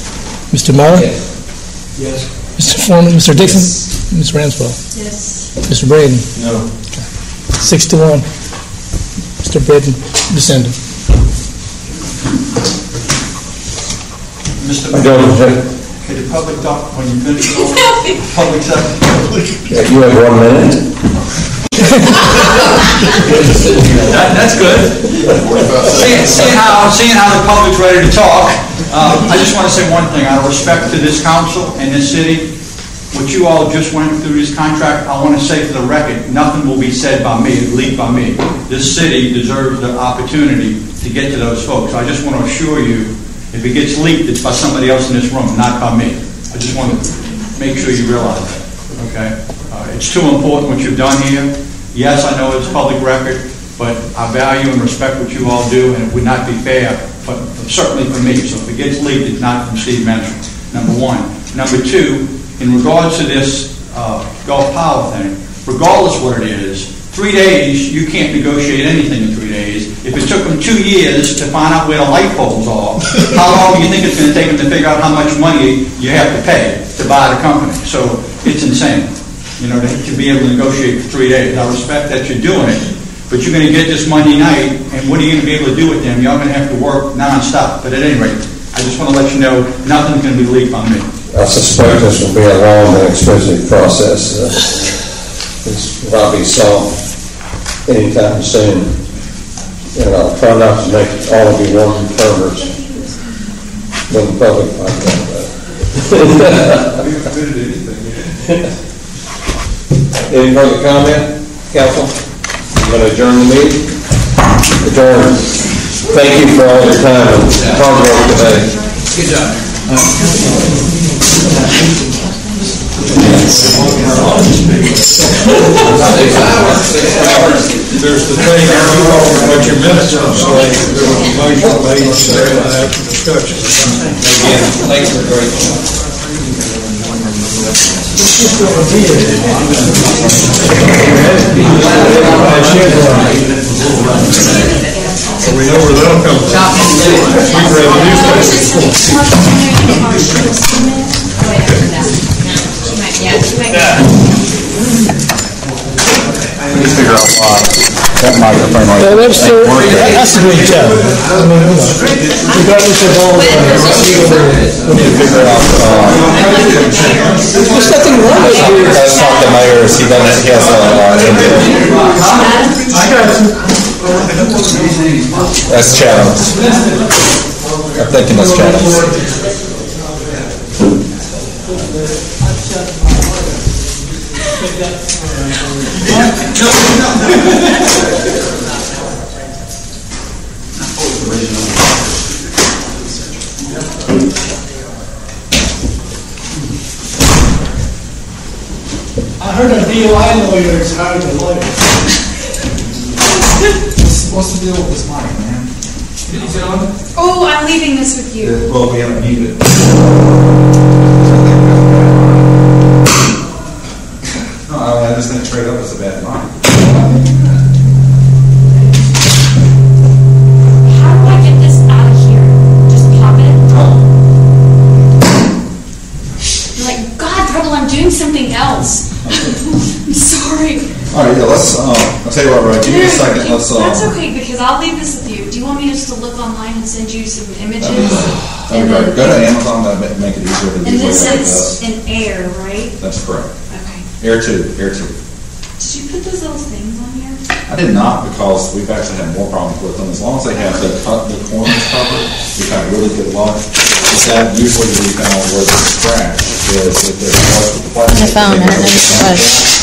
Mr. Mara? Yes. Mr. Foreman? Mr. Dixon? Yes. Ms. Ranswell? Yes. Mr. Braden? No. 6-1. Mr. Braden, descended. Mr. I don't Mayor, can the public talk when you finish? Public sector. You have 1 minute. That's good. Seeing how the public's ready to talk, I just want to say one thing. Out of respect to this council and this city, what you all just went through this contract, I want to say for the record, nothing will be said by me, leaked by me. This city deserves the opportunity to get to those folks. I just want to assure you, if it gets leaked, it's by somebody else in this room, not by me. I just want to make sure you realize that, okay? It's too important what you've done here. Yes, I know it's public record, but I value and respect what you all do, and it would not be fair but certainly for me. So if it gets leaked, it's not from Steve Mentor, number one. Number two, in regards to this Gulf Power thing, regardless what it is, 3 days, you can't negotiate anything in 3 days. If it took them 2 years to find out where the light poles are, how long do you think it's going to take them to figure out how much money you have to pay to buy the company? So it's insane, to be able to negotiate for 3 days. I respect that you're doing it, but you're going to get this Monday night, and what are you going to be able to do with them? You're going to have to work nonstop. But at any rate, I just want to let you know, nothing's going to be leaked on me. I suspect this will be a long and expensive process. This will not be solved anytime soon. And I'll try not to make all of you warm termers when the public finds out about it. Any further comment, council? I'm going to adjourn the meeting. Adjourn. Thank you for all your time and hard work today. Good job. There's the thing, what your minutes are saying, there was a motion made after discussion. Again, thanks for a great job. We know where that'll come from. We've read the newspaper. Please figure out why that microphone right there. That's a great job. Regardless of all, We need to figure out. there's nothing wrong with it. That's not the mayor. He has That's Chatham. I'm thinking that's Chatham. I heard a DUI lawyer is hired a lawyer. What's the deal with this mic, man? Oh, I'm leaving this with you. Well, we haven't needed it. No, I just think trade up is a bad mic. How do I get this out of here? Just pop it? You're like, God, Rebel, I'm doing something else. I'm sorry. All right, yeah, let's, I'll tell you what, right, give me a second, let's, That's okay, because I'll leave this with you. Do you want me just to look online and send you some images? that'd be great. Go to Amazon, that'd make it easier to do. And this says an Air, right? That's correct. Okay. Air 2. Did you put those little things on here? I did not, because we've actually had more problems with them. As long as they have the corners covered, we've had really good luck. With that, usually we found where the scratch is, if they're flush with the plastic. On the phone, I don't know if it was.